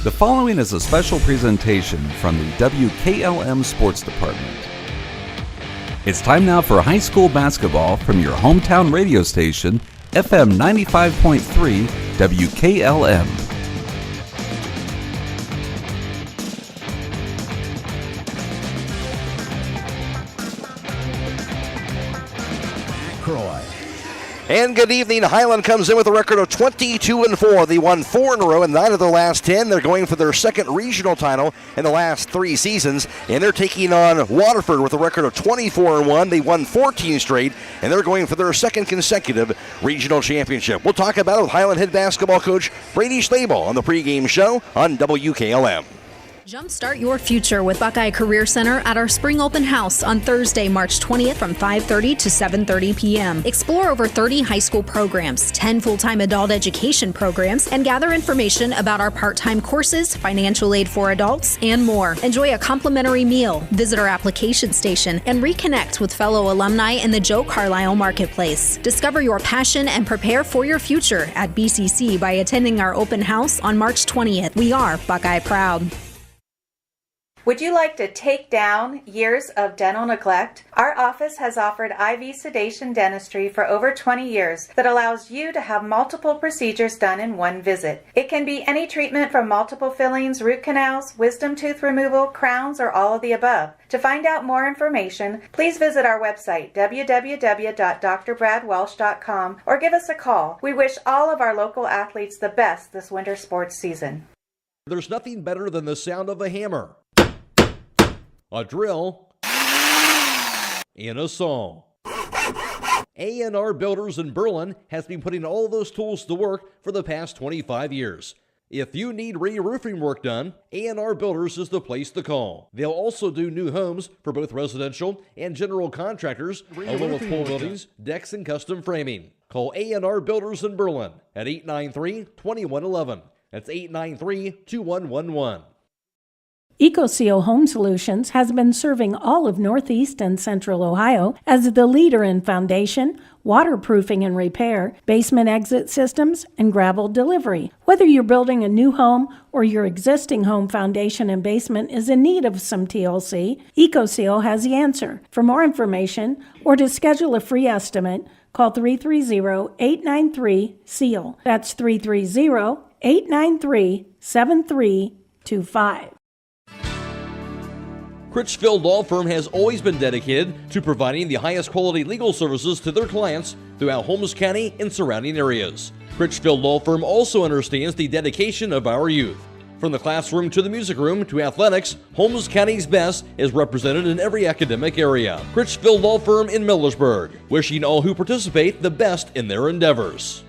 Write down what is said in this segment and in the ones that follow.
The following is a special presentation from the WKLM Sports Department. It's time now for high school basketball from your hometown radio station, FM 95.3 WKLM. And good evening. Hiland comes in with a record of 22-4. They won 4 in a row in 9 of their last 10. They're going for their second regional title in the last 3 seasons. And they're taking on Waterford with a record of 24-1. They won 14 straight, and they're going for their second consecutive regional championship. We'll talk about it with Hiland head basketball coach Brady Schlabel on the pregame show on WKLM. Jumpstart your future with Buckeye Career Center at our Spring Open House on Thursday, March 20th from 5:30 to 7:30 p.m. Explore over 30 high school programs, 10 full-time adult education programs, and gather information about our part-time courses, financial aid for adults, and more. Enjoy a complimentary meal, visit our application station, and reconnect with fellow alumni in the Joe Carlisle Marketplace. Discover your passion and prepare for your future at BCC by attending our open house on March 20th. We are Buckeye Proud. Would you like to take down years of dental neglect? Our office has offered IV sedation dentistry for over 20 years that allows you to have multiple procedures done in one visit. It can be any treatment from multiple fillings, root canals, wisdom tooth removal, crowns, or all of the above. To find out more information, please visit our website, www.drbradwelsh.com, or give us a call. We wish all of our local athletes the best this winter sports season. There's nothing better than the sound of a hammer, a drill, and a saw. A&R Builders in Berlin has been putting all those tools to work for the past 25 years. If you need re-roofing work done, A&R Builders is the place to call. They'll also do new homes for both residential and general contractors, along with full buildings, decks, and custom framing. Call A&R Builders in Berlin at 893-2111. That's 893-2111. EcoSeal Home Solutions has been serving all of Northeast and Central Ohio as the leader in foundation, waterproofing and repair, basement exit systems, and gravel delivery. Whether you're building a new home or your existing home foundation and basement is in need of some TLC, EcoSeal has the answer. For more information or to schedule a free estimate, call 330-893-SEAL. That's 330-893-7325. Critchfield Law Firm has always been dedicated to providing the highest quality legal services to their clients throughout Holmes County and surrounding areas. Critchfield Law Firm also understands the dedication of our youth. From the classroom to the music room to athletics, Holmes County's best is represented in every academic area. Critchfield Law Firm in Millersburg, wishing all who participate the best in their endeavors.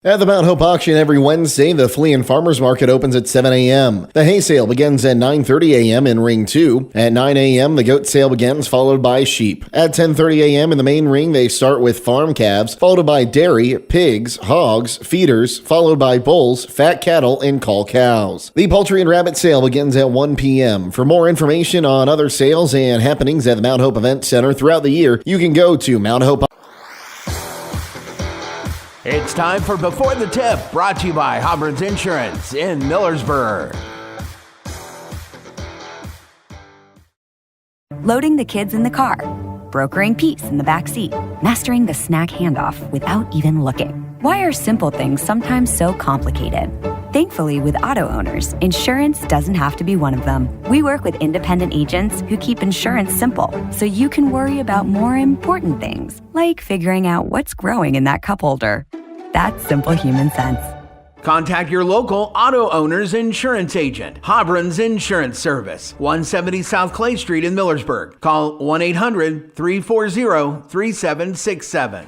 At the Mount Hope Auction every Wednesday, the Flea and Farmers Market opens at 7 a.m. The hay sale begins at 9:30 a.m. in Ring 2. At 9 a.m., the goat sale begins, followed by sheep. At 10:30 a.m. in the main ring, they start with farm calves, followed by dairy, pigs, hogs, feeders, followed by bulls, fat cattle, and cull cows. The poultry and rabbit sale begins at 1 p.m. For more information on other sales and happenings at the Mount Hope Event Center throughout the year, you can go to Mount Hope. It's time for Before the Tip, brought to you by Hobron's Insurance in Millersburg. Loading the kids in the car, brokering peace in the back seat, mastering the snack handoff without even looking. Why are simple things sometimes so complicated? Thankfully, with auto owners, insurance doesn't have to be one of them. We work with independent agents who keep insurance simple, so you can worry about more important things, like figuring out what's growing in that cup holder. That's simple human sense. Contact your local auto owner's insurance agent. Hobron's Insurance Service, 170 South Clay Street in Millersburg. Call 1-800-340-3767.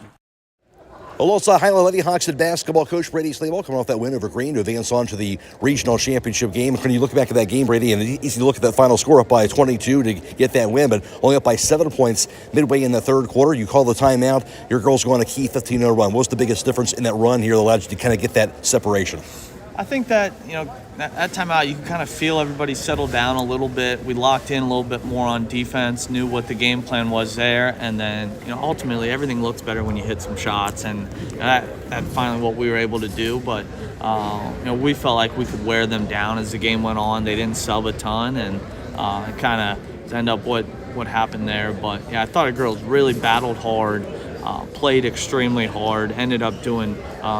Alongside Hiland Lady Hawks head basketball coach Brady Schlabel coming off that win over Green to advance on to the regional championship game. When you look back at that game, Brady, and it's easy to look at that final score up by 22 to get that win, but only up by 7 points midway in the third quarter. You call the timeout. Your girls go on a key 15-0 run. What's the biggest difference in that run here that allowed you to kind of get that separation? I think that, that timeout, you can kind of feel everybody settle down a little bit. We locked in a little bit more on defense, knew what the game plan was there, and then, ultimately everything looks better when you hit some shots, and that's finally what we were able to do. But, we felt like we could wear them down as the game went on. They didn't sub a ton, and it kind of ended up what happened there. But, yeah, I thought our girls really battled hard. Played extremely hard, ended up doing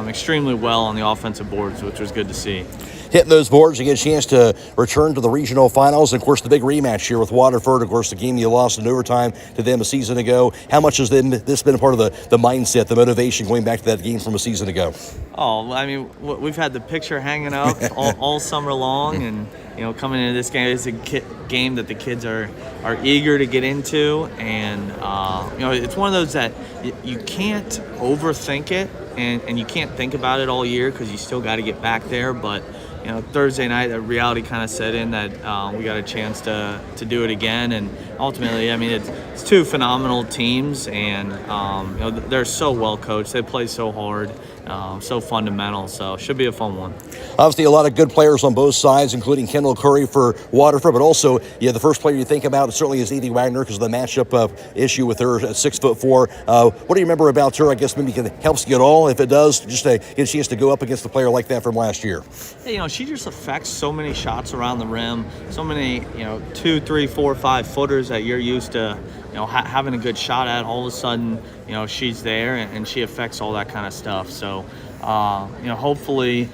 extremely well on the offensive boards, which was good to see. Hitting those boards, you get a chance to return to the regional finals. And of course, the big rematch here with Waterford. Of course, the game you lost in overtime to them a season ago. How much has this been a part of the mindset, the motivation going back to that game from a season ago? Oh, I mean, we've had the picture hanging up all summer long, and coming into this game, it's a game that the kids are eager to get into, and it's one of those that you can't overthink it, and you can't think about it all year because you still got to get back there. But Thursday night, the reality kind of set in that we got a chance to do it again, and ultimately, I mean, it's two phenomenal teams, and they're so well coached. They play so hard. So fundamental, so should be a fun one. Obviously, a lot of good players on both sides, including Kendall Curry for Waterford, but also, the first player you think about certainly is Evie Wagner because of the matchup issue with her at 6'4". What do you remember about her? I guess maybe it helps you at all. If it does, just to get a chance to go up against a player like that from last year. Yeah, she just affects so many shots around the rim, so many 2, 3, 4, 5 footers that you're used to having a good shot at. All of a sudden, she's there and she affects all that kind of stuff. So, hopefully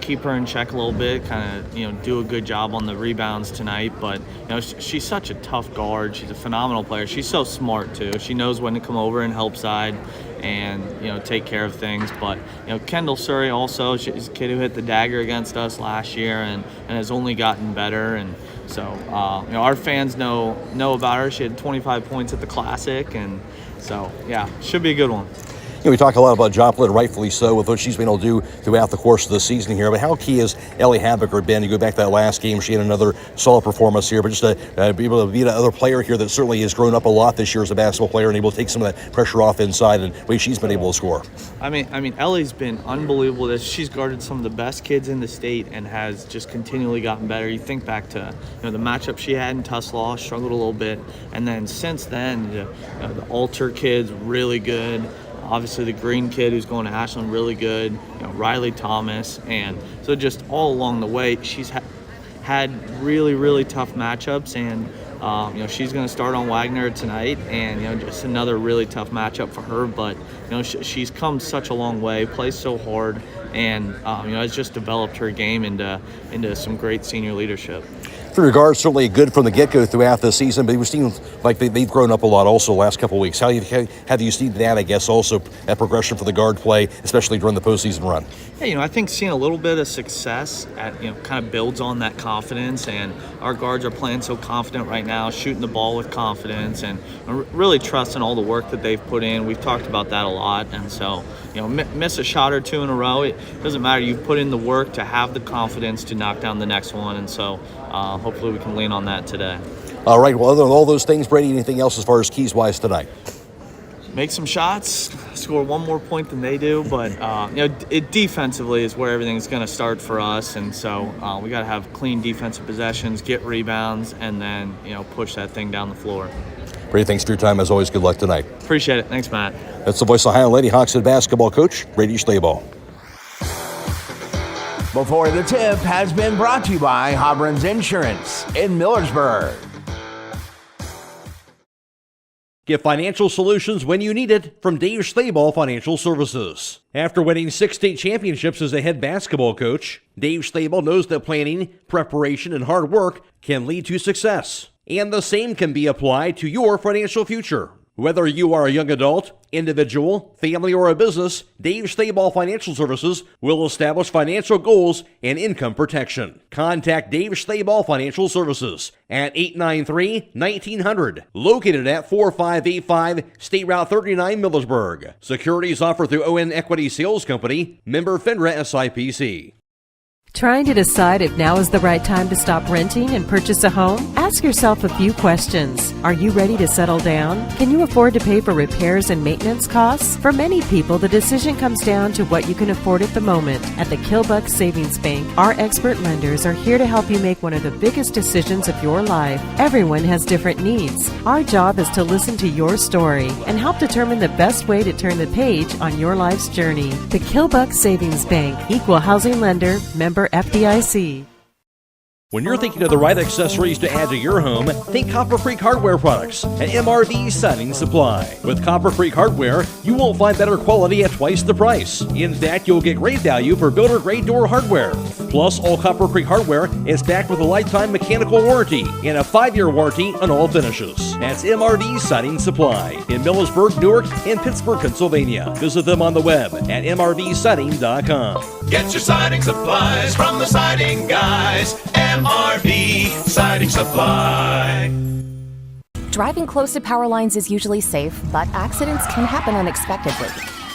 keep her in check a little bit, kind of, do a good job on the rebounds tonight. But, she's such a tough guard. She's a phenomenal player. She's so smart, too. She knows when to come over and help side and, take care of things. But, Kendall Surrey also, she's a kid who hit the dagger against us last year and has only gotten better. And so, our fans know about her. She had 25 points at the Classic. And so, yeah, should be a good one. We talk a lot about Joplin, rightfully so, with what she's been able to do throughout the course of the season here. But how key has Ellie Habecker been? You go back to that last game, she had another solid performance here. But just to be able to be another player here that certainly has grown up a lot this year as a basketball player and able to take some of that pressure off inside and the way she's been able to score. I mean, Ellie's been unbelievable. She's guarded some of the best kids in the state and has just continually gotten better. You think back to the matchup she had in Tuslaw, struggled a little bit, and then since then the Alter kid's really good. Obviously, the Green kid who's going to Ashland, really good. Riley Thomas, and so just all along the way, she's had really, really tough matchups, and she's going to start on Wagner tonight, and just another really tough matchup for her. But she's come such a long way, plays so hard, and has just developed her game into some great senior leadership. For regards, certainly good from the get-go throughout the season, but it seems like they've grown up a lot also the last couple of weeks. How do you see that, I guess, also that progression for the guard play, especially during the postseason run? Yeah, I think seeing a little bit of success kind of builds on that confidence, and our guards are playing so confident right now, shooting the ball with confidence, and really trusting all the work that they've put in. We've talked about that a lot, and so miss a shot or two in a row, it doesn't matter. You've put in the work to have the confidence to knock down the next one, and so hopefully we can lean on that today. All right, well, other than all those things, Brady, anything else as far as keys-wise tonight? Make some shots, score one more point than they do, but it defensively is where everything's going to start for us, and so we got to have clean defensive possessions, get rebounds, and then push that thing down the floor. Brady, thanks for your time. As always, good luck tonight. Appreciate it. Thanks, Matt. That's the voice of Hiland Lady Hawks head basketball coach, Brady Schlaball. Before the Tip has been brought to you by Hobron's Insurance in Millersburg. Get financial solutions when you need it from Dave Schlaball Financial Services. After winning 6 state championships as a head basketball coach, Dave Schlaball knows that planning, preparation, and hard work can lead to success. And the same can be applied to your financial future. Whether you are a young adult, individual, family, or a business, Dave Schlaball Financial Services will establish financial goals and income protection. Contact Dave Schlaball Financial Services at 893-1900, located at 4585 State Route 39, Millersburg. Securities offered through ON Equity Sales Company, member FINRA SIPC. Trying to decide if now is the right time to stop renting and purchase a home? Ask yourself a few questions. Are you ready to settle down? Can you afford to pay for repairs and maintenance costs? For many people, the decision comes down to what you can afford at the moment. At the Kilbuck Savings Bank, our expert lenders are here to help you make one of the biggest decisions of your life. Everyone has different needs. Our job is to listen to your story and help determine the best way to turn the page on your life's journey. The Kilbuck Savings Bank, Equal Housing Lender, member FDIC. When you're thinking of the right accessories to add to your home, think Copper Creek Hardware products and MRV Siding Supply. With Copper Creek Hardware, you won't find better quality at twice the price. In fact, you'll get great value for builder-grade door hardware. Plus, all Copper Creek Hardware is backed with a lifetime mechanical warranty and a 5-year warranty on all finishes. That's MRV Siding Supply in Millersburg, Newark, and Pittsburgh, Pennsylvania. Visit them on the web at mrvsiding.com. Get your siding supplies from the siding guys. MRV Siding Supply. Driving close to power lines is usually safe, but accidents can happen unexpectedly.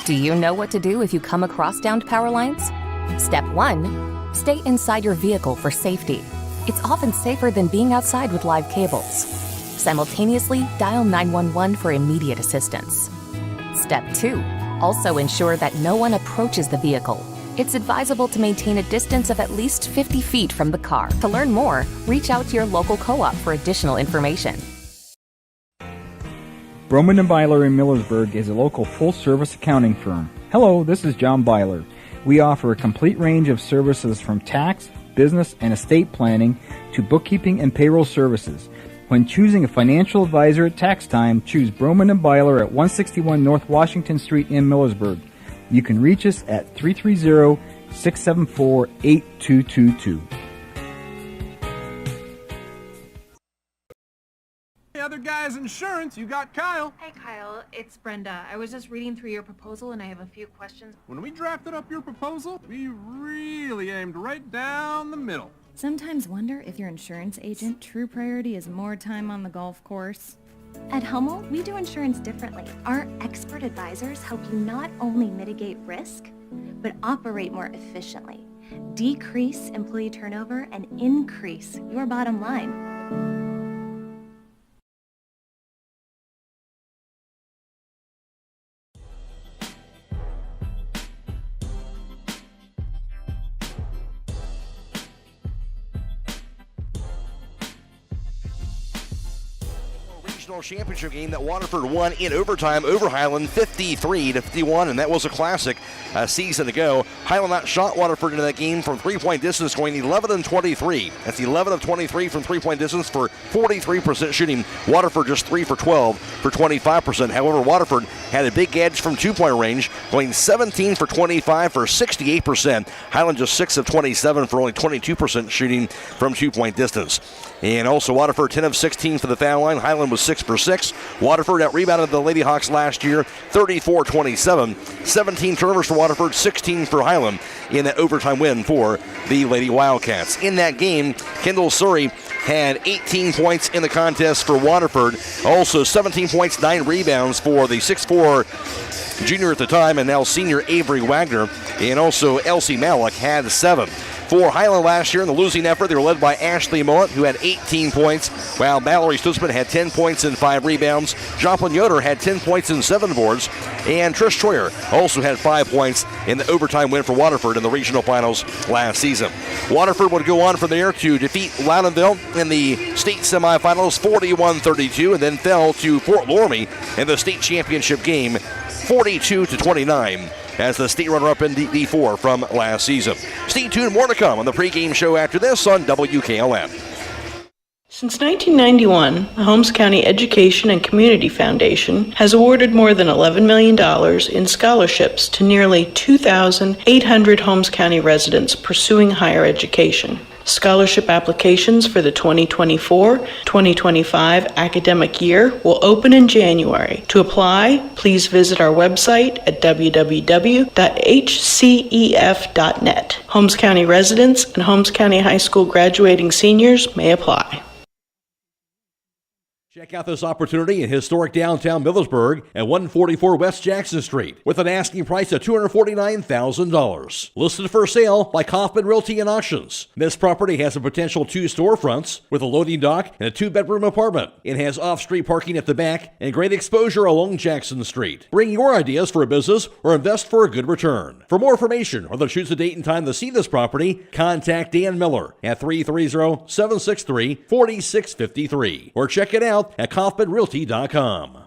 Do you know what to do if you come across downed power lines? Step 1. Stay inside your vehicle for safety. It's often safer than being outside with live cables. Simultaneously, dial 911 for immediate assistance. Step 2. Also ensure that no one approaches the vehicle. It's advisable to maintain a distance of at least 50 feet from the car. To learn more, reach out to your local co-op for additional information. Broman & Byler in Millersburg is a local full-service accounting firm. Hello, this is John Byler. We offer a complete range of services from tax, business, and estate planning to bookkeeping and payroll services. When choosing a financial advisor at tax time, choose Broman & Byler at 161 North Washington Street in Millersburg. You can reach us at 330-674-8222. Hey, other guys' insurance, you got Kyle. Hey, Kyle, it's Brenda. I was just reading through your proposal and I have a few questions. When we drafted up your proposal, we really aimed right down the middle. Sometimes wonder if your insurance agent true priority is more time on the golf course. At Hummel, we do insurance differently. Our expert advisors help you not only mitigate risk, but operate more efficiently, decrease employee turnover, and increase your bottom line. Championship game that Waterford won in overtime over Hiland 53-51, and that was a classic a season ago. Hiland outshot Waterford into that game from three-point distance, going 11-23. That's 11 of 23 from three-point distance for 43% shooting. Waterford just 3 for 12 for 25%. However, Waterford had a big edge from two-point range, going 17 for 25 for 68%. Hiland just 6 of 27 for only 22% shooting from two-point distance. And also Waterford 10 of 16 for the foul line. Hiland was 6 for 6. Waterford out-rebounded the Lady Hawks last year, 34-27. 17 turnovers for Waterford, 16 for Hiland in that overtime win for the Lady Wildcats. In that game, Kendall Surrey had 18 points in the contest for Waterford. Also 17 points, 9 rebounds for the 6'4" junior at the time and now senior Avery Wagner. And also Elsie Malik had 7. For Hiland last year in the losing effort, they were led by Ashley Mullet, who had 18 points, while Mallory Stutzman had 10 points and 5 rebounds. Joplin Yoder had 10 points and 7 boards, and Trish Troyer also had 5 points in the overtime win for Waterford in the regional finals last season. Waterford would go on from there to defeat Loudonville in the state semifinals 41-32, and then fell to Fort Loramie in the state championship game 42-29. As the state runner-up in D4 from last season. Stay tuned, more to come on the pregame show after this on WKLM. Since 1991, the Holmes County Education and Community Foundation has awarded more than $11 million in scholarships to nearly 2,800 Holmes County residents pursuing higher education. Scholarship applications for the 2024-2025 academic year will open in January. To apply, please visit our website at www.hcef.net. Holmes County residents and Holmes County High School graduating seniors may apply. Check out this opportunity in historic downtown Millersburg at 144 West Jackson Street with an asking price of $249,000. Listed for sale by Kaufman Realty and Auctions. This property has a potential 2 storefronts with a loading dock and a 2-bedroom apartment. It has off-street parking at the back and great exposure along Jackson Street. Bring your ideas for a business or invest for a good return. For more information or to choose a date and time to see this property, contact Dan Miller at 330-763-4653 or check it out at KaufmanRealty.com.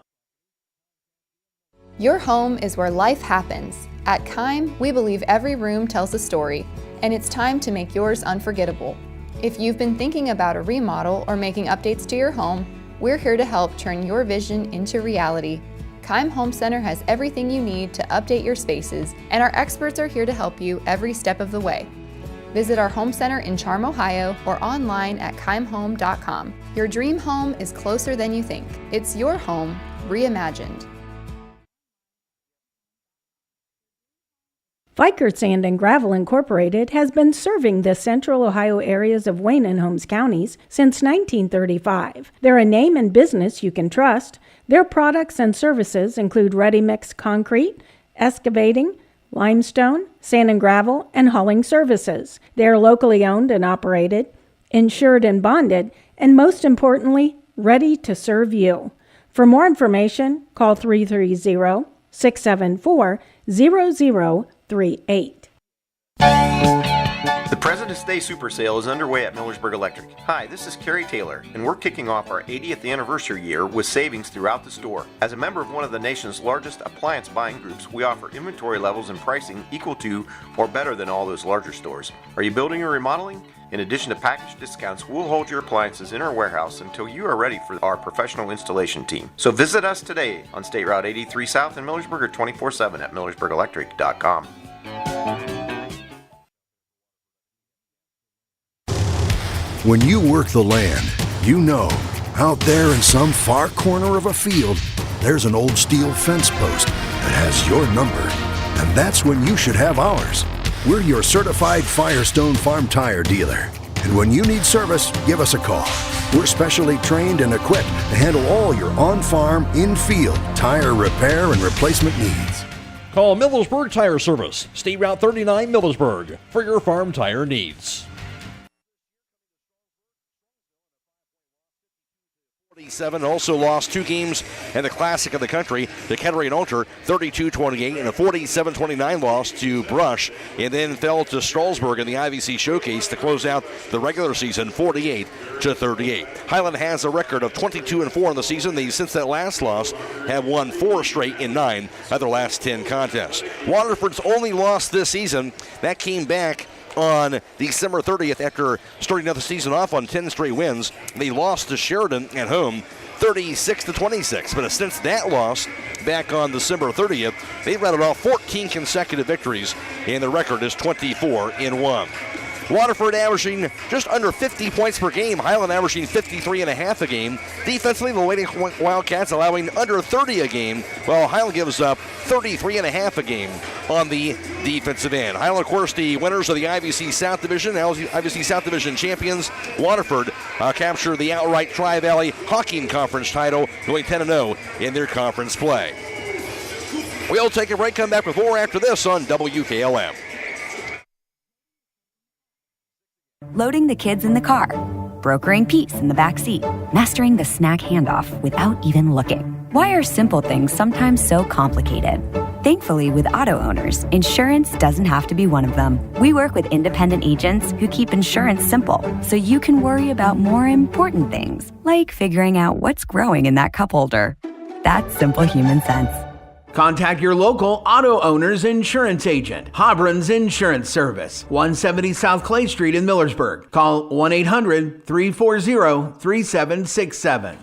Your home is where life happens. At Keim, we believe every room tells a story, and it's time to make yours unforgettable. If you've been thinking about a remodel or making updates to your home, we're here to help turn your vision into reality. Keim Home Center has everything you need to update your spaces, and our experts are here to help you every step of the way. Visit our home center in Charm, Ohio, or online at keimhome.com. Your dream home is closer than you think. It's your home, reimagined. Fikert Sand and Gravel Incorporated has been serving the central Ohio areas of Wayne and Holmes counties since 1935. They're a name and business you can trust. Their products and services include ready-mix concrete, excavating, limestone, sand and gravel, and hauling services. They are locally owned and operated, insured and bonded, and most importantly, ready to serve you. For more information, call 330-674-0038. The President's Day Super Sale is underway at Millersburg Electric. Hi, this is Kerry Taylor, and we're kicking off our 80th anniversary year with savings throughout the store. As a member of one of the nation's largest appliance buying groups, we offer inventory levels and pricing equal to or better than all those larger stores. Are you building or remodeling? In addition to package discounts, we'll hold your appliances in our warehouse until you are ready for our professional installation team. So visit us today on State Route 83 South in Millersburg or 24/7 at millersburgelectric.com. When you work the land, you know, out there in some far corner of a field, there's an old steel fence post that has your number. And that's when you should have ours. We're your certified Firestone Farm Tire dealer. And when you need service, give us a call. We're specially trained and equipped to handle all your on-farm, in-field tire repair and replacement needs. Call Millersburg Tire Service, State Route 39 Millersburg, for your farm tire needs. 47 also lost 2 games in the Classic of the Country to Kettering and Alter, 32-28, and a 47-29 loss to Brush, and then fell to Strasburg in the IVC Showcase to close out the regular season, 48-38. Hiland has a record of 22-4 in the season. They, since that last loss, have won 4 straight in 9 of their last 10 contests. Waterford's only loss this season, that came back on December 30th after starting out the season off on 10 straight wins. They lost to Sheridan at home 36-26, but since that loss back on December 30th, they've rounded off 14 consecutive victories, and the record is 24-1. Waterford averaging just under 50 points per game. Hiland averaging 53.5 a game. Defensively, the Lady Wildcats allowing under 30 a game, while Hiland gives up 33.5 a game on the defensive end. Hiland, of course, the winners of the IVC South Division, IVC South Division champions. Waterford captured the outright Tri-Valley Hawking Conference title, going 10-0 in their conference play. We'll take a break, come back with more after this on WKLM. Loading the kids in the car, brokering peace in the back seat, mastering the snack handoff without even looking. Why are simple things sometimes so complicated? Thankfully, with auto owners, insurance doesn't have to be one of them. We work with independent agents who keep insurance simple, so you can worry about more important things, like figuring out what's growing in that cup holder. That's simple human sense. Contact your local auto owner's insurance agent. Hobron's Insurance Service, 170 South Clay Street in Millersburg. Call 1-800-340-3767.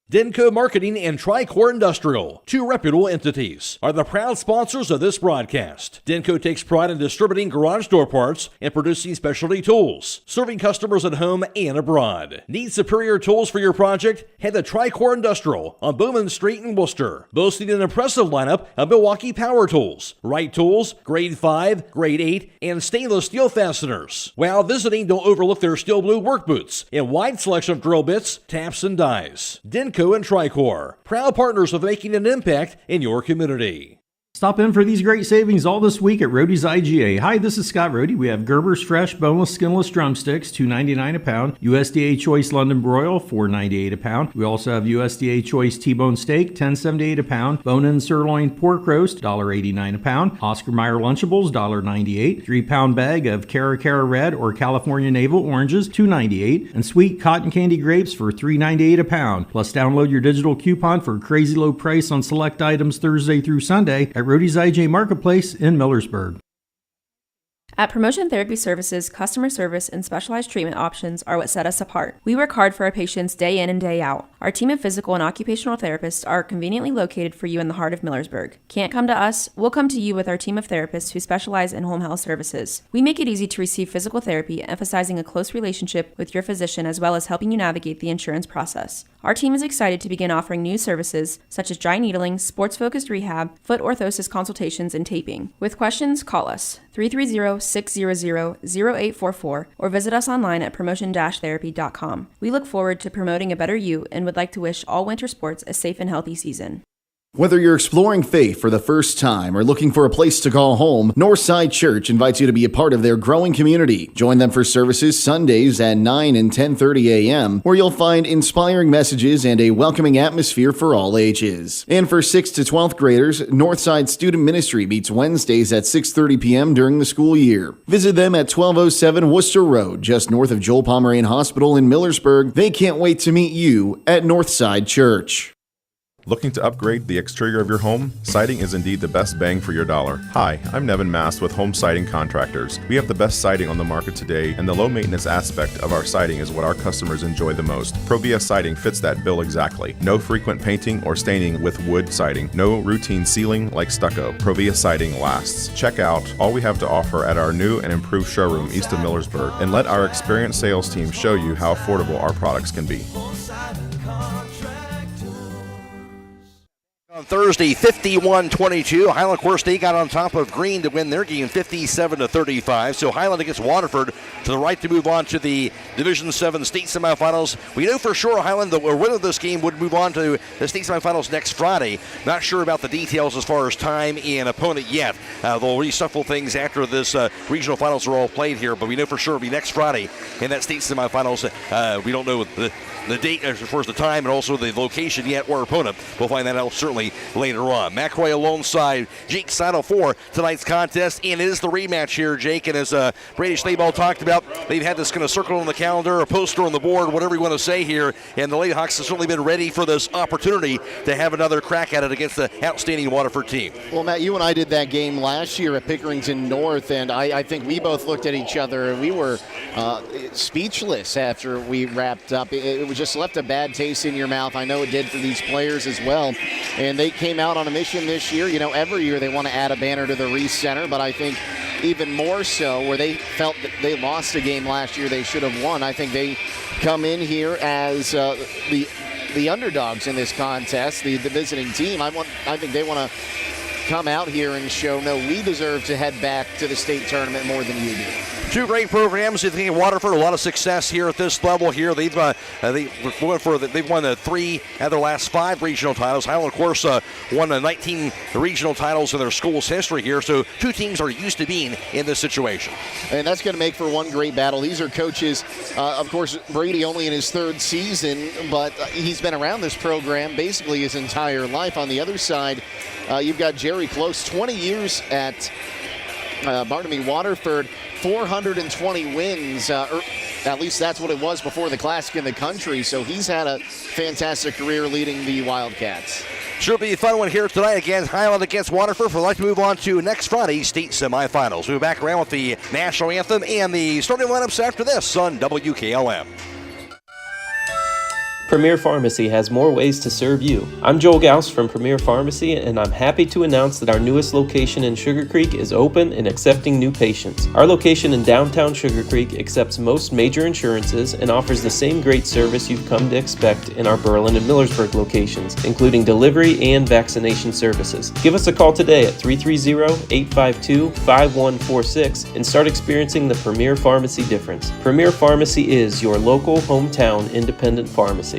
Denko Marketing and Tricor Industrial, two reputable entities, are the proud sponsors of this broadcast. Denko takes pride in distributing garage door parts and producing specialty tools, serving customers at home and abroad. Need superior tools for your project? Head to Tricor Industrial on Bowman Street in Worcester, boasting an impressive lineup of Milwaukee power tools, Wright tools, grade 5, grade 8, and stainless steel fasteners. While visiting, don't overlook their steel blue work boots and wide selection of drill bits, taps, and dies. Denko and Tricor, proud partners of making an impact in your community. Stop in for these great savings all this week at Rody's IGA. Hi, this is Scott Rody. We have Gerber's Fresh Boneless Skinless Drumsticks, $2.99 a pound. USDA Choice London Broil, $4.98 a pound. We also have USDA Choice T-Bone Steak, $10.78 a pound. Bone-in Sirloin Pork Roast, $1.89 a pound. Oscar Mayer Lunchables, $1.98. 3-pound bag of Cara Cara Red or California Navel Oranges, $2.98. And sweet cotton candy grapes for $3.98 a pound. Plus, download your digital coupon for a crazy low price on select items Thursday through Sunday at Rody's IJ Marketplace in Millersburg. At Promotion Therapy Services, customer service and specialized treatment options are what set us apart. We work hard for our patients day in and day out. Our team of physical and occupational therapists are conveniently located for you in the heart of Millersburg. Can't come to us? We'll come to you with our team of therapists who specialize in home health services. We make it easy to receive physical therapy, emphasizing a close relationship with your physician as well as helping you navigate the insurance process. Our team is excited to begin offering new services such as dry needling, sports-focused rehab, foot orthosis consultations, and taping. With questions, call us 330-600-0844 or visit us online at promotion-therapy.com. We look forward to promoting a better you and would like to wish all winter sports a safe and healthy season. Whether you're exploring faith for the first time or looking for a place to call home, Northside Church invites you to be a part of their growing community. Join them for services Sundays at 9 and 10:30 a.m., where you'll find inspiring messages and a welcoming atmosphere for all ages. And for 6th to 12th graders, Northside Student Ministry meets Wednesdays at 6:30 p.m. during the school year. Visit them at 1207 Worcester Road, just north of Joel Pomeranian Hospital in Millersburg. They can't wait to meet you at Northside Church. Looking to upgrade the exterior of your home? Siding is indeed the best bang for your dollar. Hi, I'm Nevin Mast with Home Siding Contractors. We have the best siding on the market today, and the low maintenance aspect of our siding is what our customers enjoy the most. Provia Siding fits that bill exactly. No frequent painting or staining with wood siding. No routine sealing like stucco. Provia Siding lasts. Check out all we have to offer at our new and improved showroom east of Millersburg, and let our experienced sales team show you how affordable our products can be. On Thursday, 51-22, Hiland, of course, they got on top of Green to win their game 57-35. So Hiland against Waterford to the right to move on to the Division 7 state semifinals. We know for sure Hiland, the winner of this game, would move on to the state semifinals next Friday. Not sure about the details as far as time and opponent yet. They'll reshuffle things after this regional finals are all played here, but we know for sure it'll be next Friday in that state semifinals. We don't know the date as far as the time and also the location yet or opponent. We'll find that out certainly later on. McCoy alongside Jake Seidel for tonight's contest, and it is the rematch here, Jake. And as Brady Schneeball talked about, they've had this kind of circle on the calendar, a poster on the board, whatever you want to say here, and the Lady Hawks have certainly been ready for this opportunity to have another crack at it against the outstanding Waterford team. Well, Matt, you and I did that game last year at Pickerington North, and I think we both looked at each other and we were speechless after we wrapped up. It just left a bad taste in your mouth. I know it did for these players as well. And they came out on a mission this year. You know, every year they want to add a banner to the Reese Center, but I think even more so where they felt that they lost a game last year they should have won. I think they come in here as the underdogs in this contest, the visiting team. I think they want to come out here and show, no, we deserve to head back to the state tournament more than you do. Two great programs. You think Waterford, a lot of success here at this level here. They've won 3 out of their last 5 regional titles. Hiland, of course, won 19 regional titles in their school's history here. So two teams are used to being in this situation. And that's going to make for one great battle. These are coaches, of course, Brady only in his 3rd season, but he's been around this program basically his entire life. On the other side, you've got Jerry Close, 20 years at Waterford, 420 wins, or at least that's what it was before the Classic in the country. So he's had a fantastic career leading the Wildcats. Should be a fun one here tonight. Again, Hiland against Waterford. We'd like to move on to next Friday's state semifinals. We'll be back around with the national anthem and the starting lineups after this on WKLM. Premier Pharmacy has more ways to serve you. I'm Joel Gauss from Premier Pharmacy, and I'm happy to announce that our newest location in Sugar Creek is open and accepting new patients. Our location in downtown Sugar Creek accepts most major insurances and offers the same great service you've come to expect in our Berlin and Millersburg locations, including delivery and vaccination services. Give us a call today at 330-852-5146 and start experiencing the Premier Pharmacy difference. Premier Pharmacy is your local, hometown, independent pharmacy.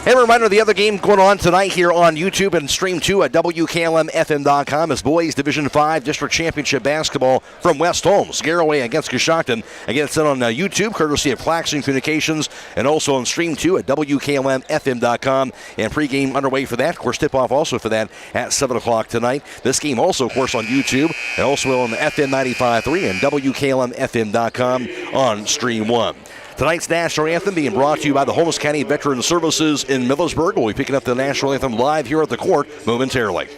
And a reminder of the other game going on tonight here on YouTube and Stream 2 at WKLM-FM.com is Boys Division 5 District Championship Basketball from West Holmes. Garaway against Coshocton. Again, it's on YouTube, courtesy of Claxon Communications, and also on Stream 2 at WKLM-FM.com. And pregame underway for that. Of course, tip-off also for that at 7 o'clock tonight. This game also, of course, on YouTube, and also on the FM 95.3 and WKLM-FM.com on Stream 1. Tonight's national anthem being brought to you by the Holmes County Veteran Services in Millersburg. We'll be picking up the national anthem live here at the court momentarily.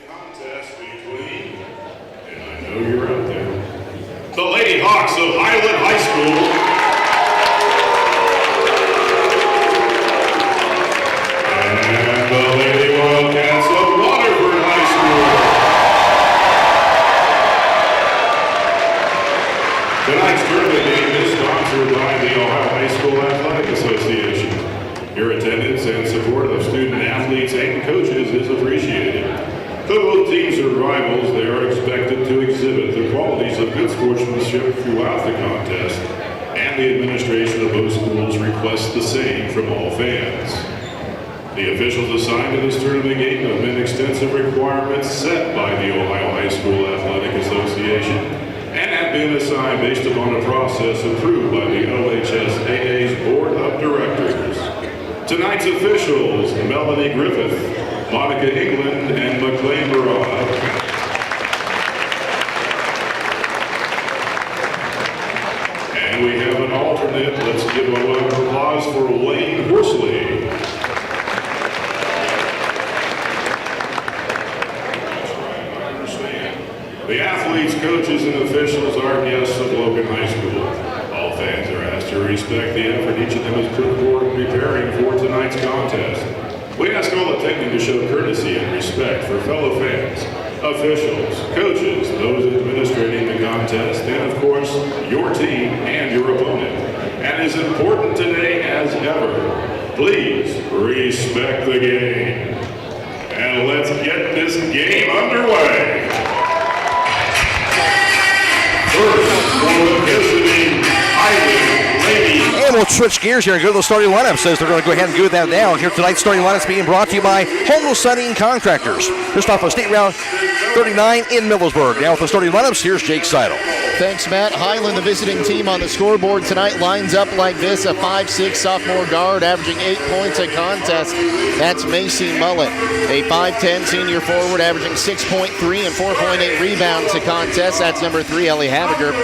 The Lady Hawks of Hiland High School. And the Lady Wildcats of Waterford High School. Tonight's tournament game is sponsored by the Ohio High School Athletic Association. Your attendance and support of student athletes and coaches is appreciated. Though both teams are rivals, they are expected to exhibit the qualities of good sportsmanship throughout the contest, and the administration of both schools requests the same from all fans. The officials assigned to this tournament game have met extensive requirements set by the Ohio High School Athletic Association, and have been assigned based upon a process approved by the OHSAA's Board of Directors. Tonight's officials, Melanie Griffith, Monica England, and McLean Barad. And we have an alternate. Let's give a round of applause for Wayne Horsley. The athletes, coaches, and officials are guests of Logan High School. All fans are asked to respect the effort each of them has put forward in preparing for tonight's contest. We ask all attending to show courtesy and respect for fellow fans, officials, coaches, those administrating the contest, and of course, your team and your opponent. And as important today as ever, please respect the game. And let's get this game underway. And we'll switch gears here and go to the starting lineup. Says they're going to go ahead and do that now. Here tonight's starting lineup being brought to you by Home Siding Contractors. Just off of State Route 39 in Millersburg. Now with the starting lineups, here's Jake Seidel. Thanks, Matt. Hiland, the visiting team on the scoreboard tonight, lines up like this. A 5'6" sophomore guard averaging 8 points a contest. That's Macy Mullet. A 5'10" senior forward averaging 6.3 and 4.8 rebounds a contest. That's number 3, Ellie Haviger.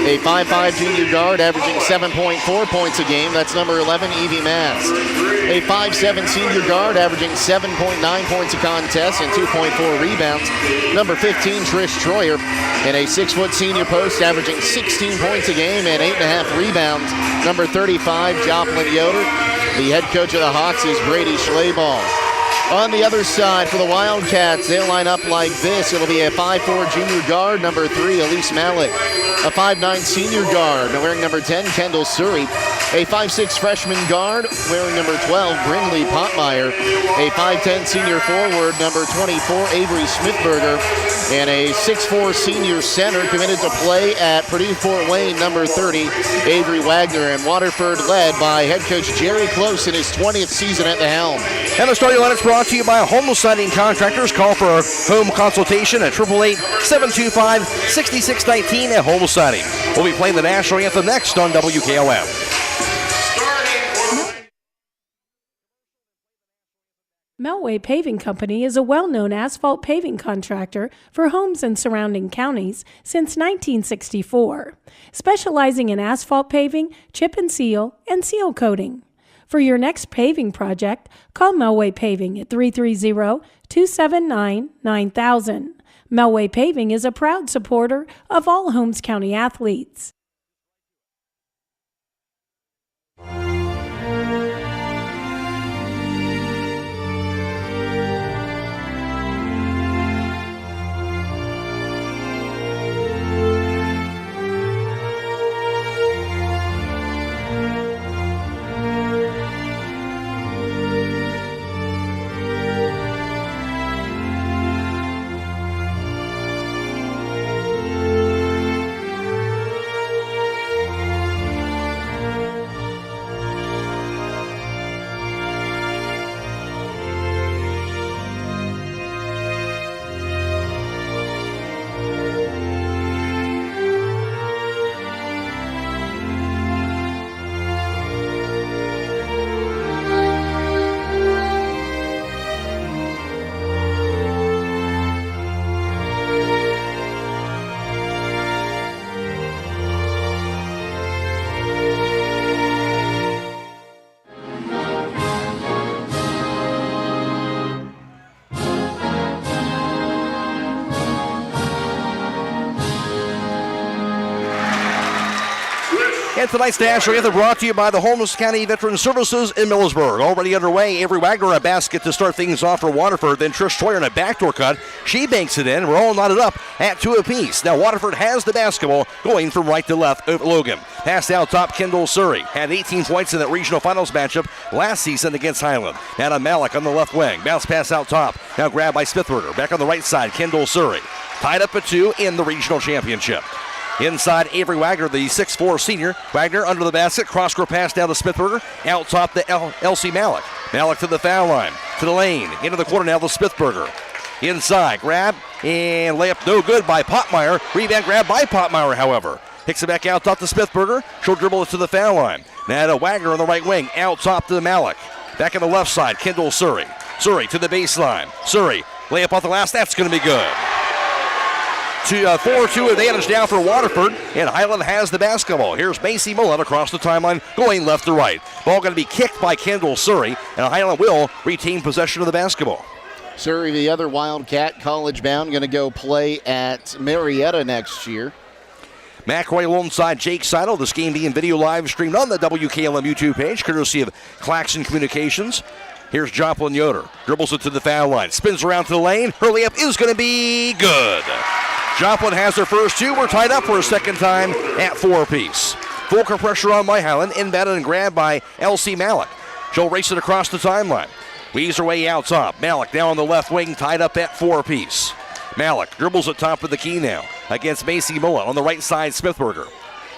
A 5'5" junior guard averaging 7.4 points a game. That's number 11, Evie Mast. A 5'7" senior guard averaging 7.9 points a contest and 2.4 rebounds. Number 15, Trish Troyer. And a 6-foot senior post averaging 16 points a game and 8.5 rebounds. Number 35, Joplin Yoder. The head coach of the Hawks is Brady Schleybaugh. On the other side for the Wildcats, they'll line up like this. It'll be a 5'4" junior guard, number 3, Elise Malik. A 5'9" senior guard, wearing number 10, Kendall Surrey. A 5'6" freshman guard, wearing number 12, Brindley Pottmeyer. A 5'10" senior forward, number 24, Avery Smithberger. And a 6'4" senior center committed to play at Purdue Fort Wayne, number 30, Avery Wagner. And Waterford led by head coach Jerry Close in his 20th season at the helm. And the starting lineup is brought to you by Home Siding Contractors. Call for a home consultation at 888-725-6619 at Home Siding. We'll be playing the national anthem next on WKLM. Melway Paving Company is a well-known asphalt paving contractor for homes in surrounding counties since 1964, specializing in asphalt paving, chip and seal coating. For your next paving project, call Melway Paving at 330-279-9000. Melway Paving is a proud supporter of all Holmes County athletes. And tonight's national anthem brought to you by the Holmes County Veteran Services in Millersburg. Already underway. Avery Wagner a basket to start things off for Waterford. Then Trish Troyer in a backdoor cut. She banks it in. We're all knotted up at 2 apiece. Now Waterford has the basketball going from right to left over Logan. Pass out top, Kendall Surrey. Had 18 points in that regional finals matchup last season against Hiland. Now to Malik on the left wing. Bounce pass out top. Now grabbed by Smithberger. Back on the right side, Kendall Surrey. Tied up at 2 in the regional championship. Inside Avery Wagner, the 6'4 senior. Wagner under the basket. Cross-court pass down to Smithberger. Out top to Elsie Malik. Malik to the foul line. To the lane. Into the corner now to Smithberger. Inside. Grab and layup no good by Potmeyer. Rebound grab by Potmeyer, however. Picks it back out top to Smithberger. She'll dribble it to the foul line. Now to Wagner on the right wing. Out top to Malik. Back on the left side. Kendall Surrey. Surrey to the baseline. Surrey. Layup off the last. That's going to be good. 4-2 advantage now for Waterford, and Hiland has the basketball. Here's Macy Mullen across the timeline, going left to right. Ball going to be kicked by Kendall Surrey, and Hiland will retain possession of the basketball. Surrey, the other Wildcat, college bound, going to go play at Marietta next year. McRoy alongside Jake Seidel. This game being video live streamed on the WKLM YouTube page, courtesy of Claxon Communications. Here's Joplin Yoder. Dribbles it to the foul line. Spins around to the lane. Her layup is going to be good. Joplin has her first 2. We're tied up for a second time at 4 apiece. Full court pressure on by Hiland. Inbounded and grabbed by Elsie Malik. She'll race it across the timeline. Weaves her way out top. Malik now on the left wing, tied up at 4 apiece. Malik dribbles at top of the key now against Macy Mullen. On the right side, Smithberger.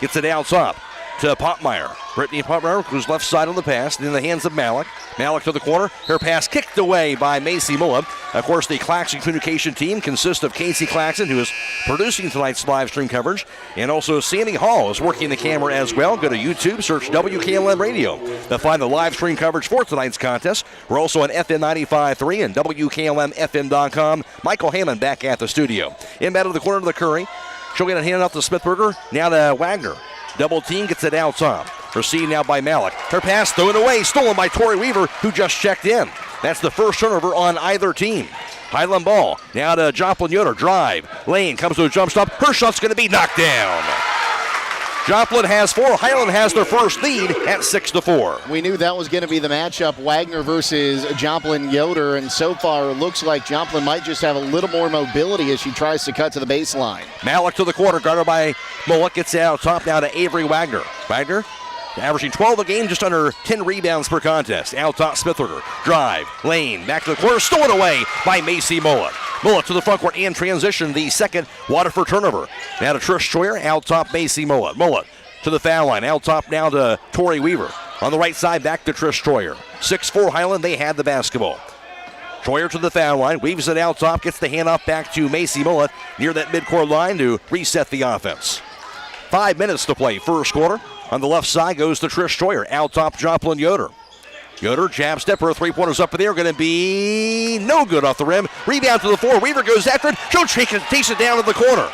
Gets it out top to Potmeyer. Brittany Potmeyer goes left side on the pass, in the hands of Malik. Malik to the corner. Her pass kicked away by Macy Mullen. Of course, the Claxon communication team consists of Casey Claxon, who is producing tonight's live stream coverage, and also Sammie Hall is working the camera as well. Go to YouTube, search WKLM Radio to find the live stream coverage for tonight's contest. We're also on FM 95.3 and WKLM-FM.com. Michael Hammond back at the studio. Inbound to the corner to the Curry. She'll get it handed off to Smithberger. Now to Wagner. Double team, gets it out top. Received now by Malik. Her pass thrown away, stolen by Tori Weaver, who just checked in. That's the first turnover on either team. Hiland ball. Now to Joplin Yoder. Drive. Lane comes to a jump stop. Her shot's going to be knocked down. Joplin has 4. Hiland has their first lead at 6-4. We knew that was going to be the matchup, Wagner versus Joplin Yoder, and so far it looks like Joplin might just have a little more mobility as she tries to cut to the baseline. Malik to the corner, guarded by Mullet, gets out top now to Avery Wagner. Wagner averaging 12 a game, just under 10 rebounds per contest. Out top, Smithberger. Drive. Lane. Back to the corner. Stolen away by Macy Mullet. Mullet to the front court and transition. The second Waterford turnover. Now to Trish Troyer. Out top, Macy Mullet. Mullet to the foul line. Out top now to Tori Weaver. On the right side, back to Trish Troyer. 6'4 Hiland. They had the basketball. Troyer to the foul line. Weaves it out top. Gets the handoff back to Macy Mullet near that midcourt line to reset the offense. 5 minutes to play first quarter. On the left side goes to Trish Troyer. Out top, Joplin Yoder. Yoder, jab stepper, 3-pointers up in the air. Going to be no good off the rim. Rebound to the floor. Weaver goes after it. She'll takes it down to the corner.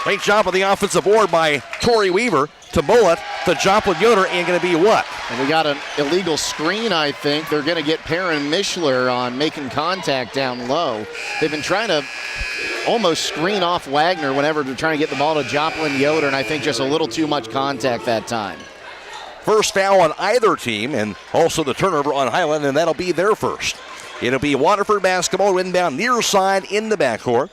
Great job on the offensive board by Tori Weaver to Mullet to Joplin Yoder, and going to be what? And we got an illegal screen, I think. They're going to get Perrin Mishler on making contact down low. They've been trying to almost screen off Wagner whenever they're trying to get the ball to Joplin Yoder, and I think just a little too much contact that time. First foul on either team, and also the turnover on Hiland, and that'll be their first. It'll be Waterford basketball, inbound near side in the backcourt.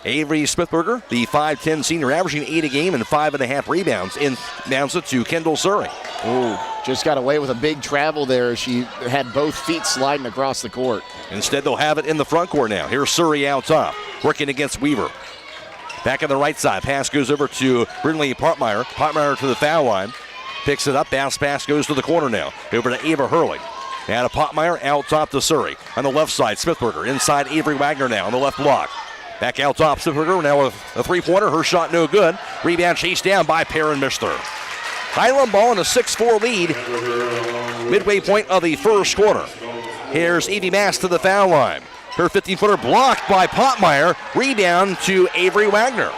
Avery Smithberger, the 5'10 senior, averaging 8 a game and 5.5 rebounds. Inbounds it to Kendall Surrey. Ooh, just got away with a big travel there. She had both feet sliding across the court. Instead, they'll have it in the front court now. Here's Surrey out top, working against Weaver. Back on the right side, pass goes over to Brindley Potmeyer. Potmeyer to the foul line. Picks it up, bounce pass goes to the corner now. Over to Ava Hurley. Now to Potmeyer, out top to Surrey. On the left side, Smithberger. Inside, Avery Wagner now on the left block. Back out top, Smithberger now with a 3-pointer. Her shot no good. Rebound chased down by Perrin Mishler. Hiland ball in a 6-4 lead. Midway point of the first quarter. Here's Evie Mass to the foul line. Her 15-footer blocked by Potmeyer. Rebound to Avery Wagner.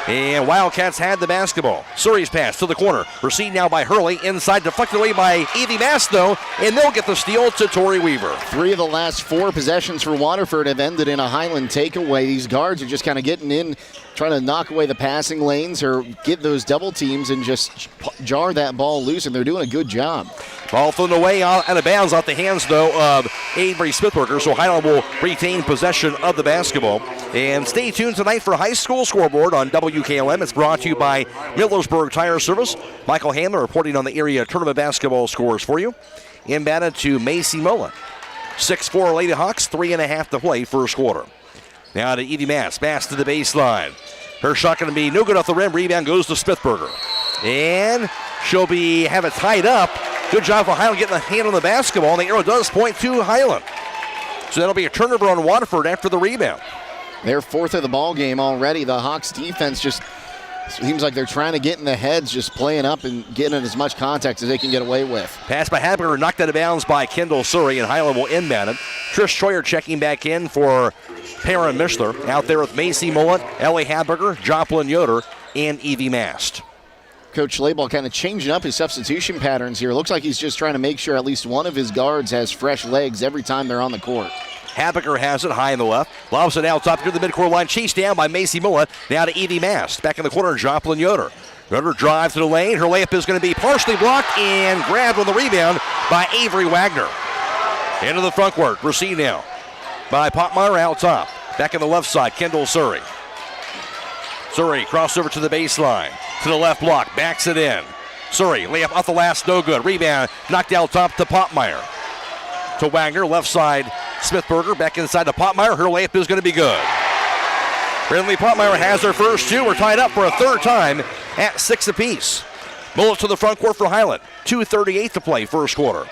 And Wildcats had the basketball. Surrey's pass to the corner. Received now by Hurley. Inside, deflected away by Evie Mast, though. And they'll get the steal to Tori Weaver. 3 of the last 4 possessions for Waterford have ended in a Hiland takeaway. These guards are just kind of getting in, trying to knock away the passing lanes or get those double teams and just jar that ball loose, and they're doing a good job. Ball thrown away out of bounds off the hands, though, of Avery Smithberger. So Highland will retain possession of the basketball. And stay tuned tonight for High School Scoreboard on WKLM. It's brought to you by Millersburg Tire Service. Michael Handler reporting on the area tournament basketball scores for you. Inbounded to Macy Mullen. 6-4 Lady Hawks, 3.5 to play first quarter. Now to Evie Mast. Pass to the baseline. Her shot going to be no good off the rim. Rebound goes to Smithberger. And she'll have it tied up. Good job for Highland getting a hand on the basketball. And the arrow does point to Highland. So that'll be a turnover on Waterford after the rebound. They're 4th of the ball game already. The Hawks defense just seems like they're trying to get in the heads, just playing up and getting as much contact as they can get away with. Pass by Haberer, knocked out of bounds by Kendall Surrey, and Highland will inbound it. Trish Troyer checking back in for Perrin Mishler. Out there with Macy Mullet, Ellie Haberer, Joplin Yoder, and Evie Mast. Coach Schlabel kind of changing up his substitution patterns here. Looks like he's just trying to make sure at least one of his guards has fresh legs every time they're on the court. Haberer has it high in the left. Lobs it out top near the midcourt line. Chased down by Macy Mullet. Now to Evie Mast. Back in the corner, Joplin Yoder. Yoder drives to the lane. Her layup is going to be partially blocked and grabbed on the rebound by Avery Wagner. Into the front court. Received now by Potmeyer out top. Back in the left side, Kendall Surrey. Surrey crossover to the baseline. To the left block. Backs it in. Surrey, layup off the last, no good. Rebound knocked out top to Potmeyer. To Wagner, left side. Smithberger back inside to Potmeyer. Her layup is going to be good. Brindley Potmeyer has her first 2. We're tied up for a third time at 6 apiece. Mullet to the front court for Highland. 2:38 to play first quarter.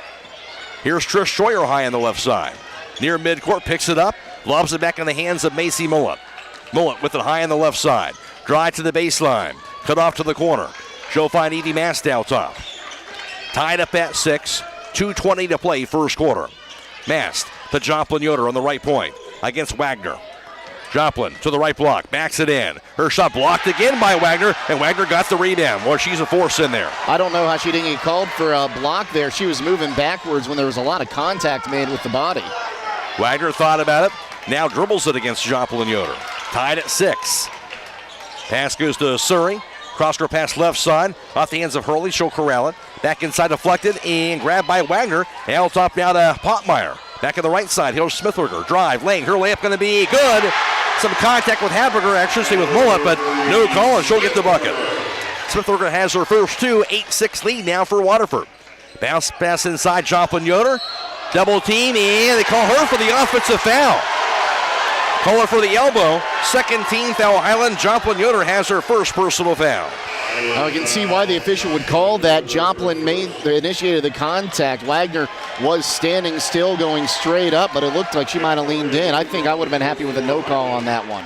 Here's Trish Troyer high on the left side. Near midcourt, picks it up. Lobs it back in the hands of Macy Mullet. Mullet with it high on the left side. Drive to the baseline. Cut off to the corner. She'll find Evie Mast out top. Tied up at 6. 2:20 to play first quarter. Mast to Joplin Yoder on the right point against Wagner. Joplin to the right block, backs it in. Her shot blocked again by Wagner, and Wagner got the rebound. Well, she's a force in there. I don't know how she didn't get called for a block there. She was moving backwards when there was a lot of contact made with the body. Wagner thought about it, now dribbles it against Joplin Yoder. Tied at 6. Pass goes to Surrey. Cross-court pass left side, off the hands of Hurley. She'll corral it. Back inside deflected and grabbed by Wagner. Out top now to Potmeyer. Back on the right side, here's Smithberger. Drive, lane, her layup going to be good. Some contact with Haberer, actually with Mullet, but no call, and she'll get the bucket. Smithberger has her first 2, 8-6 lead now for Waterford. Bounce pass inside Joplin Yoder. Double team, and they call her for the offensive foul. Call her for the elbow. Second team foul, Highland. Joplin Yoder has her first personal foul. I can see why the official would call that. Joplin initiated the contact. Wagner was standing still, going straight up, but it looked like she might have leaned in. I think I would have been happy with a no call on that one.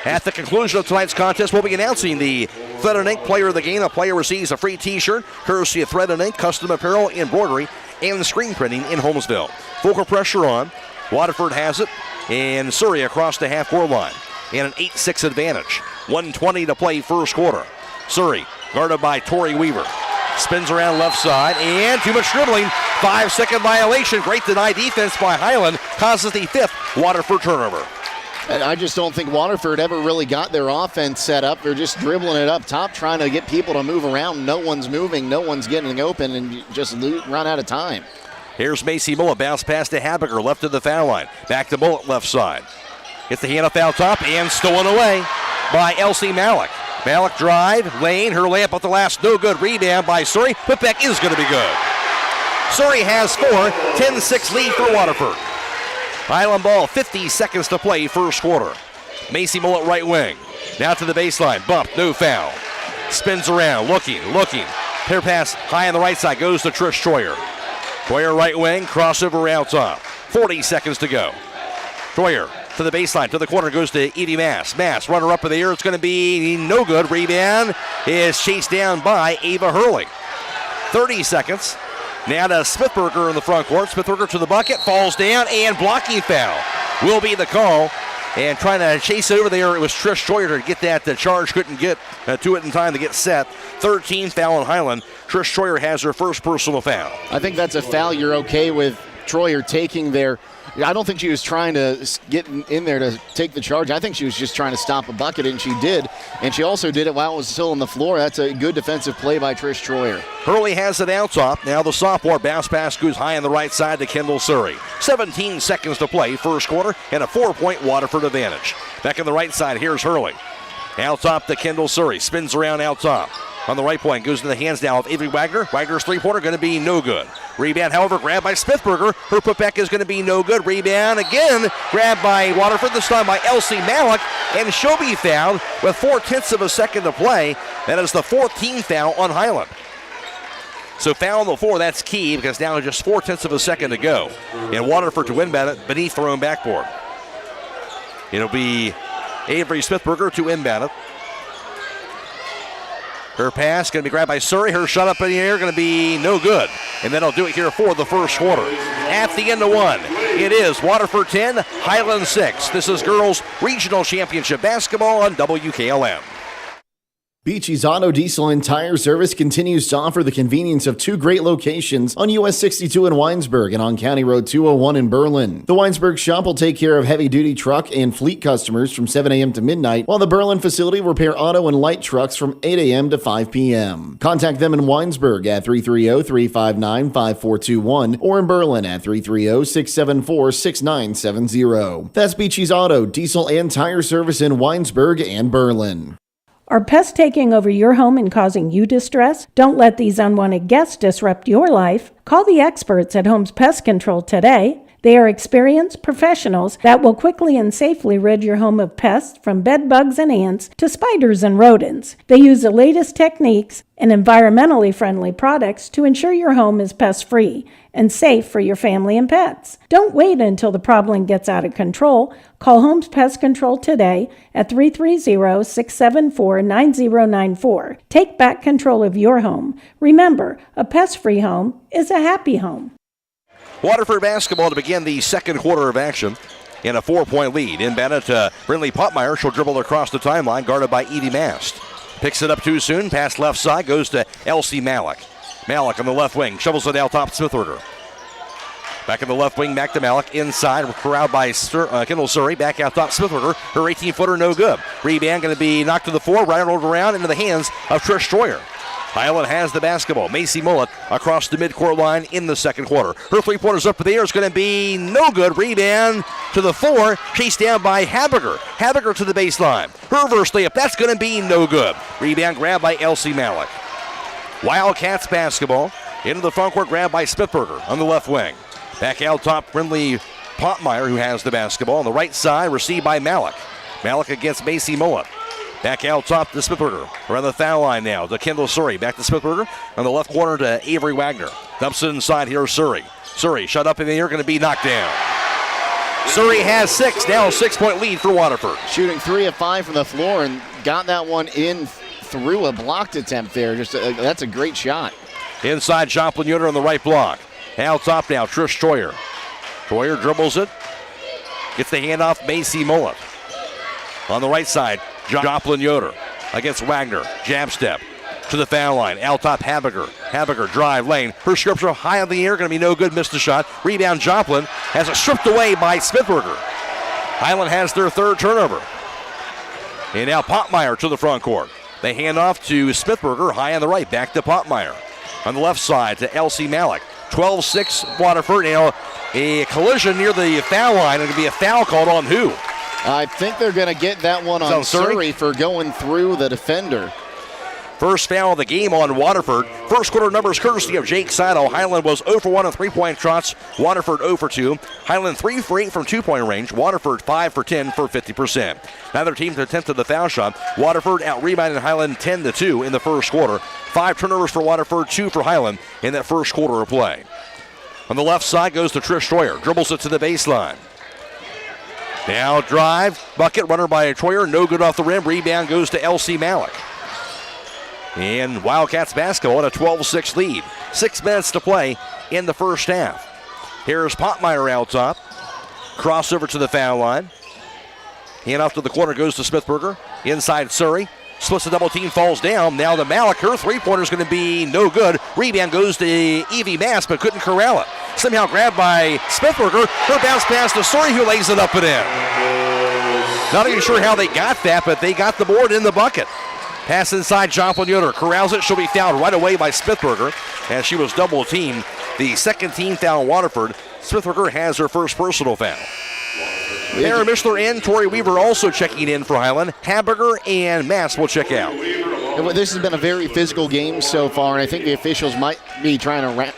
At the conclusion of tonight's contest, we'll be announcing the Thread and Ink Player of the Game. The player receives a free T-shirt, courtesy of Thread and Ink, custom apparel, embroidery, and screen printing in Holmesville. Focal pressure on. Waterford has it, and Surrey across the half-court line. And an 8-6 advantage. 1:20 to play first quarter. Surrey, guarded by Tori Weaver. Spins around left side, and too much dribbling. 5-second violation. Great deny defense by Highland. Causes the 5th Waterford turnover. And I just don't think Waterford ever really got their offense set up. They're just dribbling it up top, trying to get people to move around. No one's moving, no one's getting open, and just run out of time. Here's Macy Mullet, bounce pass to Haberer, left of the foul line. Back to Mullet, left side. Gets the hand off foul top, and stolen away by Elsie Malik. Malik drive, lane, her layup off the last, no good. Rebound by Surrey. Putback is going to be good. Surrey has 4, 10-6 lead for Waterford. Highland ball, 50 seconds to play first quarter. Macy Mullet right wing. Now to the baseline, bump, no foul. Spins around, looking. Pair pass high on the right side, goes to Trish Troyer. Troyer right wing, crossover out top. 40 seconds to go. Troyer to the baseline, to the corner, goes to Evie Mast. Mast, runner up in the air, it's going to be no good. Rebound is chased down by Ava Hurley. 30 seconds. Now to Smithberger in the front court. Smithberger to the bucket, falls down, and blocking foul will be the call. And trying to chase it over there, it was Trish Troyer to get that charge. Couldn't get to it in time to get set. 13th foul on Hiland. Trish Troyer has her first personal foul. I think that's a foul you're okay with Troyer taking there. I don't think she was trying to get in there to take the charge. I think she was just trying to stop a bucket, and she did. And she also did it while it was still on the floor. That's a good defensive play by Trish Troyer. Hurley has it out top. Now the sophomore bounce pass goes high on the right side to Kendall Surrey. 17 seconds to play, first quarter, and a 4-point Waterford advantage. Back on the right side, here's Hurley. Out top to Kendall Surrey. Spins around out top. On the right point, goes in the hands now of Avery Wagner. Wagner's three-pointer going to be no good. Rebound, however, grabbed by Smithberger. Her putback is going to be no good. Rebound again, grabbed by Waterford, this time by Elsie Malik. And she'll be fouled with 0.4 of a second to play. That is the 14th foul on Hiland. So foul on the floor, that's key because now just 0.4 of a second to go. And Waterford to win beneath their own backboard. It'll be Avery Smithberger to inbound it. Her pass going to be grabbed by Surrey. Her shot up in the air going to be no good. And that'll do it here for the first quarter. At the end of one, it is Waterford 10, Hiland 6. This is Girls Regional Championship Basketball on WKLM. Beachy's Auto Diesel and Tire Service continues to offer the convenience of two great locations on US 62 in Weinsberg and on County Road 201 in Berlin. The Weinsberg shop will take care of heavy-duty truck and fleet customers from 7 a.m. to midnight, while the Berlin facility will repair auto and light trucks from 8 a.m. to 5 p.m. Contact them in Weinsberg at 330-359-5421 or in Berlin at 330-674-6970. That's Beachy's Auto, Diesel and Tire Service in Weinsberg and Berlin. Are pests taking over your home and causing you distress? Don't let these unwanted guests disrupt your life. Call the experts at Homes Pest Control today. They are experienced professionals that will quickly and safely rid your home of pests from bed bugs and ants to spiders and rodents. They use the latest techniques and environmentally friendly products to ensure your home is pest-free and safe for your family and pets. Don't wait until the problem gets out of control. Call Homes Pest Control today at 330-674-9094. Take back control of your home. Remember, a pest-free home is a happy home. Waterford basketball to begin the second quarter of action in a 4-point lead. Inbound to Brinley Potmeyer. She'll dribble across the timeline, guarded by Edie Mast. Picks it up too soon. Pass left side goes to Elsie Malik. Malik on the left wing. Shovels it out top. Smithberger. Back in the left wing, back to Malik. Inside, corralled by Kendall Surrey. Back out top, Smithberger. Her 18-footer, no good. Rebound going to be knocked to the floor, rattled around into the hands of Trish Troyer. Hiland has the basketball. Macy Mullet across the midcourt line in the second quarter. Her three-pointers up for the air is going to be no good. Rebound to the floor, chased down by Habiger. Habiger to the baseline. Her reverse layup, that's going to be no good. Rebound grabbed by Elsie Malik. Wildcats basketball into the front court, grabbed by Smithberger on the left wing. Back out top, Brinley Potmeyer, who has the basketball. On the right side, received by Malik. Malik against Macy Mullet. Back out top to Smithberger. Around the foul line now to Kendall Surrey. Back to Smithberger. On the left corner to Avery Wagner. Dumps it inside here, Surrey. Surrey shut up in the air, going to be knocked down. Surrey has 6, now a 6-point lead for Waterford. Shooting 3 of 5 from the floor and got that one in through a blocked attempt there. That's a great shot. Inside, Joplin Yoder on the right block. Out top now, Trish Troyer. Troyer dribbles it. Gets the handoff, Macy Mullet. On the right side, Joplin Yoder against Wagner. Jab step to the foul line. Out top, Habiger. Habiger drive lane. Her scripture high in the air, going to be no good. Missed the shot. Rebound, Joplin has it stripped away by Smithberger. Hiland has their third turnover. And now Potmeyer to the front court. They hand off to Smithberger, high on the right. Back to Potmeyer. On the left side to Elsie Malik. 12-6 Waterford. Now a collision near the foul line. It'll be a foul called on who? I think they're going to get that one on Surrey for going through the defender. First foul of the game on Waterford. First quarter numbers courtesy of Jake Seidel. Hiland was 0 for 1 on 3-point shots. Waterford 0 for 2. Hiland 3 for 8 from 2-point range. Waterford 5 for 10 for 50%. Neither team attempted the foul shot. Waterford out-rebounded Hiland 10-2 in the first quarter. 5 turnovers for Waterford, 2 for Hiland in that first quarter of play. On the left side goes to Trish Troyer. Dribbles it to the baseline. Now drive, bucket, runner by Troyer, no good off the rim. Rebound goes to Elsie Malik. And Wildcats basketball at a 12-6 lead. 6 minutes to play in the first half. Here's Potmeyer out top. Crossover to the foul line. Hand off to the corner goes to Smithberger. Inside Surrey. Splits the double team, falls down. Now to Malik. Her three-pointer is going to be no good. Rebound goes to Evie Mass, but couldn't corral it. Somehow grabbed by Smithberger. Her bounce pass to Surrey, who lays it up and in. Not even sure how they got that, but they got the board in the bucket. Pass inside, Joplin Yoder corrals it. She'll be fouled right away by Smithberger as she was double teamed. The second team foul Waterford. Smithberger has her first personal foul. Aaron Mishler and Tori Weaver also checking in for Hiland. Hamburger and Mass will check out. This has been a very physical game so far, and I think the officials might be trying to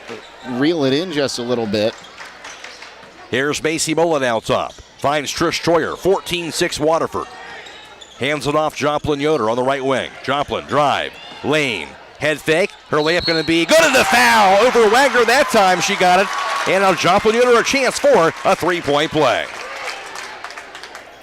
reel it in just a little bit. Here's Macy Mullen out top. Finds Trish Troyer, 14-6 Waterford. Hands it off Joplin Yoder on the right wing. Joplin, drive, lane, head fake. Her layup going to be good, and the foul over Wagner that time. She got it. And now Joplin Yoder a chance for a three-point play.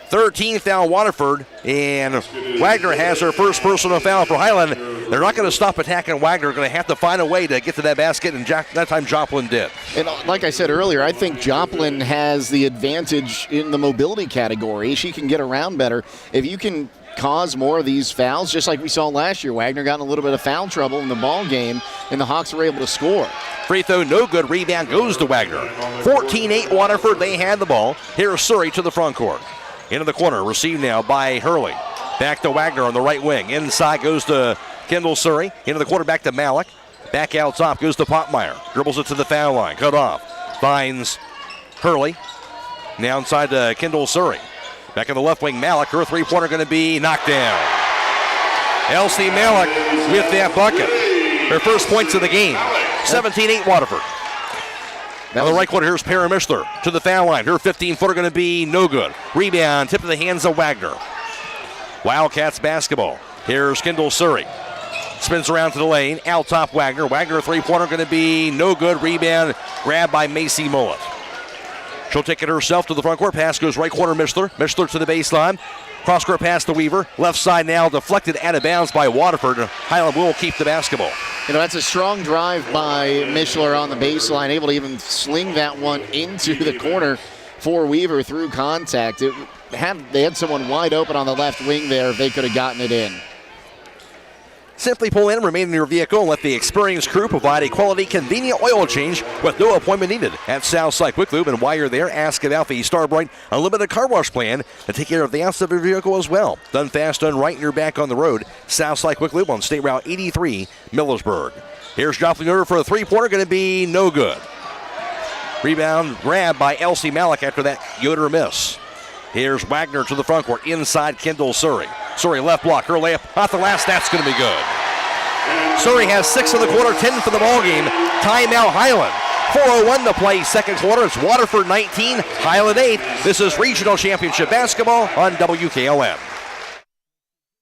13th foul Waterford, and Wagner has her first personal foul for Hiland. They're not going to stop attacking Wagner. They're going to have to find a way to get to that basket, and that time Joplin did. And like I said earlier, I think Joplin has the advantage in the mobility category. She can get around better. If you can cause more of these fouls, just like we saw last year, Wagner got in a little bit of foul trouble in the ball game, and the Hawks were able to score. Free throw, no good. Rebound goes to Wagner. 14-8 Waterford. They had the ball. Here's Surrey to the front court. Into the corner, received now by Hurley. Back to Wagner on the right wing. Inside goes to Kendall Surrey. Into the corner, back to Malik. Back out top goes to Popmeyer. Dribbles it to the foul line. Cut off. Finds Hurley. Now inside to Kendall Surrey. Back in the left wing, Malik. Her three-pointer going to be knocked down. Elsie Malik with that bucket. Her first points of the game. 17-8 Waterford. On the right corner, here's Para Mishler to the foul line. Her 15-footer going to be no good. Rebound, tip to the hands of Wagner. Wildcats basketball. Here's Kendall Surrey. Spins around to the lane. Out top Wagner. Wagner three-pointer going to be no good. Rebound grabbed by Macy Mullet. She'll take it herself to the front court. Pass goes right corner Mishler. Mishler to the baseline. Cross-court pass to Weaver. Left side now deflected out of bounds by Waterford. Hiland will keep the basketball. You know, that's a strong drive by Mishler on the baseline, able to even sling that one into the corner for Weaver through contact. They had someone wide open on the left wing there if they could have gotten it in. Simply pull in, remain in your vehicle, and let the experienced crew provide a quality, convenient oil change with no appointment needed at Southside Quick Lube. And while you're there, ask about the Starbright Unlimited Car Wash Plan to take care of the outside of your vehicle as well. Done fast, done right, and you're back on the road. Southside Quick Lube on State Route 83, Millersburg. Here's Joplin Yoder for a three-pointer, going to be no good. Rebound grab by Elsie Malik after that Yoder miss. Here's Wagner to the front court. Inside Kendall Surrey. Surrey left block. Her layup off the last. That's going to be good. Surrey has 6 in the quarter, 10 for the ball game. Timeout Hiland. 4:01 to play second quarter. It's Waterford 19, Hiland 8. This is Regional Championship Basketball on WKLM.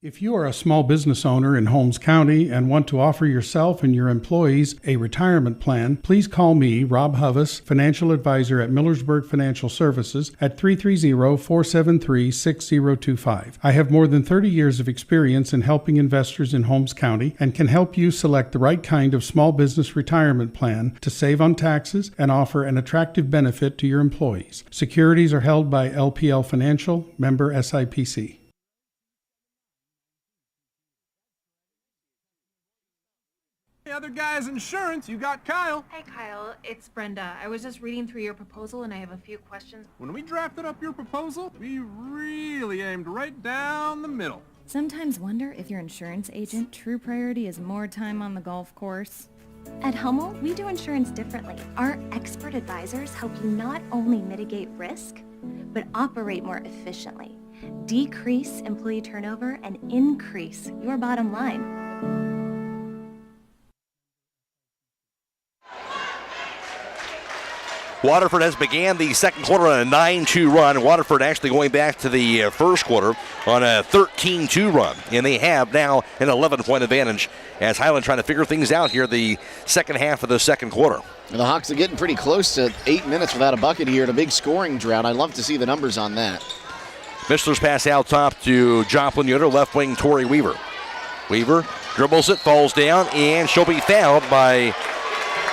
If you are a small business owner in Holmes County and want to offer yourself and your employees a retirement plan, please call me, Rob Huvis, financial advisor at Millersburg Financial Services at 330-473-6025. I have more than 30 years of experience in helping investors in Holmes County and can help you select the right kind of small business retirement plan to save on taxes and offer an attractive benefit to your employees. Securities are held by LPL Financial, member SIPC. The other guy's insurance, you got Kyle. Hey Kyle, it's Brenda. I was just reading through your proposal and I have a few questions. When we drafted up your proposal, we really aimed right down the middle. Sometimes wonder if your insurance agent true priority is more time on the golf course. At Hummel, we do insurance differently. Our expert advisors help you not only mitigate risk, but operate more efficiently, decrease employee turnover, and increase your bottom line. Waterford has began the second quarter on a 9-2 run. Waterford actually going back to the first quarter on a 13-2 run. And they have now an 11-point advantage as Hiland trying to figure things out here the second half of the second quarter. And the Hawks are getting pretty close to 8 minutes without a bucket here in a big scoring drought. I'd love to see the numbers on that. Mishler's pass out top to Joplin Yoder, left wing Tori Weaver. Weaver dribbles it, falls down, and she'll be fouled by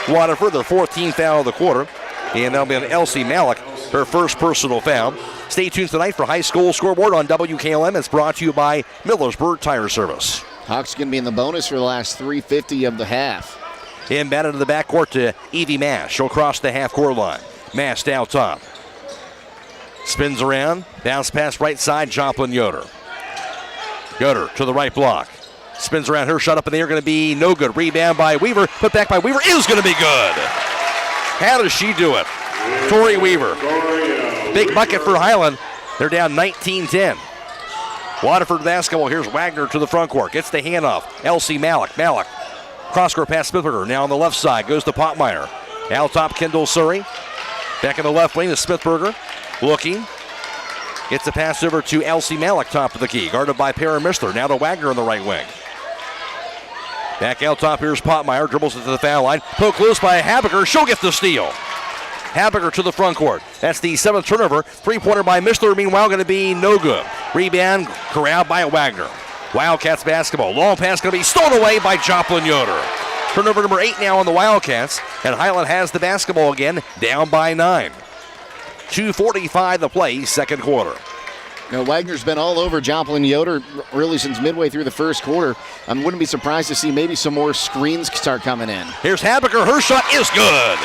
Waterford, their 14th foul of the quarter. And that'll be on Elsie Malik. her first personal foul. Stay tuned tonight for High School Scoreboard on WKLM. It's brought to you by Millersburg Tire Service. Hawks going to be in the bonus for the last 3:50 of the half. Inbound into the backcourt to Evie Mass. She'll cross the half-court line. Mass down top. Spins around. Bounce pass right side. Joplin Yoder. Yoder to the right block. Spins around. Her shot up in the air going to be no good. Rebound by Weaver. Put back by Weaver is going to be good. How does she do it? Tori Weaver. Big bucket for Hiland. They're down 19-10. Waterford basketball. Here's Wagner to the front court. Gets the handoff. Elsie Malik. Malik. Cross-court pass Smithberger. Now on the left side. Goes to Potmeyer. Out top Kendall Surrey. Back in the left wing to Smithberger. Looking. Gets the pass over to Elsie Malik, top of the key. Guarded by Para Mistler. Now to Wagner on the right wing. Back out top, here's Potmeyer. Dribbles it to the foul line. Poke loose by Habiger. She'll get the steal. Habiger to the front court. That's the 7th turnover. Three-pointer by Mistler, meanwhile, going to be no good. Rebound corralled by Wagner. Wildcats basketball. Long pass going to be stolen away by Joplin Yoder. Turnover number 8 now on the Wildcats. And Hiland has the basketball again, down by 9. 2:45 to play, second quarter. Now, Wagner's been all over Joplin Yoder really since midway through the first quarter. I wouldn't be surprised to see maybe some more screens start coming in. Here's Habiger. Her shot is good.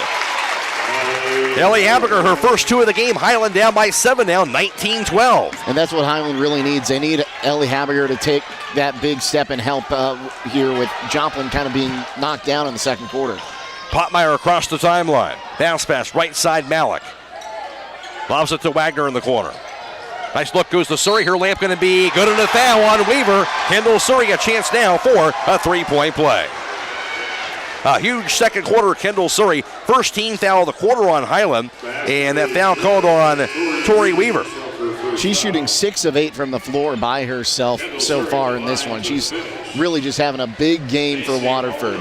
Ellie Habiger, her first 2 of the game. Hiland down by 7 now, 19-12. And that's what Hiland really needs. They need Ellie Habiger to take that big step and help here with Joplin kind of being knocked down in the second quarter. Potmeyer across the timeline. Bounce pass, right side Malik. Lobs it to Wagner in the corner. Nice look goes to Surrey. Her layup going to be good in the foul on Weaver. Kendall Surrey a chance now for a three-point play. A huge second quarter, Kendall Surrey. First team foul of the quarter on Hiland. And that foul called on Tori Weaver. She's shooting 6 of 8 from the floor by herself so far in this one. She's really just having a big game for Waterford.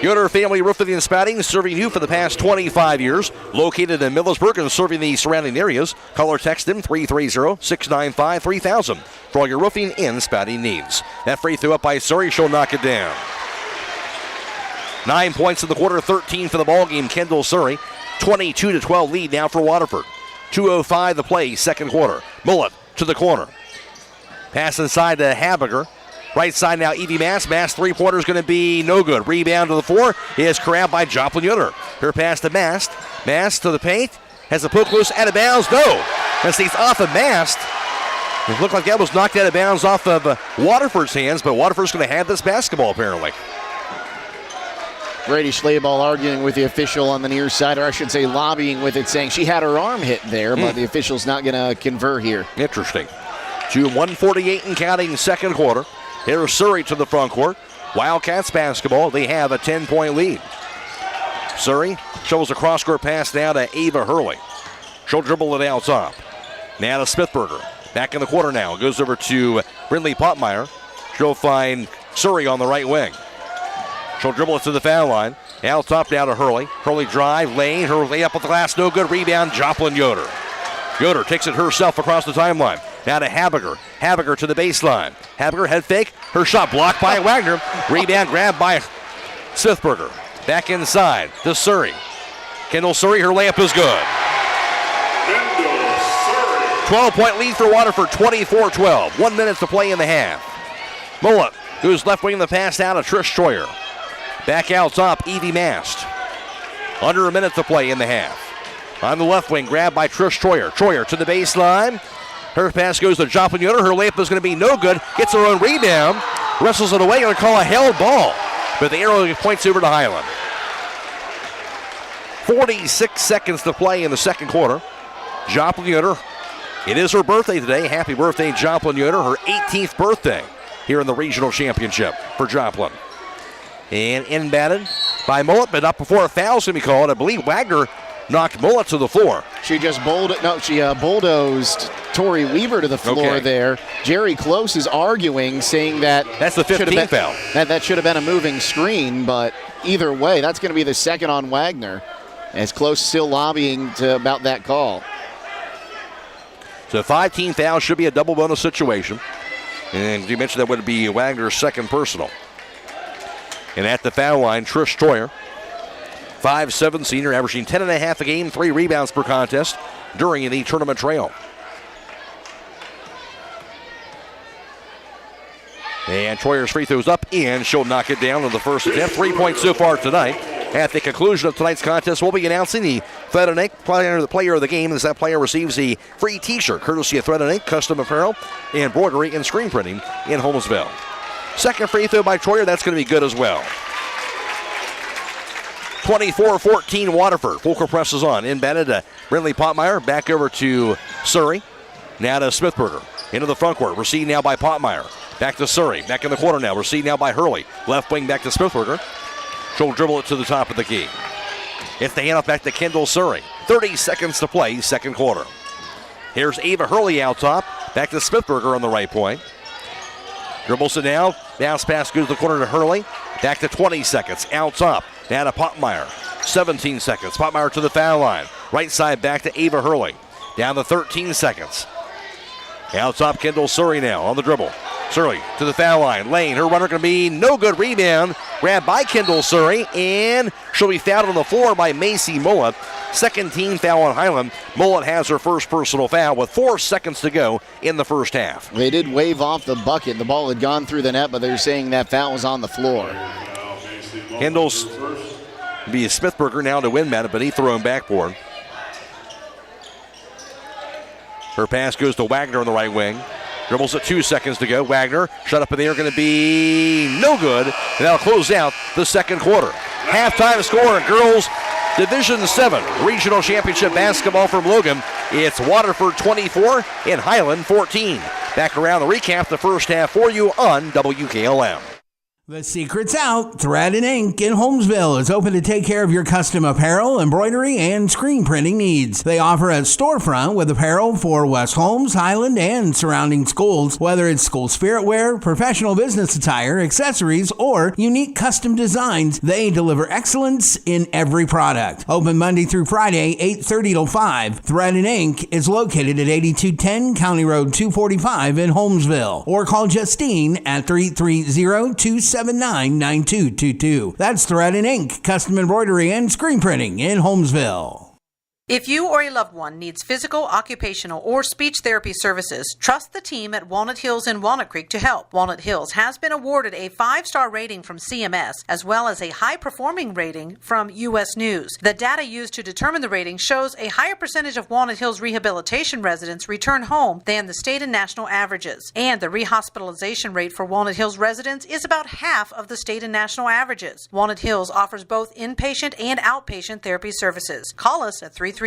Yoder Family Roofing and Spouting, serving you for the past 25 years. Located in Millersburg and serving the surrounding areas. Call or text them 330-695-3000 for all your roofing and spouting needs. That free throw up by Surrey. She'll knock it down. 9 points in the quarter, 13 for the ballgame. Kendall Surrey, 22-12 lead now for Waterford. 2:05 to play, second quarter. Mullet to the corner. Pass inside to Habiger. Right side now, Evie Mass. Mass three-pointer is going to be no good. Rebound to the floor is corralled by Joplin Yoder. Her pass to Mast. Mast to the paint. Has a poke loose, out of bounds. No. That stays off of Mast. It looked like that was knocked out of bounds off of Waterford's hands, but Waterford's going to have this basketball apparently. Brady Schleball arguing with the official on the near side, or I should say lobbying with it, saying she had her arm hit there, but the official's not going to convert here. Interesting. 1:48 and counting second quarter. Here's Surrey to the front court. Wildcats basketball. They have a 10-point lead. Surrey shows a cross-court pass now to Ava Hurley. She'll dribble it out top. Now to Smithberger. Back in the quarter now. Goes over to Brindley Potmeyer. She'll find Surrey on the right wing. She'll dribble it to the foul line. Out top now to Hurley. Hurley drive, lane. Her layup with the glass. No good. Rebound, Joplin Yoder. Yoder takes it herself across the timeline. Now to Habiger. Habiger to the baseline. Habiger head fake. Her shot blocked by Wagner. Rebound grabbed by Smithberger. Back inside to Surrey. Kendall Surrey, her layup is good. 12-point lead for Waterford, 24-12. 1 minute to play in the half. Mullet goes left wing the pass out to Trish Troyer. Back out top, Evie Mast. Under a minute to play in the half. On the left wing, grabbed by Trish Troyer. Troyer to the baseline. Her pass goes to Joplin Yoder. Her layup is going to be no good. Gets her own rebound. Wrestles it away. Going to call a held ball. But the arrow points over to Hiland. 46 seconds to play in the second quarter. Joplin Yoder. It is her birthday today. Happy birthday, Joplin Yoder. Her 18th birthday here in the regional championship for Joplin. And inbounded by Mullet, but not before a foul's going to be called. I believe Wagner knocked Mullet to the floor. She just bulldozed Tori Weaver to the floor there. Jerry Close is arguing, saying that that's the 15th foul. That should have been a moving screen, but either way, that's going to be the second on Wagner. As Close still lobbying about that call. So 5-team foul should be a double bonus situation. And you mentioned that would be Wagner's second personal. And at the foul line, Trish Troyer. 5'7" senior, averaging 10.5 a game, 3 rebounds per contest during the tournament trail. And Troyer's free throw's up, and she'll knock it down on the first attempt. 3 points so far tonight. At the conclusion of tonight's contest, we'll be announcing the Thread and Ink player of the game, as that player receives a free t-shirt courtesy of Thread and Ink, custom apparel, embroidery, and screen printing in Holmesville. Second free throw by Troyer, that's going to be good as well. 24-14 Waterford. Fulker presses on. Inbounded to Brindley Potmeyer. Back over to Surrey. Now to Smithberger. Into the front court. Received now by Potmeyer. Back to Surrey. Back in the corner now. Received now by Hurley. Left wing back to Smithberger. She'll dribble it to the top of the key. It's the handoff back to Kendall Surrey. 30 seconds to play, second quarter. Here's Ava Hurley out top. Back to Smithberger on the right point. Dribbles it now. Bounce pass goes to the corner to Hurley. Back to 20 seconds. Out top. Now to Potmeyer. 17 seconds. Potmeyer to the foul line. Right side back to Ava Hurley. Down to 13 seconds. Out top, Kendall Surrey now on the dribble. Surrey to the foul line. Lane, her runner going to be no good. Rebound. Grabbed by Kendall Surrey, and she'll be fouled on the floor by Macy Mullet. Second team foul on Hiland. Mullet has her first personal foul with 4 seconds to go in the first half. They did wave off the bucket. The ball had gone through the net, but they're saying that foul was on the floor. Kendall's be Smithberger now to win at beneath her own backboard. Her pass goes to Wagner on the right wing. Dribbles at 2 seconds to go. Wagner, shut up in the air, going to be no good. And that'll close out the second quarter. Halftime score in girls Division 7 Regional Championship basketball from Logan. It's Waterford 24 and Hiland 14. Back around the recap the first half for you on WKLM. The secret's out. Thread and Ink in Holmesville is open to take care of your custom apparel, embroidery, and screen printing needs. They offer a storefront with apparel for West Holmes, Hiland, and surrounding schools. Whether it's school spirit wear, professional business attire, accessories, or unique custom designs, they deliver excellence in every product. Open Monday through Friday, 8:30 till 5. Thread and Ink is located at 8210 County Road 245 in Holmesville. Or call Justine at 330-279-9222. That's Thread and Ink, custom embroidery and screen printing in Holmesville. If you or a loved one needs physical, occupational, or speech therapy services, trust the team at Walnut Hills in Walnut Creek to help. Walnut Hills has been awarded a 5-star rating from CMS, as well as a high-performing rating from U.S. News. The data used to determine the rating shows a higher percentage of Walnut Hills rehabilitation residents return home than the state and national averages. And the rehospitalization rate for Walnut Hills residents is about half of the state and national averages. Walnut Hills offers both inpatient and outpatient therapy services. Call us at 330-893-3200.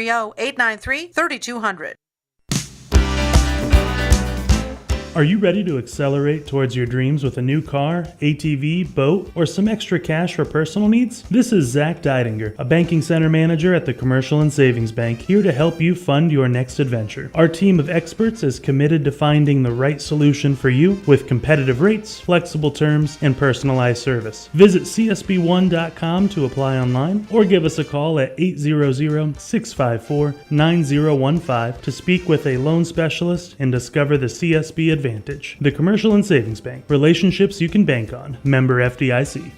Are you ready to accelerate towards your dreams with a new car, ATV, boat, or some extra cash for personal needs? This is Zach Deidinger, a banking center manager at the Commercial and Savings Bank, here to help you fund your next adventure. Our team of experts is committed to finding the right solution for you with competitive rates, flexible terms, and personalized service. Visit csb1.com to apply online or give us a call at 800-654-9015 to speak with a loan specialist and discover the CSB Advantage. The Commercial and Savings Bank. Relationships you can bank on. Member FDIC.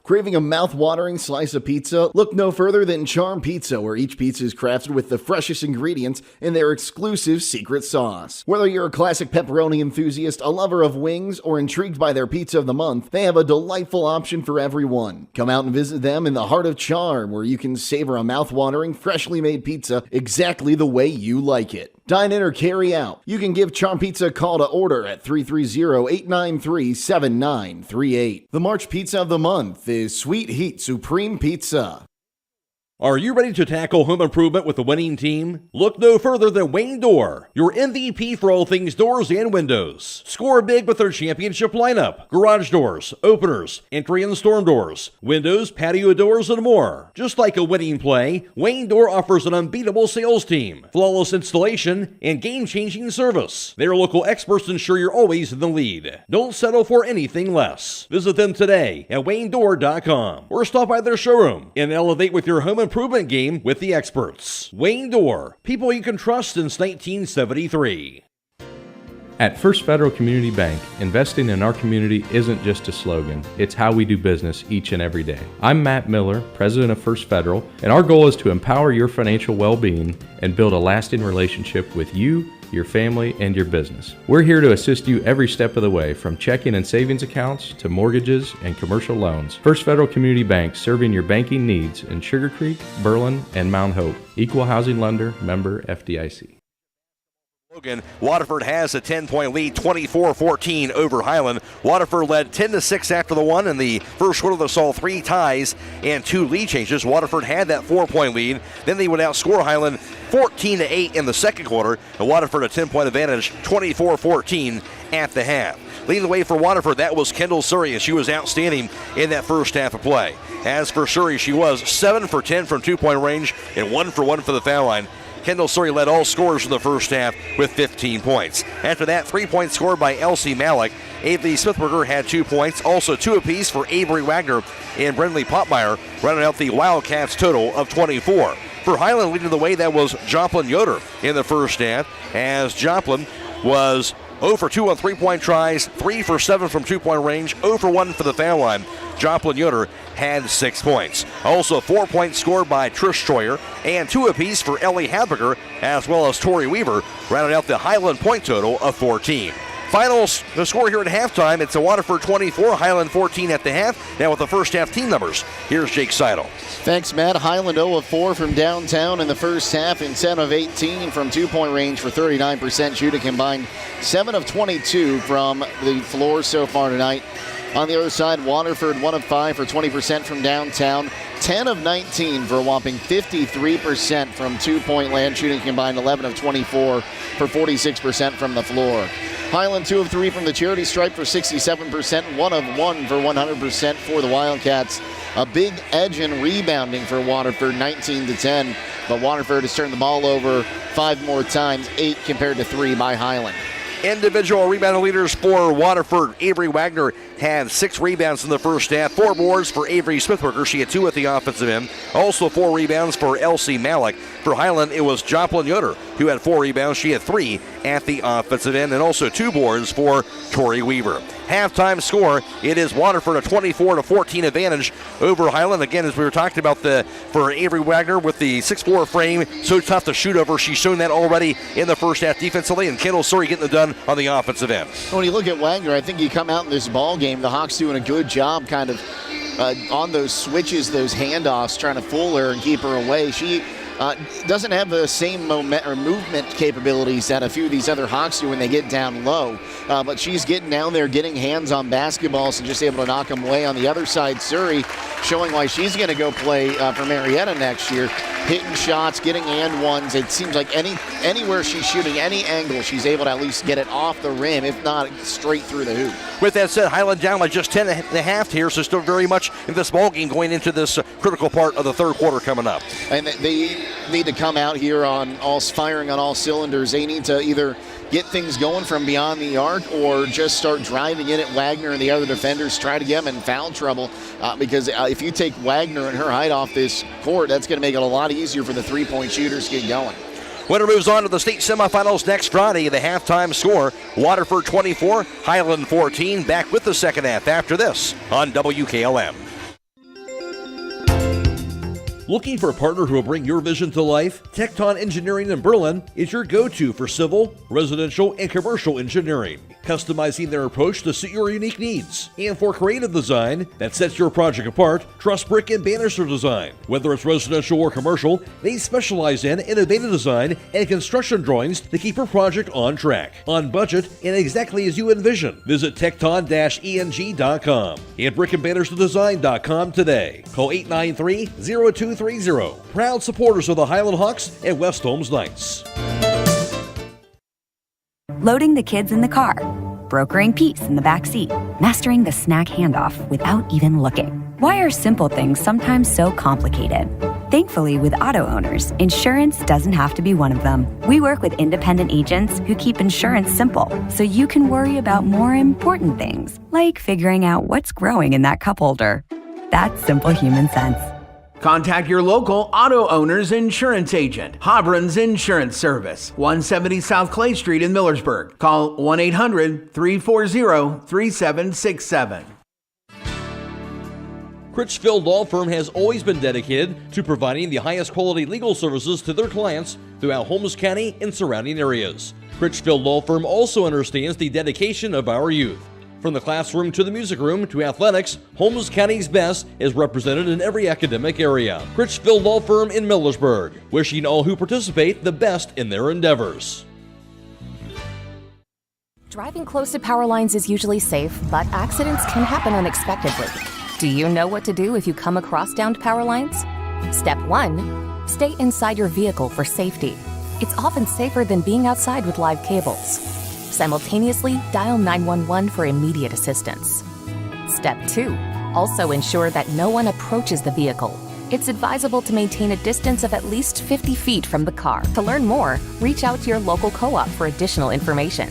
Craving a mouth-watering slice of pizza? Look no further than Charm Pizza, where each pizza is crafted with the freshest ingredients in their exclusive secret sauce. Whether you're a classic pepperoni enthusiast, a lover of wings, or intrigued by their pizza of the month, they have a delightful option for everyone. Come out and visit them in the heart of Charm, where you can savor a mouth-watering, freshly made pizza exactly the way you like it. Dine in or carry out. You can give Charm Pizza a call to order at 330-893-7938. The March Pizza of the Month is Sweet Heat Supreme Pizza. Are you ready to tackle home improvement with a winning team? Look no further than Wayne Door, your MVP for all things doors and windows. Score big with their championship lineup: garage doors, openers, entry and storm doors, windows, patio doors, and more. Just like a winning play, Wayne Door offers an unbeatable sales team, flawless installation, and game-changing service. Their local experts ensure you're always in the lead. Don't settle for anything less. Visit them today at waynedoor.com or stop by their showroom and elevate with your home improvement game with the experts. Wayne Door, people you can trust since 1973. At First Federal Community Bank, investing in our community isn't just a slogan, it's how we do business each and every day. I'm Matt Miller, president of First Federal, and our goal is to empower your financial well-being and build a lasting relationship with you, your family, and your business. We're here to assist you every step of the way, from checking and savings accounts to mortgages and commercial loans. First Federal Community Bank, serving your banking needs in Sugar Creek, Berlin, and Mount Hope. Equal housing lender, member FDIC. Logan, Waterford has a 10-point lead, 24-14 over Hiland. Waterford led 10-6 after the one. In the first quarter, they saw 3 ties and 2 lead changes. Waterford had that 4-point lead. Then they would outscore Hiland 14-8 in the second quarter. And Waterford a 10-point advantage, 24-14 at the half. Leading the way for Waterford, that was Kendall Surrey, and she was outstanding in that first half of play. As for Surrey, she was 7 for 10 from 2-point range and 1 for 1 for the foul line. Kendall Surrey led all scorers in the first half with 15 points. After that, 3-points scored by Elsie Malik. Avery Smithberger had 2 points, also 2 apiece for Avery Wagner and Brindley Popmeyer, rounding out the Wildcats total of 24. For Hiland, leading the way, that was Joplin Yoder in the first half, as Joplin was 0 for 2 on 3-point tries, 3 for 7 from 2-point range, 0 for 1 for the foul line. Joplin Yoder had 6 points. Also 4 points scored by Trish Troyer and 2 apiece for Ellie Habiger, as well as Tori Weaver, rounded out the Hiland point total of 14. Finals, the score here at halftime, it's a Waterford 24, Hiland 14 at the half. Now with the first half team numbers, here's Jake Seidel. Thanks, Matt. Hiland 0 of 4 from downtown in the first half, and 10 of 18 from 2-point range for 39% shooting combined. 7 of 22 from the floor so far tonight. On the other side, Waterford 1 of 5 for 20% from downtown. 10 of 19 for a whopping 53% from 2-point land shooting combined. 11 of 24 for 46% from the floor. Hiland 2 of 3 from the charity stripe for 67%. 1 of 1 for 100% for the Wildcats. A big edge in rebounding for Waterford, 19-10. But Waterford has turned the ball over 5 more times, 8 compared to 3 by Hiland. Individual rebounding leaders for Waterford. Avery Wagner had 6 rebounds in the first half. 4 boards for Avery Smithberger. She had 2 at the offensive end. Also 4 rebounds for Elsie Malik. For Hiland, it was Joplin Yoder who had 4 rebounds. She had 3 at the offensive end, and also 2 boards for Tori Weaver. Halftime score, it is Waterford a 24-14 advantage over Hiland. Again, as we were talking about, for Avery Wagner with the 6'4 frame, so tough to shoot over. She's shown that already in the first half defensively, and Kendall Surrey getting it done on the offensive end. When you look at Wagner, I think you come out in this ball game, the Hawks doing a good job kind of on those switches, those handoffs, trying to fool her and keep her away. She doesn't have the same movement capabilities that a few of these other Hawks do when they get down low. But she's getting down there, getting hands on basketballs, and just able to knock them away. On the other side, Surrey showing why she's going to go play for Marietta next year. Hitting shots, getting and ones. It seems like anywhere she's shooting, any angle, she's able to at least get it off the rim, if not straight through the hoop. With that said, Hiland down by just 10 and a half here, so still very much in this ball game going into this critical part of the third quarter coming up. And they need to come out here firing on all cylinders. They need to either get things going from beyond the arc or just start driving in at Wagner and the other defenders, try to get them in foul trouble, because if you take Wagner and her height off this court, that's going to make it a lot easier for the three-point shooters to get going. Winner moves on to the state semifinals next Friday. The halftime score, Waterford 24, Hiland 14. Back with the second half after this on WKLM. Looking for a partner who will bring your vision to life? Tecton Engineering in Berlin is your go-to for civil, residential, and commercial engineering, customizing their approach to suit your unique needs. And for creative design that sets your project apart, trust Brick and Banister Design. Whether it's residential or commercial, they specialize in innovative design and construction drawings to keep your project on track, on budget, and exactly as you envision. Visit tecton-eng.com and brickandbannisterdesign.com today. Call 893-0230. Proud supporters of the Hiland Hawks and West Holmes Knights. Loading the kids in the car, brokering peace in the back seat, mastering the snack handoff without even looking. Why are simple things sometimes so complicated? Thankfully, with auto owners, insurance doesn't have to be one of them. We work with independent agents who keep insurance simple, so you can worry about more important things, like figuring out what's growing in that cup holder. That's simple human sense. Contact your local auto owner's insurance agent, Hobron's Insurance Service, 170 South Clay Street in Millersburg. Call 1-800-340-3767. Critchfield Law Firm has always been dedicated to providing the highest quality legal services to their clients throughout Holmes County and surrounding areas. Critchfield Law Firm also understands the dedication of our youth. From the classroom to the music room to athletics, Holmes County's best is represented in every academic area. Critchfield Law Firm in Millersburg, wishing all who participate the best in their endeavors. Driving close to power lines is usually safe, but accidents can happen unexpectedly. Do you know what to do if you come across downed power lines? Step 1. Stay inside your vehicle for safety. It's often safer than being outside with live cables. Simultaneously, dial 911 for immediate assistance. Step 2. Also ensure that no one approaches the vehicle. It's advisable to maintain a distance of at least 50 feet from the car. To learn more, reach out to your local co-op for additional information.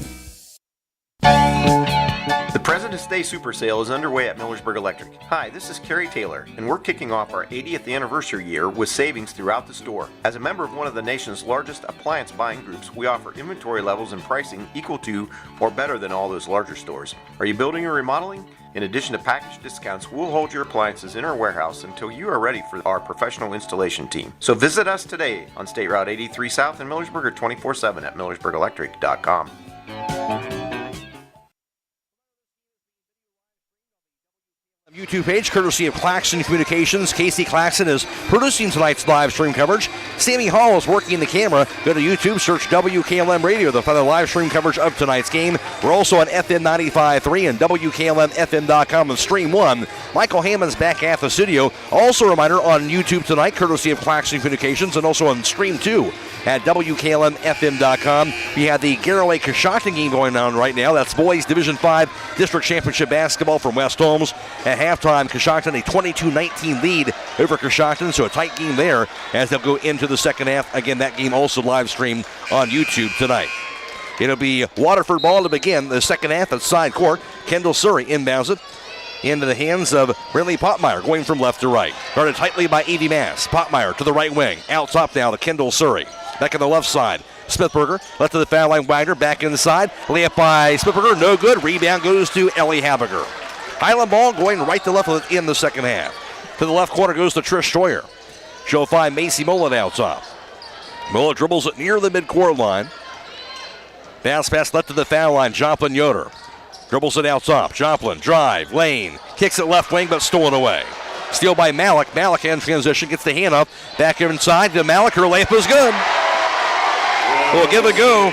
The President's Day Super Sale is underway at Millersburg Electric. Hi, this is Kerry Taylor, and we're kicking off our 80th anniversary year with savings throughout the store. As a member of one of the nation's largest appliance buying groups, we offer inventory levels and pricing equal to or better than all those larger stores. Are you building or remodeling? In addition to package discounts, we'll hold your appliances in our warehouse until you are ready for our professional installation team. So visit us today on State Route 83 South in Millersburg or 24/7 at millersburgelectric.com. YouTube page, courtesy of Claxon Communications. Casey Claxon is producing tonight's live stream coverage. Sammie Hall is working the camera. Go to YouTube, search WKLM Radio to find the live stream coverage of tonight's game. We're also on FM 95.3 and WKLM-FM.com and Stream 1. Michael Hammond's back at the studio. Also a reminder on YouTube tonight, courtesy of Claxon Communications, and also on Stream 2 at WKLM-FM.com. We have the Garraway-Coshocton game going on right now. That's boys Division 5 District Championship basketball from West Holmes. At halftime, Coshocton a 22-19 lead over Coshocton, so a tight game there as they'll go into the second half. Again, that game also live streamed on YouTube tonight. It'll be Waterford ball to begin the second half at side court. Kendall Surrey inbounds it into the hands of Rinley Potmeyer, going from left to right. Guarded tightly by Evie Mass. Potmeyer to the right wing. Out top now to Kendall Surrey. Back on the left side. Smithberger left to the foul line. Wagner back inside. Layup by Smithberger. No good. Rebound goes to Ellie Habiger. Hiland ball going right to left in the second half. To the left corner goes to Trish Schroyer. She'll find Macy Mullet out top. Mullet dribbles it near the midcourt line. Bounce pass left to the foul line. Joplin Yoder dribbles it out top. Joplin drive, lane, kicks it left wing but stolen away. Steal by Malik. Malik in transition, gets the hand up. Back inside to Malik. Her layup is good. We'll give it a go.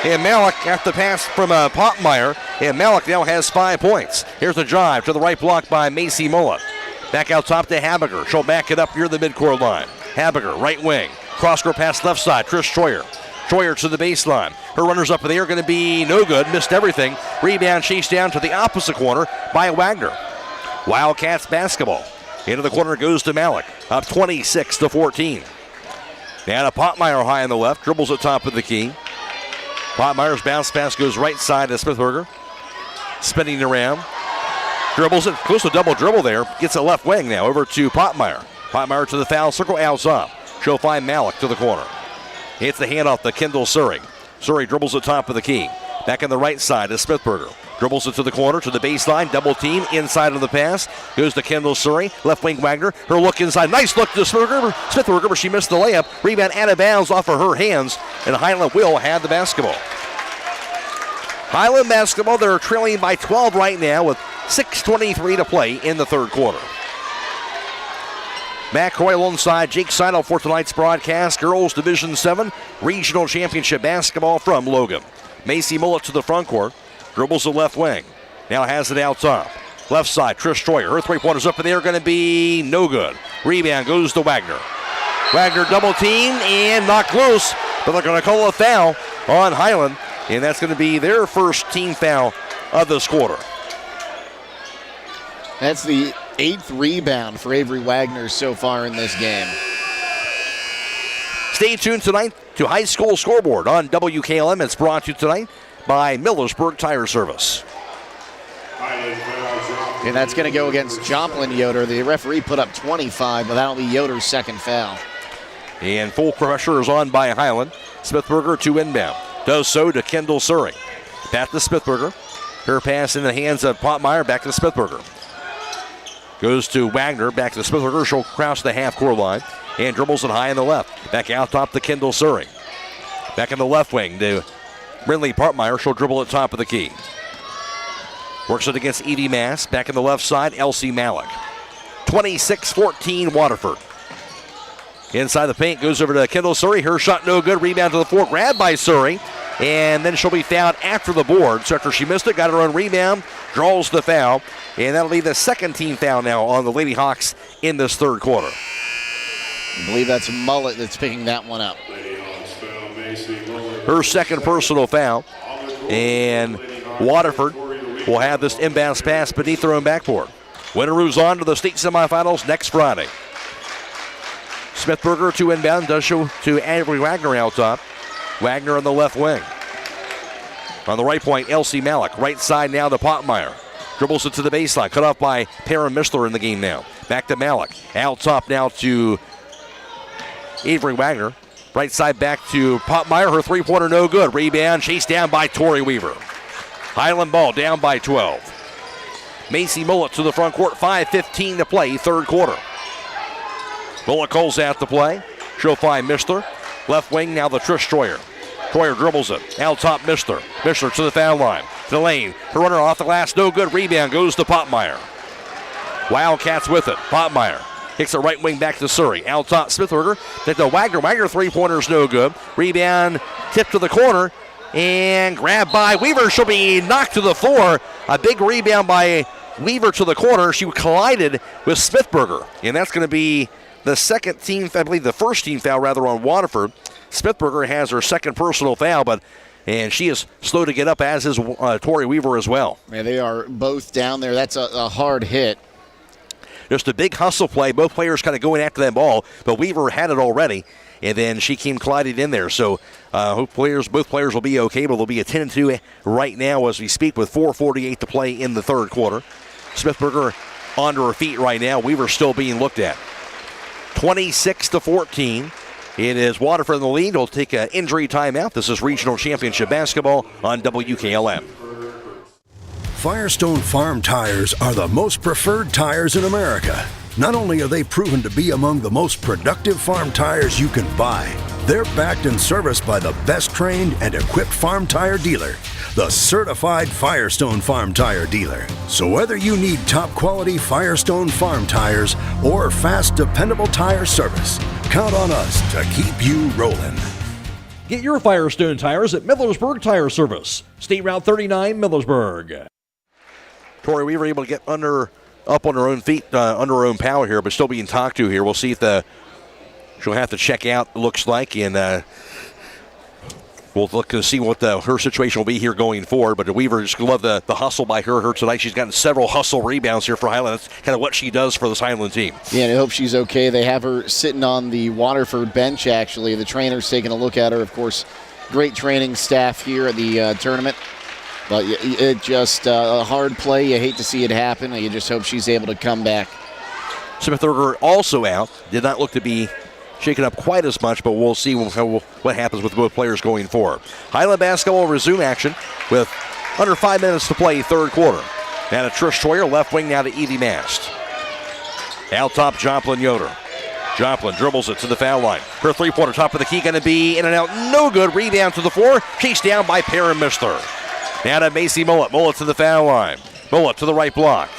And Malik after the pass from Potmeyer. And Malik now has 5 points. Here's the drive to the right block by Macy Mullet. Back out top to Habiger. She'll back it up near the midcourt line. Habiger, right wing. Cross-court pass left side. Trish Schroyer. Schroyer to the baseline. Her runners up in the air going to be no good. Missed everything. Rebound chased down to the opposite corner by Wagner. Wildcats basketball. Into the corner goes to Malik. Up 26-14. Now to Potmeyer high on the left. Dribbles at top of the key. Potmeyer's bounce pass goes right side to Smithberger. Spinning around. Dribbles it. Close to double dribble there. Gets a left wing now over to Potmeyer. Potmeyer to the foul circle. Out top. She'll find Malik to the corner. Hits the handoff to Kendall Surrey. Surrey dribbles at top of the key. Back on the right side is Smithberger. Dribbles it to the corner, to the baseline. Double team inside of the pass. Goes to Kendall Surrey. Left wing Wagner. Her look inside. Nice look to Smithberger, but she missed the layup. Rebound out of bounds off of her hands. And Hiland will have the basketball. Hiland basketball, they're trailing by 12 right now with 6:23 to play in the third quarter. Matt Croy alongside Jake Seidel for tonight's broadcast. Girls Division 7 Regional Championship basketball from Logan. Macy Mullet to the front court. Dribbles the left wing. Now has it out top. Left side, Trish Schroyer. Her three-pointers up in the air, going to be no good. Rebound goes to Wagner. Wagner double team and knocked loose, but they're going to call a foul on Hiland, and that's going to be their first team foul of this quarter. That's the 8th rebound for Avery Wagner so far in this game. Stay tuned tonight to High School Scoreboard on WKLM. It's brought to you tonight by Millersburg Tire Service. Hiland foul And that's going to go against Joplin Yoder. The referee put up 25, but that'll be Yoder's second foul. And full pressure is on by Hiland. Smithburger to inbound. Does so to Kendall Surrey. Back to Smithburger. Her pass in the hands of Potmeyer. Back to Smithburger. Goes to Wagner. Back to Smithburger. She'll cross the half-court line. And dribbles it high in the left. Back out top to Kendall Surrey. Back in the left wing to Brindley Potmeyer. She'll dribble at top of the key. Works it against Evie Mass. Back in the left side, Elsie Malik. 26-14 Waterford. Inside the paint, goes over to Kendall Surrey. Her shot no good. Rebound to the floor. Grabbed by Surrey. And then she'll be fouled after the board. So after she missed it, got her own rebound, draws the foul. And that'll be the second team foul now on the Lady Hawks in this third quarter. I believe that's Mullet that's picking that one up. Her second personal foul. And Waterford will have this inbounds pass beneath their own backboard. Winner moves on to the state semifinals next Friday. Smithburger to inbound, does show to Avery Wagner out top. Wagner on the left wing. On the right point, Elsie Malik. Right side now to Potmeyer. Dribbles it to the baseline. Cut off by Perrin Mishler in the game now. Back to Malik. Out top now to Avery Wagner. Right side back to Potmeyer. Her three-pointer no good. Rebound chased down by Tori Weaver. Hiland ball down by 12. Macy Mullet to the front court. 5:15 to play, third quarter. Mullet calls out the play. She'll find Mishler. Left wing now the Trish Troyer. Troyer dribbles it. Out top Mishler. Mishler to the foul line. To the lane. Her runner off the glass. No good. Rebound goes to Potmeyer. Wildcats with it. Potmeyer kicks it right wing back to Surrey. Out top Smithburger. Then to Wagner. Wagner three-pointer's no good. Rebound tipped to the corner. And grabbed by Weaver. She'll be knocked to the floor. A big rebound by Weaver to the corner. She collided with Smithburger. And that's going to be the second team, I believe the first team foul rather on Waterford. Smithburger has her second personal foul, and she is slow to get up, as is Tori Weaver as well. Yeah, they are both down there. That's a hard hit. Just a big hustle play. Both players kind of going after that ball, but Weaver had it already, and then she came collided in there. So both players will be okay, but they'll be a 10-2 right now as we speak with 4:48 to play in the third quarter. Smithburger onto her feet right now. Weaver still being looked at. 26-14. It is Waterford in the lead. We'll take an injury timeout. This is Regional Championship Basketball on WKLM. Firestone Farm Tires are the most preferred tires in America. Not only are they proven to be among the most productive farm tires you can buy, they're backed and serviced by the best trained and equipped farm tire dealer, the certified Firestone Farm Tire dealer. So whether you need top quality Firestone Farm Tires or fast, dependable tire service, count on us to keep you rolling. Get your Firestone tires at Millersburg Tire Service, State Route 39, Millersburg. Tori Weaver able to get up on her own feet, under her own power here, but still being talked to here. We'll see if she'll have to check out, it looks like, and we'll look to see what her situation will be here going forward. But Weaver, just love the hustle by her tonight. She's gotten several hustle rebounds here for Hiland. That's kind of what she does for this Hiland team. Yeah, and I hope she's okay. They have her sitting on the Waterford bench, actually. The trainer's taking a look at her. Of course, great training staff here at the tournament. But it just a hard play. You hate to see it happen. You just hope she's able to come back. Smithburger also out. Did not look to be shaken up quite as much, but we'll see what happens with both players going forward. Hiland basketball will resume action with under 5 minutes to play, third quarter. Now to Trish Troyer, left wing now to Evie Mast. Out top, Joplin Yoder. Joplin dribbles it to the foul line. Her three-pointer top of the key going to be in and out. No good. Rebound to the floor. Chased down by Perrin Mishler. Now to Macy Mullet. Mullet to the foul line. Mullet to the right block.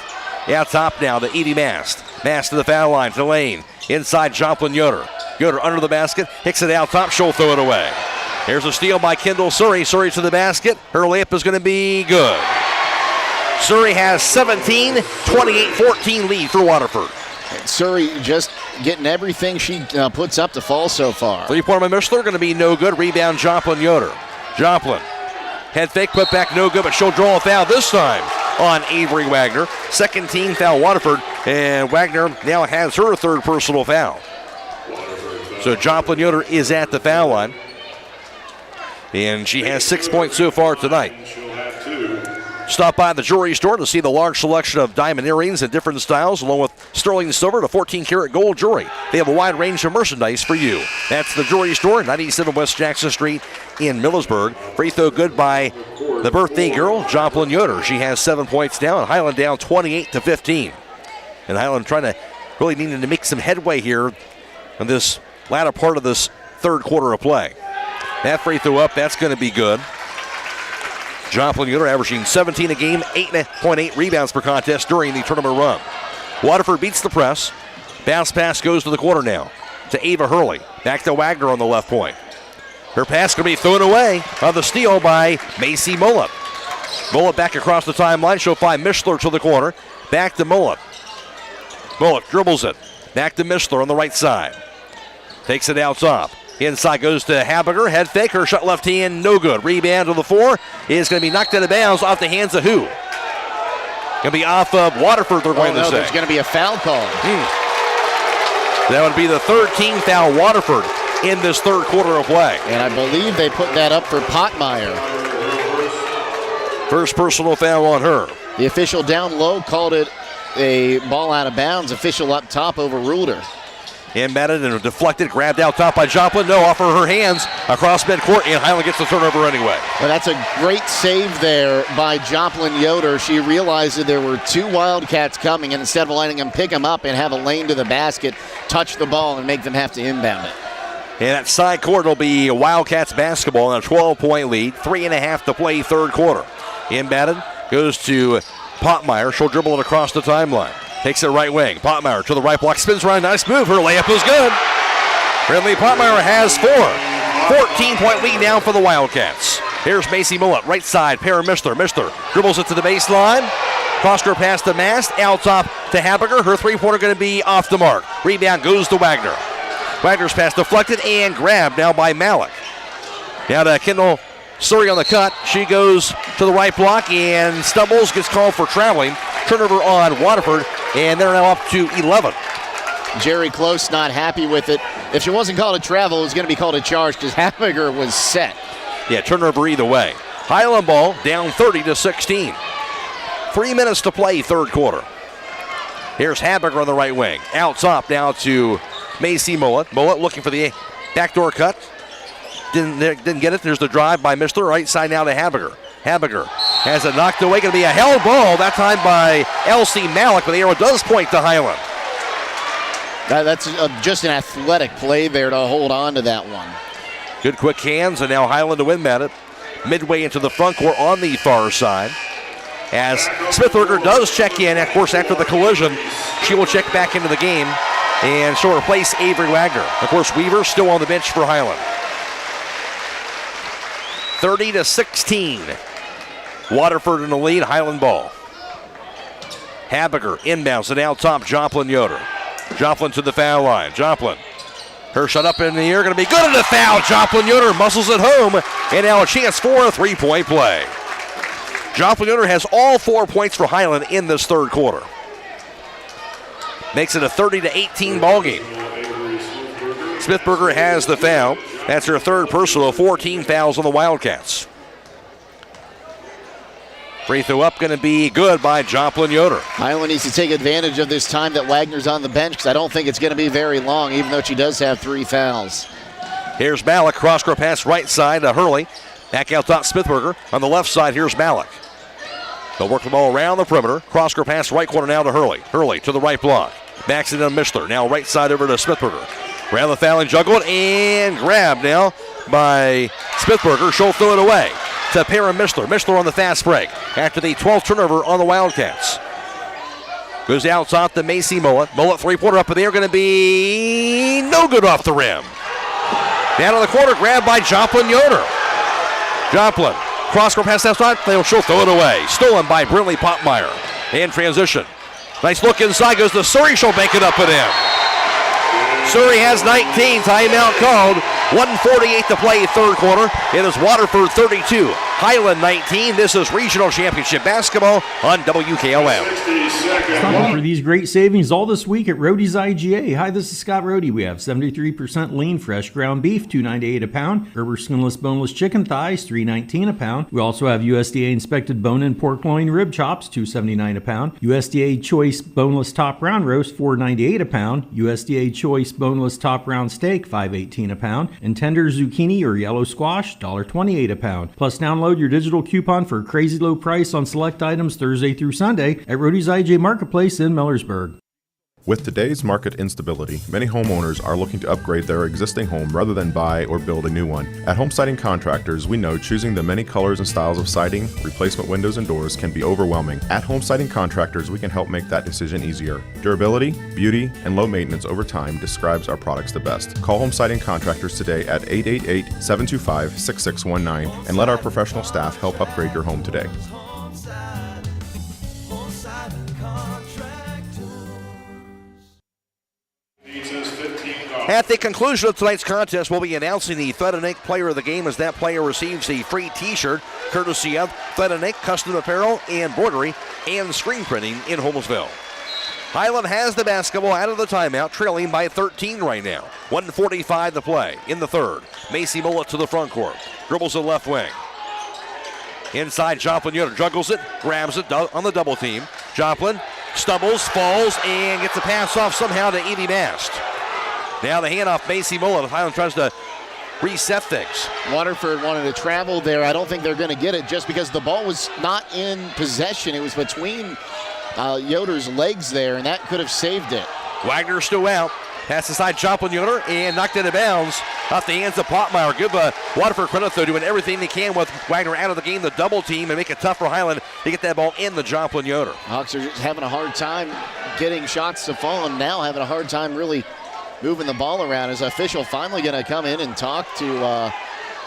Out top now to Evie Mast. Mast to the foul line, to lane. Inside Joplin Yoder. Yoder under the basket. Hicks it out top. She'll throw it away. Here's a steal by Kendall Surrey. Surrey to the basket. Her layup is going to be good. Surrey has 17, 28-14 lead for Waterford. Surrey just getting everything she puts up to fall so far. Three-pointer by Mishler going to be no good. Rebound Joplin Yoder. Joplin. Head fake, put back, no good, but she'll draw a foul this time on Avery Wagner. Second team foul Waterford, and Wagner now has her third personal foul. So Joplin Yoder is at the foul line, and she has 6 points so far tonight. Stop by the jewelry store to see the large selection of diamond earrings in different styles, along with sterling silver to 14-karat gold jewelry. They have a wide range of merchandise for you. That's the jewelry store, 97 West Jackson Street in Millersburg. Free throw good by the birthday girl, Joplin Yoder. She has 7 points down. Hiland down 28-15. And Hiland trying to really needing to make some headway here in this latter part of this third quarter of play. That free throw up, that's going to be good. Joplin Yoder averaging 17 a game, 8.8 rebounds per contest during the tournament run. Waterford beats the press. Bounce pass goes to the corner now to Ava Hurley. Back to Wagner on the left point. Her pass going to be thrown away on the steal by Macy Mullet. Mullet back across the timeline. She'll find Mishler to the corner. Back to Mullet. Mullet dribbles it. Back to Mishler on the right side. Takes it out top. Inside goes to Habiger. Head fake. Her shot left hand. No good. Rebound to the floor. Is going to be knocked out of bounds off the hands of who? Going to be off of Waterford, they're going to say. There's going to be a foul call. That would be the third team foul Waterford in this third quarter of play. And I believe they put that up for Potmeyer. First personal foul on her. The official down low called it a ball out of bounds. Official up top overruled her. Embedded and deflected, grabbed out top by Joplin. No, off of her hands across midcourt, and Hiland gets the turnover anyway. Well, that's a great save there by Joplin Yoder. She realized that there were two Wildcats coming, and instead of letting them pick them up and have a lane to the basket, touch the ball and make them have to inbound it. And that side court will be Wildcats basketball in a 12-point lead. 3.5 to play third quarter. Embedded goes to Potmeyer. She'll dribble it across the timeline. Takes it right wing. Potmeyer to the right block. Spins around. Nice move. Her layup is good. Brindley Potmeyer has 4. 14-point lead now for the Wildcats. Here's Macy Mullet. Right side. Perrin Mishler. Mishler dribbles it to the baseline. Cross-court pass to Mast. Out top to Habiger. Her three-pointer going to be off the mark. Rebound goes to Wagner. Wagner's pass deflected and grabbed now by Malik. Now to Kendall Surrey on the cut. She goes to the right block and stumbles. Gets called for traveling. Turnover on Waterford. And they're now up to 11. Jerry Close not happy with it. If she wasn't called a travel, it was going to be called a charge because Habiger was set. Yeah, turnover either way. Hiland ball down 30-16. 3 minutes to play third quarter. Here's Habiger on the right wing. Out top now to Macy Mullet. Mullet looking for the backdoor cut. Didn't get it. There's the drive by Mishler. Right side now to Habiger. Habiger has it knocked away. Going to be a held ball, that time by Elsie Malik, but the arrow does point to Hiland. That's just an athletic play there to hold on to that one. Good quick hands, and now Hiland to win at it. Midway into the front court on the far side. As Smithberger does check in, of course, after the collision, she will check back into the game, and she'll replace Avery Wagner. Of course, Weaver still on the bench for Hiland. 30-16. Waterford in the lead, Hiland ball. Habiger inbounds it out top, Joplin Yoder. Joplin to the foul line. Joplin, her shot up in the air, going to be good in the foul. Joplin Yoder muscles it home, and now a chance for a three-point play. Joplin Yoder has all 4 points for Hiland in this third quarter. Makes it a 30-18 ball game. Smithberger has the foul. That's her third personal, 14 fouls on the Wildcats. Free throw up going to be good by Joplin Yoder. Hiland needs to take advantage of this time that Wagner's on the bench because I don't think it's going to be very long, even though she does have 3 fouls. Here's Malik. Cross-court pass right side to Hurley. Back out top, Smithberger. On the left side, here's Malik. They'll work the ball around the perimeter. Cross-court pass right corner now to Hurley. Hurley to the right block. Backs it on Mishler. Now right side over to Smithberger. Ran the foul and juggled and grabbed now by Smithberger. She'll throw it away to Perrin Mishler. Mishler on the fast break after the 12th turnover on the Wildcats. Goes out top to Macy Mullet. Mullet three-pointer up in the air, going to be no good off the rim. Down in the corner, grabbed by Joplin Yoder. Joplin, cross-court pass outside, she'll throw it away. Stolen by Brindley Potmeyer. In transition. Nice look inside, goes to Surrey, she'll bank it up and in. Surrey has 19, timeout called. 1:48 to play third quarter. It is Waterford 32, Hiland 19. This is Regional Championship Basketball on WKLM. Stopping for these great savings all this week at Roadie's IGA. Hi, this is Scott Roadie. We have 73% lean fresh ground beef, $2.98 a pound. Gerber skinless boneless chicken thighs, $3.19 a pound. We also have USDA inspected bone-in pork loin rib chops, $2.79 a pound. USDA choice boneless top round roast, $4.98 a pound. USDA choice boneless top round steak, $5.18 a pound. And tender zucchini or yellow squash, $1.28 a pound. Plus, download your digital coupon for a crazy low price on select items Thursday through Sunday at Roadie's IGA Marketplace in Millersburg. With today's market instability, many homeowners are looking to upgrade their existing home rather than buy or build a new one. At Home Siding Contractors, we know choosing the many colors and styles of siding, replacement windows, and doors can be overwhelming. At Home Siding Contractors, we can help make that decision easier. Durability, beauty, and low maintenance over time describes our products the best. Call Home Siding Contractors today at 888-725-6619 and let our professional staff help upgrade your home today. At the conclusion of tonight's contest, we'll be announcing the Thread and Ink Player of the Game as that player receives a free t-shirt courtesy of Thread and Ink Custom Apparel and Embroidery and Screen Printing in Holmesville. Hiland has the basketball out of the timeout, trailing by 13 right now. 1:45 to play in the third. Macy Mullet to the front court. Dribbles the left wing. Inside, Joplin Yoder juggles it, grabs it on the double team. Joplin stumbles, falls, and gets a pass off somehow to Evie Mast. Now the handoff, Macy Mullet. Hiland tries to reset things. Waterford wanted to travel there. I don't think they're going to get it just because the ball was not in possession. It was between Yoder's legs there, and that could have saved it. Wagner still out. Pass inside Joplin Yoder and knocked out of bounds off the hands of Potmeyer. Give Waterford credit, though, doing everything they can with Wagner out of the game, the double team, and make it tough for Hiland to get that ball in the Joplin Yoder. Hawks are just having a hard time getting shots to fall, and now having a hard time really moving the ball around. Is official finally going to come in and talk to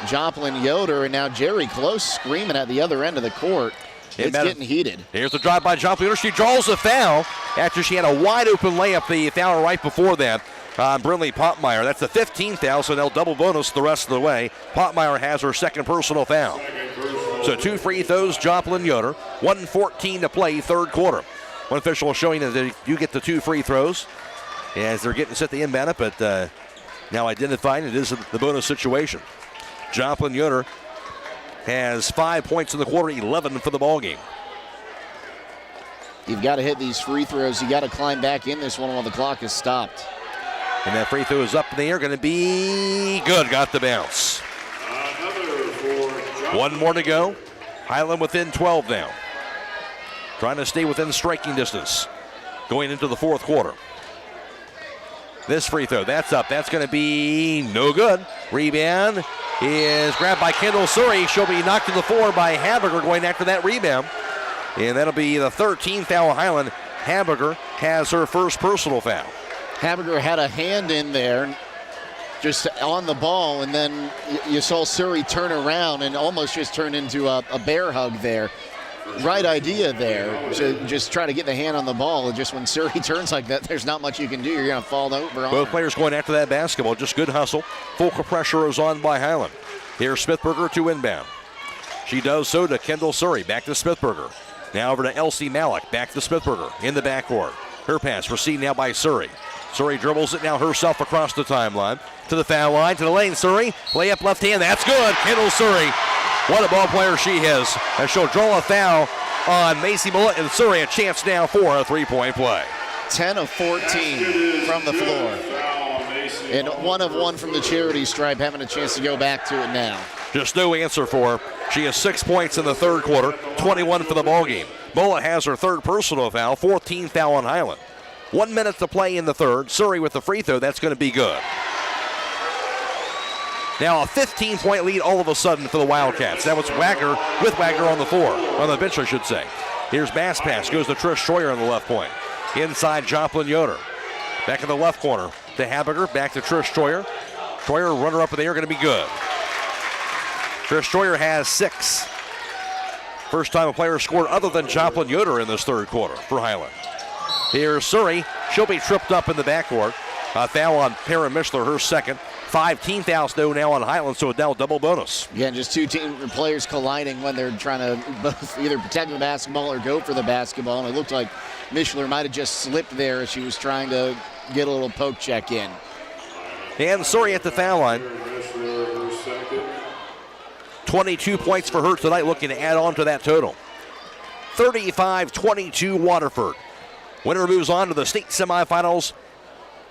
Joplin Yoder, and now Jerry Close screaming at the other end of the court. It's getting heated. Here's the drive by Joplin Yoder. She draws a foul after she had a wide open layup the foul right before that on Brinley Potmeyer. That's the 15th foul, so they'll double bonus the rest of the way. Potmeyer has her second personal foul. So 2 free throws, Joplin Yoder. 1:14 to play, third quarter. One official showing that you get the 2 free throws as they're getting set to inbound it, but now identifying it is the bonus situation. Joplin Yoder has 5 points in the quarter, 11 for the ball game. You've got to hit these free throws. You got to climb back in this one while the clock is stopped. And that free throw is up in the air, going to be good. Got the bounce. One more to go. Hiland within 12 now. Trying to stay within striking distance going into the fourth quarter. This free throw, that's up. That's going to be no good. Rebound is grabbed by Kendall Surrey. She'll be knocked to the floor by Hamburger going after that rebound. And that'll be the 13th foul Hiland. Hamburger has her first personal foul. Hamburger had a hand in there just on the ball, and then you saw Surrey turn around and almost just turn into a bear hug there. Right idea there to just try to get the hand on the ball. Just when Surrey turns like that, there's not much you can do. You're going to fall over on Both players going after that basketball. Just good hustle. Full pressure is on by Hiland. Here's Smithberger to inbound. She does so to Kendall Surrey. Back to Smithberger. Now over to Elsie Malik. Back to Smithberger in the backcourt. Her pass received now by Surrey. Surrey dribbles it now herself across the timeline. To the foul line, to the lane. Surrey, layup left hand. That's good. Kendall Surrey. What a ball player she is. And she'll draw a foul on Macy Mullet, and Surrey a chance now for a three-point play. 10 of 14 from the floor. And 1 of 1 from the charity stripe, having a chance to go back to it now. Just no answer for her. She has 6 points in the third quarter, 21 for the ballgame. Mullet has her third personal foul, 14th foul on Hiland. 1 minute to play in the third. Surrey with the free throw, that's going to be good. Now a 15-point lead all of a sudden for the Wildcats. That was Wagner with Wagner on the floor, on the bench I should say. Here's Bass pass, goes to Trish Schroyer on the left point. Inside Joplin Yoder. Back in the left corner to Hamburger, back to Trish Schroyer. Schroyer, runner up in the air, going to be good. Trish Schroyer has 6. First time a player scored other than Joplin Yoder in this third quarter for Hiland. Here's Surrey. She'll be tripped up in the backcourt. Foul on Perrin Mishler, her second. 15 fouls though now on Hiland, so now double bonus. Again, just two players colliding when they're trying to both either protect the basketball or go for the basketball. And it looked like Mishler might have just slipped there as she was trying to get a little poke check in. And Surrey at the foul line. 22 points for her tonight, looking to add on to that total. 35-22 Waterford. Winner moves on to the state semifinals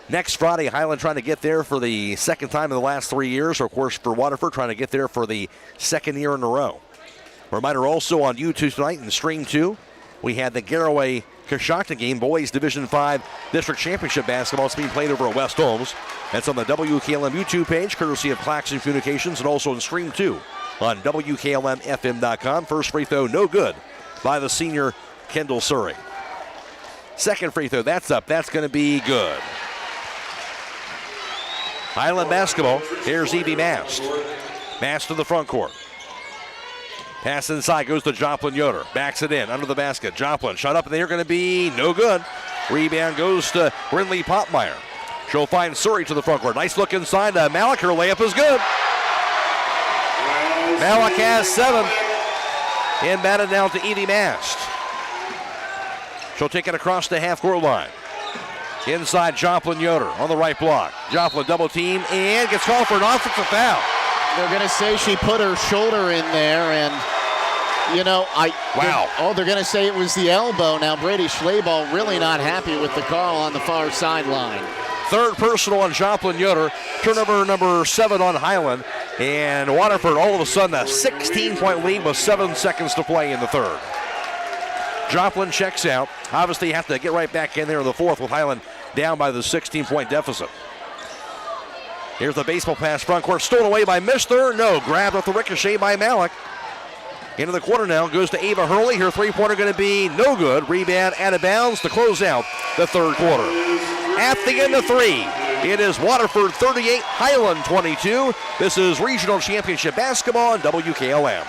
next Friday. Hiland trying to get there for the second time in the last 3 years. Or of course, for Waterford, trying to get there for the second year in a row. Reminder also on YouTube tonight in Stream 2, we had the Garaway-Coshocton game, Boys Division 5 District Championship basketball. It's being played over at West Holmes. That's on the WKLM YouTube page, courtesy of Claxon Communications, and also in Stream 2 on WKLM-FM.com. First free throw, no good by the senior Kendall Surrey. Second free throw, that's up. That's going to be good. Hiland basketball. Here's Evie Mast. Mast to the front court. Pass inside, goes to Joplin Yoder. Backs it in, under the basket. Joplin, shot up in the air, going to be no good. Rebound goes to Brindley Popmeyer. She'll find Surrey to the front court. Nice look inside. Malik, her layup is good. Malik has 7. Inbounded down to Evie Mast. She'll take it across the half-court line. Inside, Joplin Yoder on the right block. Joplin double team and gets called for an offensive foul. They're going to say she put her shoulder in there, and, wow. They're going to say it was the elbow. Now, Brady Schlebel really not happy with the call on the far sideline. Third personal on Joplin Yoder. Turnover number 7 on Hiland. And Waterford all of a sudden a 16-point lead with 7 seconds to play in the third. Joplin checks out. Obviously have to get right back in there in the fourth with Hiland down by the 16-point deficit. Here's the baseball pass front court. Stolen away by Mishler. No, grabbed off the ricochet by Malik. Into the corner now. Goes to Ava Hurley. Her three-pointer going to be no good. Rebound out of bounds to close out the third quarter. At the end of 3, it is Waterford 38, Hiland 22. This is Regional Championship Basketball on WKLM.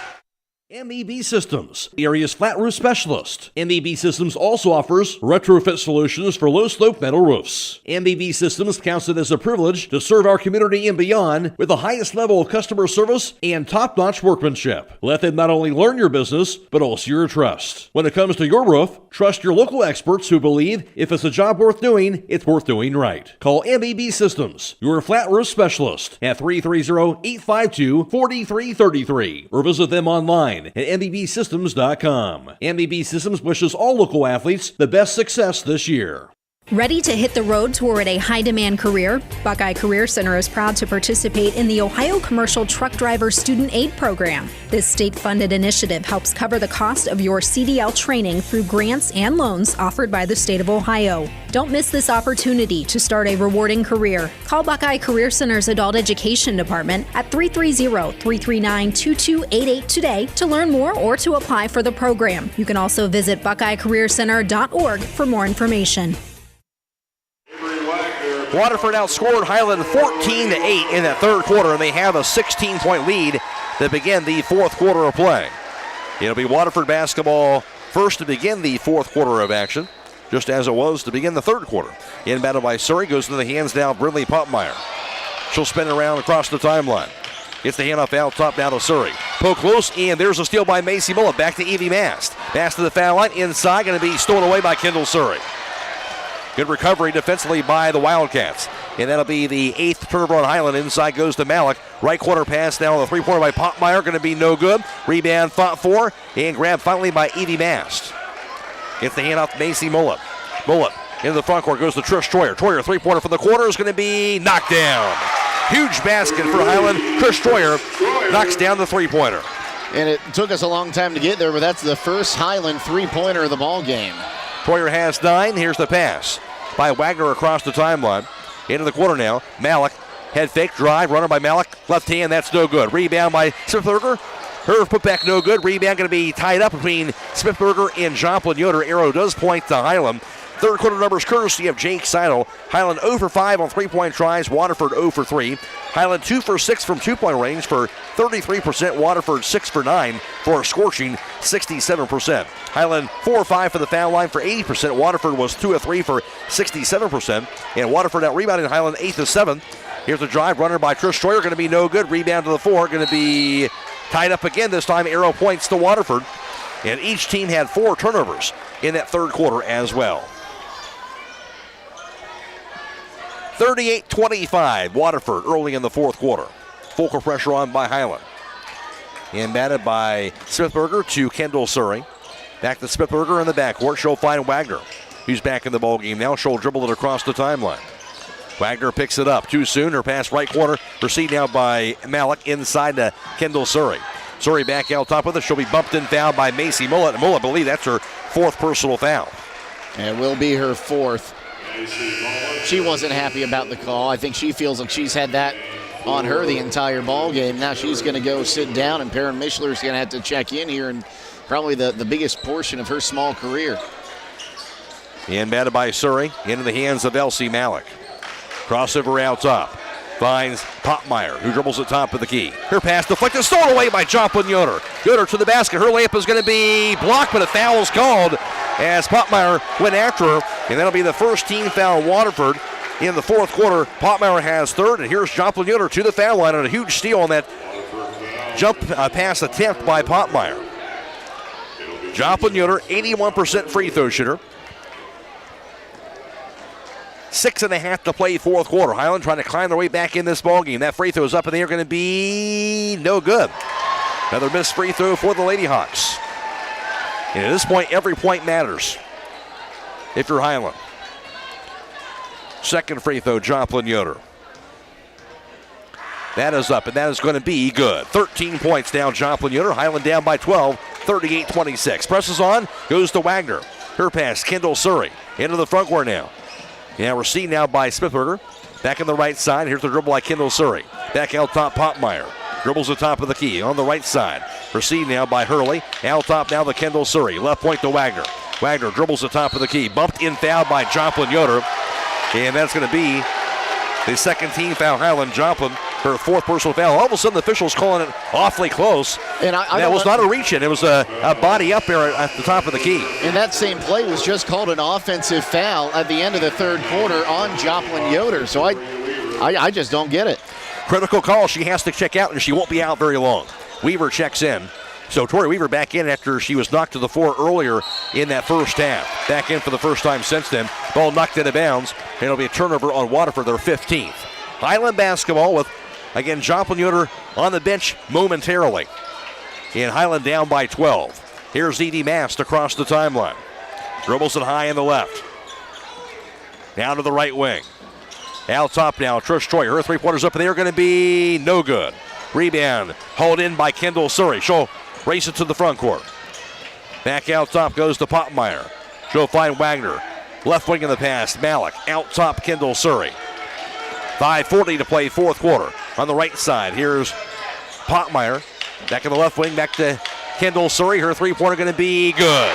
MEB Systems, the area's flat roof specialist. MEB Systems also offers retrofit solutions for low-slope metal roofs. MEB Systems counts it as a privilege to serve our community and beyond with the highest level of customer service and top-notch workmanship. Let them not only learn your business, but also your trust. When it comes to your roof, trust your local experts who believe if it's a job worth doing, it's worth doing right. Call MEB Systems, your flat roof specialist, at 330-852-4333, or visit them online at MBBsystems.com. MBB Systems wishes all local athletes the best success this year. Ready to hit the road toward a high-demand career? Buckeye Career Center is proud to participate in the Ohio Commercial Truck Driver Student Aid Program. This state-funded initiative helps cover the cost of your CDL training through grants and loans offered by the state of Ohio. Don't miss this opportunity to start a rewarding career. Call Buckeye Career Center's Adult Education Department at 330-339-2288 today to learn more or to apply for the program. You can also visit buckeyecareercenter.org for more information. Waterford outscored Hiland 14-8 in that third quarter, and they have a 16-point lead to begin the fourth quarter of play. It'll be Waterford basketball first to begin the fourth quarter of action, just as it was to begin the third quarter. Inbounded by Surrey, goes into the hands now of Brindley Popmeyer. She'll spin around across the timeline. Gets the handoff out top now to Surrey. Poke close, and there's a steal by Macy Mullet. Back to Evie Mast. Pass to the foul line, inside, going to be stolen away by Kendall Surrey. Good recovery defensively by the Wildcats. And that'll be the 8th turnover on Hiland. Inside goes to Malik. Right corner pass now on the three-pointer by Popmeyer. Going to be no good. Rebound fought for and grabbed finally by Evie Mast. Gets the hand off to Macy Mullet. Mullet into the front court goes to Trish Troyer. Troyer three-pointer from the corner is going to be knocked down. Huge basket for Hiland. Trish Troyer knocks down the three-pointer. And it took us a long time to get there, but that's the first Hiland three-pointer of the ball game. Troyer has 9. Here's the pass by Wagner across the timeline. Into the corner now. Malik, head fake, drive, runner by Malik. Left hand, that's no good. Rebound by Smithberger. Her putback no good. Rebound going to be tied up between Smithberger and Joplin Yoder. Arrow does point to Hiland. Third quarter numbers courtesy of Jake Seidel. Hiland 0 for 5 on three-point tries. Waterford 0 for 3. Hiland 2 for 6 from two-point range for 33%. Waterford 6 for 9 for a scorching 67%. Hiland 4 or 5 for the foul line for 80%. Waterford was 2 of 3 for 67%. And Waterford out-rebounding Hiland 8 of 7. Here's a drive. Runner by Trish Troyer. Going to be no good. Rebound to the floor. Going to be tied up again. This time arrow points to Waterford. And each team had 4 turnovers in that third quarter as well. 38-25, Waterford early in the fourth quarter. Full court pressure on by Hiland. And batted by Smithberger to Kendall Surrey. Back to Smithberger in the backcourt. She'll find Wagner, who's back in the ballgame now. She'll dribble it across the timeline. Wagner picks it up too soon. Her pass right corner. Received now by Malik inside to Kendall Surrey. Surrey back out top with it. She'll be bumped and fouled by Macy Mullet. And Mullet, I believe that's her 4th personal foul. And it will be her 4th. She wasn't happy about the call. I think she feels like she's had that on her the entire ball game. Now she's going to go sit down, and Perrin Mischler's going to have to check in here, and probably the biggest portion of her small career. And batted by Surrey into the hands of Elsie Malik. Crossover out top. Finds Popmeyer, who dribbles at top of the key. Her pass deflected, stolen away by Joplin Yoder. Yoder to the basket. Her layup is going to be blocked, but a foul is called as Popmeyer went after her. And that'll be the first team foul Waterford in the fourth quarter. Popmeyer has 3rd, and here's Joplin Yoder to the foul line on a huge steal on that jump pass attempt by Popmeyer. Joplin Yoder, 81% free throw shooter. 6.5 to play fourth quarter. Hiland trying to climb their way back in this ballgame. That free throw is up in the air, going to be no good. Another missed free throw for the Lady Hawks. And at this point, every point matters if you're Hiland. Second free throw, Joplin Yoder. That is up, and that is going to be good. 13 points down, Joplin Yoder. Hiland down by 12, 38-26. Presses on, goes to Wagner. Her pass, Kendall Surrey. Into the front court now. Now received now by Smithberger. Back on the right side. Here's the dribble by Kendall Surrey. Back out top, Popmeyer. Dribbles the top of the key on the right side. Received now by Hurley. Out top now the Kendall Surrey. Left point to Wagner. Wagner dribbles the top of the key. Bumped in foul by Joplin Yoder. And that's going to be the second team foul. Hiland Joplin, her 4th personal foul. All of a sudden the officials calling it awfully close. And that was not a reach in. It was a body up there at the top of the key. And that same play was just called an offensive foul at the end of the third quarter on Joplin Yoder. So I just don't get it. Critical call. She has to check out, and she won't be out very long. Weaver checks in. So Tori Weaver back in after she was knocked to the floor earlier in that first half. Back in for the first time since then. Ball knocked out of bounds. And it'll be a turnover on Waterford, their 15th. Hiland basketball with, again, Joplin Yoder on the bench momentarily. And Hiland down by 12. Here's Edie Mast across the timeline. Dribbles it high in the left. Down to the right wing. Out top now, Trish Troyer. Her 3-pointers up in the air, going to be no good. Rebound hauled in by Kendall Surrey. She'll race it to the front court. Back out top goes to Popmeyer. She'll find Wagner. Left wing in the pass, Malik. Out top, Kendall Surrey. 5:40 to play fourth quarter. On the right side, here's Popmeyer. Back in the left wing, back to Kendall Surrey. Her 3-pointer going to be good.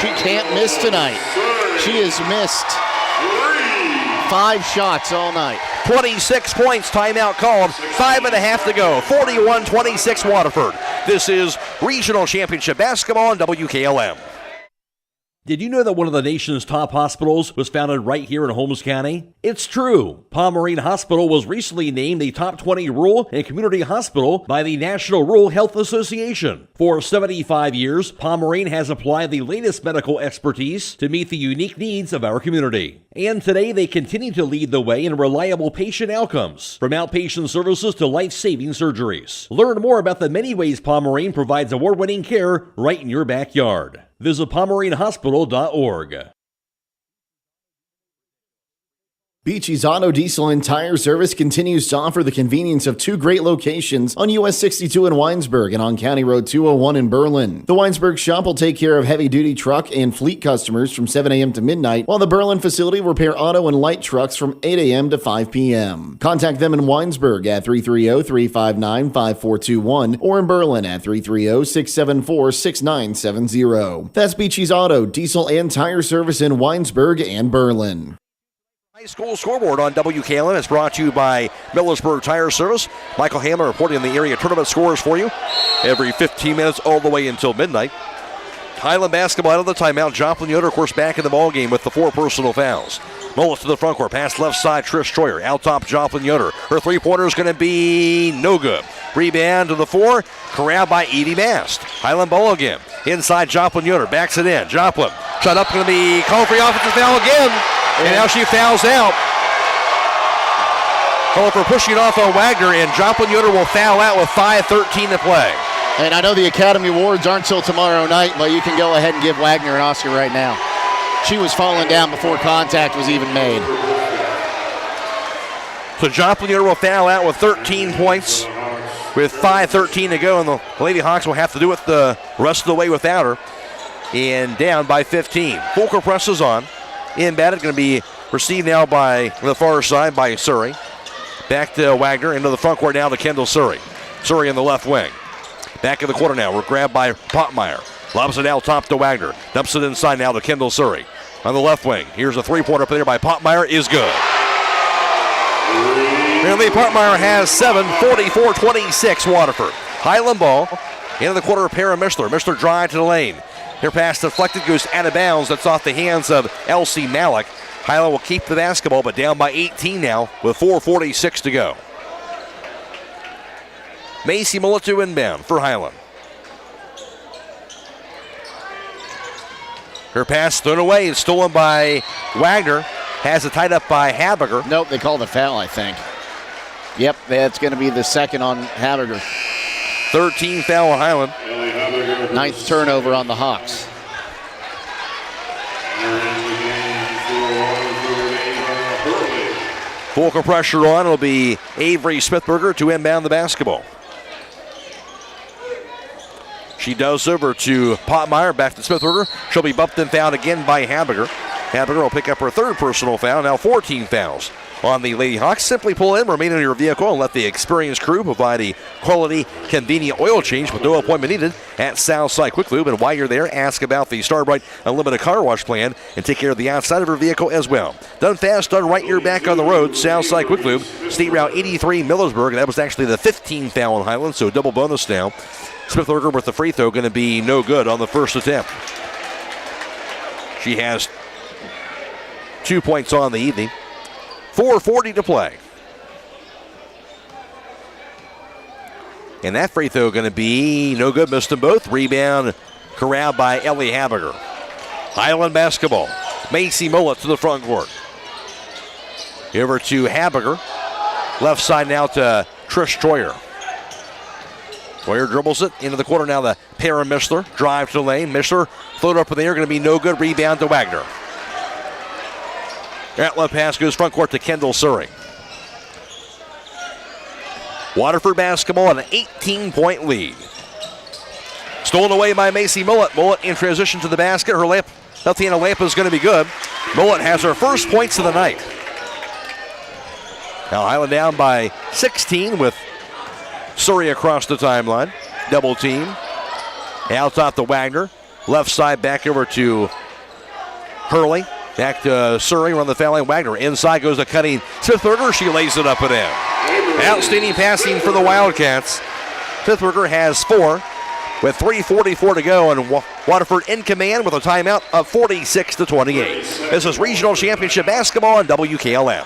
She can't miss tonight. She has missed 5 shots all night. 26 points, timeout called. 5.5 to go. 41-26 Waterford. This is Regional Championship Basketball on WKLM. Did you know that one of the nation's top hospitals was founded right here in Holmes County? It's true. Palm Marine Hospital was recently named the top 20 rural and community hospital by the National Rural Health Association. For 75 years, Palm Marine has applied the latest medical expertise to meet the unique needs of our community. And today they continue to lead the way in reliable patient outcomes, from outpatient services to life-saving surgeries. Learn more about the many ways Palm Marine provides award-winning care right in your backyard. Visit PalmarineHospital.org. Beachy's Auto Diesel and Tire Service continues to offer the convenience of 2 great locations on US 62 in Winesburg and on County Road 201 in Berlin. The Winesburg shop will take care of heavy-duty truck and fleet customers from 7 a.m. to midnight, while the Berlin facility will repair auto and light trucks from 8 a.m. to 5 p.m. Contact them in Winesburg at 330-359-5421 or in Berlin at 330-674-6970. That's Beachy's Auto, Diesel and Tire Service in Winesburg and Berlin. High school scoreboard on WKLM is brought to you by Millersburg Tire Service. Michael Hammer reporting on the area tournament scores for you every 15 minutes all the way until midnight. Hiland basketball out of the timeout. Joplin Yoder, of course, back in the ballgame with the 4 personal fouls. Mullet to the front court. Pass left side. Trish Troyer. Out top, Joplin Yoder. Her three-pointer is going to be no good. Rebound to the 4. Corralled by Edie Mast. Hiland ball again. Inside, Joplin Yoder. Backs it in. Joplin. Shot up. Going to be called for the offensive foul again. And now she fouls out. Called for pushing off on Wagner. And Joplin Yoder will foul out with 5:13 to play. And I know the Academy Awards aren't till tomorrow night, but you can go ahead and give Wagner an Oscar right now. She was falling down before contact was even made. So Joplin Yoder will foul out with 13 points with 5:13 to go, and the Lady Hawks will have to do it the rest of the way without her. And down by 15. Fulker presses on. Inbounded, going to be received now by the far side by Surrey. Back to Wagner, into the front court now to Kendall Surrey. Surrey in the left wing. Back in the quarter now. We're grabbed by Pottmeyer. Lobs it out top to Wagner. Dumps it inside now to Kendall Surrey. On the left wing. Here's a three-pointer up there by Pottmeyer. Is good. Lee Pottmeyer has 7, 44-26 Waterford. Hiland ball. Into the quarter of Para Mishler. Mishler drive to the lane. Their pass deflected, goes out of bounds. That's off the hands of Elsie Malik. Hiland will keep the basketball, but down by 18 now with 4:46 to go. Macy Mullet to inbound for Hiland. Her pass thrown away and stolen by Wagner. Has it tied up by Habiger. Nope, they called a foul, I think. Yep, that's going to be the second on Habiger. 13 foul on Hiland. 9th turnover on the Hawks. Fulker pressure on. It'll be Avery Smithberger to inbound the basketball. She does over to Pottmeyer, back to Smithberger. She'll be bumped and fouled again by Habiger. Habiger will pick up her 3rd personal foul. Now 14 fouls on the Lady Hawks. Simply pull in, remain in your vehicle, and let the experienced crew provide a quality, convenient oil change with no appointment needed at Southside Quick Lube. And while you're there, ask about the Starbright Unlimited Car Wash Plan and take care of the outside of your vehicle as well. Done fast, done right, you're back on the road. Southside Quick Lube, State Route 83, Millersburg. And that was actually the 15th foul on Hiland, so double bonus now. Smithberger with the free throw, going to be no good on the first attempt. She has 2 points on the evening. 4:40 to play. And that free throw going to be no good. Missed them both. Rebound corralled by Ellie Habiger. Hiland basketball. Macy Mullet to the front court. Over to Habiger. Left side now to Trish Troyer. Troyer dribbles it into the quarter now to Para Mishler. Drive to the lane. Mishler float up in the air. Going to be no good. Rebound to Wagner. That left pass goes front court to Kendall Surrey. Waterford basketball an 18-point lead. Stolen away by Macy Mullet. Mullet in transition to the basket. Her left-handed layup is going to be good. Mullet has her first points of the night. Now Hiland down by 16 with Surrey across the timeline. Double team. Out top to Wagner. Left side back over to Hurley. Back to Surrey, run the foul line. Wagner inside goes to cutting Smithberger. She lays it up and in. Outstanding passing for the Wildcats. Smithberger has 4 with 3:44 to go, and Waterford in command with a timeout of 46-28. This is Regional Championship Basketball on WKLM.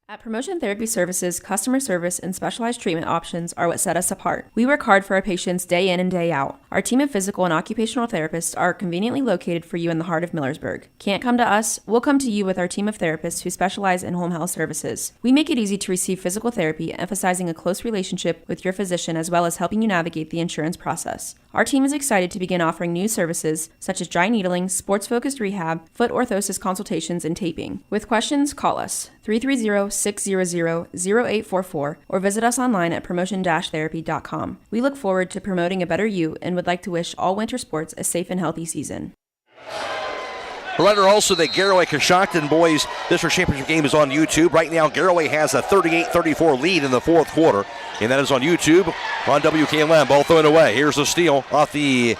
At Promotion Therapy Services, customer service and specialized treatment options are what set us apart. We work hard for our patients day in and day out. Our team of physical and occupational therapists are conveniently located for you in the heart of Millersburg. Can't come to us? We'll come to you with our team of therapists who specialize in home health services. We make it easy to receive physical therapy, emphasizing a close relationship with your physician as well as helping you navigate the insurance process. Our team is excited to begin offering new services such as dry needling, sports-focused rehab, foot orthosis consultations, and taping. With questions, call us 330-600-0844 or visit us online at promotion-therapy.com. We look forward to promoting a better you and would like to wish all winter sports a safe and healthy season. Reminder also that Garaway Coshocton boys district championship game is on YouTube. Right now, Garaway has a 38-34 lead in the fourth quarter, and that is on YouTube on WKLM. Ball thrown away. Here's a steal off the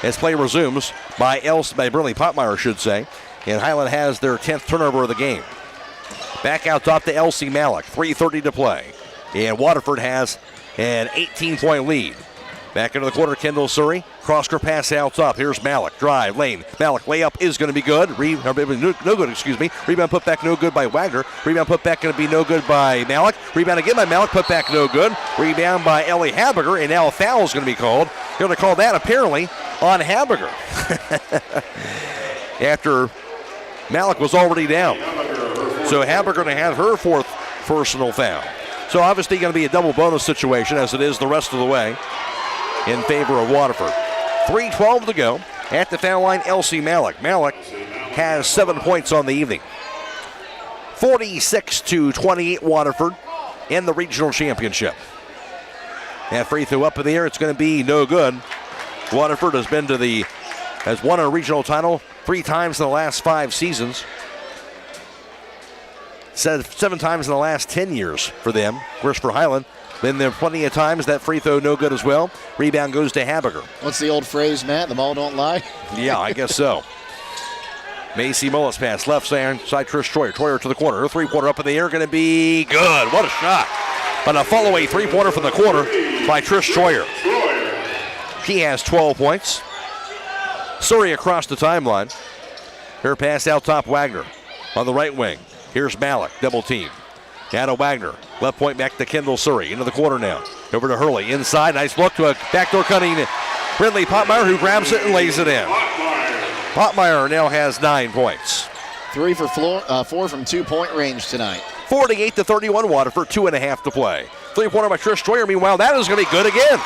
as play resumes by Burnley Pottmeyer, I should say, and Hiland has their 10th turnover of the game. Back out top to Elsie Malik. 3:30 to play, and Waterford has an 18-point lead. Back into the corner, Kendall Surrey. Cross-court pass out top. Here's Malik. Drive, lane. Malik, layup is going to be good. No good, excuse me. Rebound put back no good by Wagner. Rebound put back going to be no good by Malik. Rebound again by Malik, put back no good. Rebound by Ellie Habiger, and now a foul is going to be called. They're going to call that apparently on Habiger. After Malik was already down. So Habiger going to have her fourth personal foul. So obviously going to be a double bonus situation as it is the rest of the way in favor of Waterford. 3:12 to go. At the foul line, Elsie Malik. Malik has 7 points on the evening. 46-28 Waterford in the regional championship. That free throw up in the air, it's going to be no good. Waterford has won a regional title 3 times in the last 5 seasons. 7 times in the last 10 years for them. Of course, for Hiland, been there plenty of times. That free throw no good as well. Rebound goes to Habiger. What's the old phrase, Matt? The ball don't lie? Yeah, I guess so. Macy Mullis pass left side Trish Troyer. Troyer to the corner. Her three-pointer up in the air going to be good. What a shot. But a follow-away three-pointer from the corner by Trish Troyer. She has 12 points. Surrey across the timeline. Her pass out top, Wagner on the right wing. Here's Malik, double team. Now to Wagner. Left point back to Kendall Surrey. Into the corner now. Over to Hurley. Inside. Nice look to a backdoor cutting. Brindley Potmeyer, who grabs it and lays it in. Potmeyer now has 9 points. 4 from 2-point range tonight. 48-31 Waterford, 2.5 to play. Three-pointer by Trish Troyer. Meanwhile, that is going to be good again.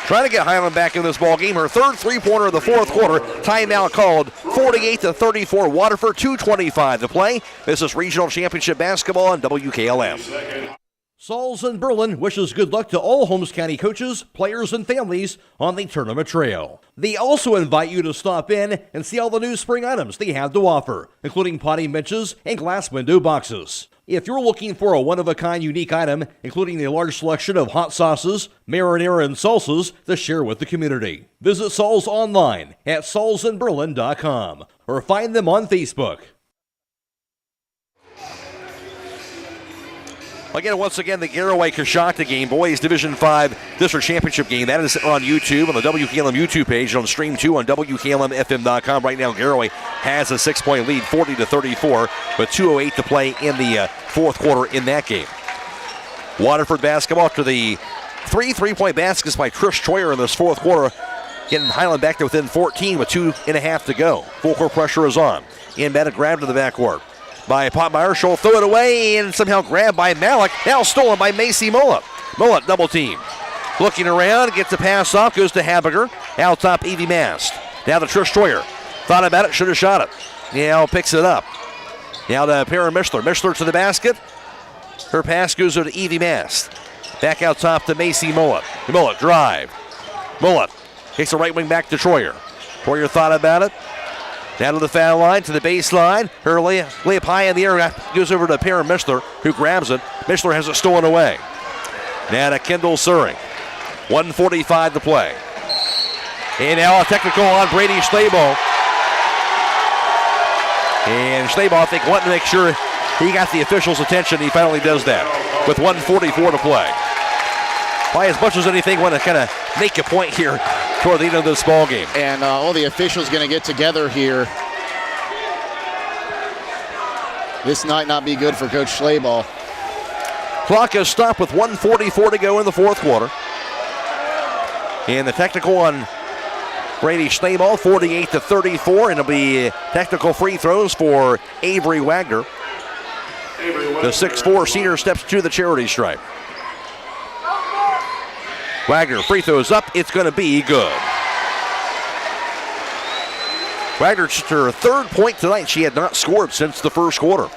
Trying to get Hiland back in this ball game. Her third three-pointer of the fourth quarter. Timeout called. 48-34 Waterford, 2:25 to play. This is regional championship basketball on WKLM. Sauls and Berlin wishes good luck to all Holmes County coaches, players, and families on the tournament trail. They also invite you to stop in and see all the new spring items they have to offer, including potting benches and glass window boxes. If you're looking for a one-of-a-kind unique item, including a large selection of hot sauces, marinara, and salsas to share with the community, visit Sauls online at saulsandberlin.com or find them on Facebook. Once again, the Garaway-Coshocton game, boys Division 5 District Championship game. That is on YouTube, on the WKLM YouTube page, on Stream 2 on WKLM-FM.com. Right now, Garaway has a 6-point lead, 40-34, but 2:08 to play in the fourth quarter in that game. Waterford basketball after the 3 3-point baskets by Trish Troyer in this fourth quarter, getting Hiland back to within 14 with 2.5 to go. Full court pressure is on. Inbound and grab to the backcourt by Potmeyer. She'll throw it away and somehow grabbed by Malik. Now stolen by Macy Mullet. Mullet double team. Looking around, gets the pass off, goes to Habiger. Out top, Evie Mast. Now to Trish Troyer. Thought about it, should have shot it. Now picks it up. Now to Perrin Mishler. Mishler to the basket. Her pass goes to Evie Mast. Back out top to Macy Mullet. Mullet drive. Mullet takes the right wing back to Troyer. Troyer thought about it. Down to the foul line, to the baseline. Her layup high in the air goes over to Perrin Mishler, who grabs it. Mishler has it stolen away. Now to Kendall Surrey. 1:45 to play. And now a technical on Brady Schlabel. And Schlabel, I think, wanting to make sure he got the officials' attention. He finally does that with 1:44 to play. By as much as anything, want to kind of make a point here toward the end of this ball game. And all the officials going to get together here. This might not be good for Coach Schlabel. Clock is stopped with 1:44 to go in the fourth quarter. And the technical on Brady Schlabel, 48-34, and it'll be technical free throws for Avery Wagner. The 6'4 senior steps to the charity stripe. Wagner, free throws up, it's going to be good. Wagner, just her third point tonight. She had not scored since the first quarter.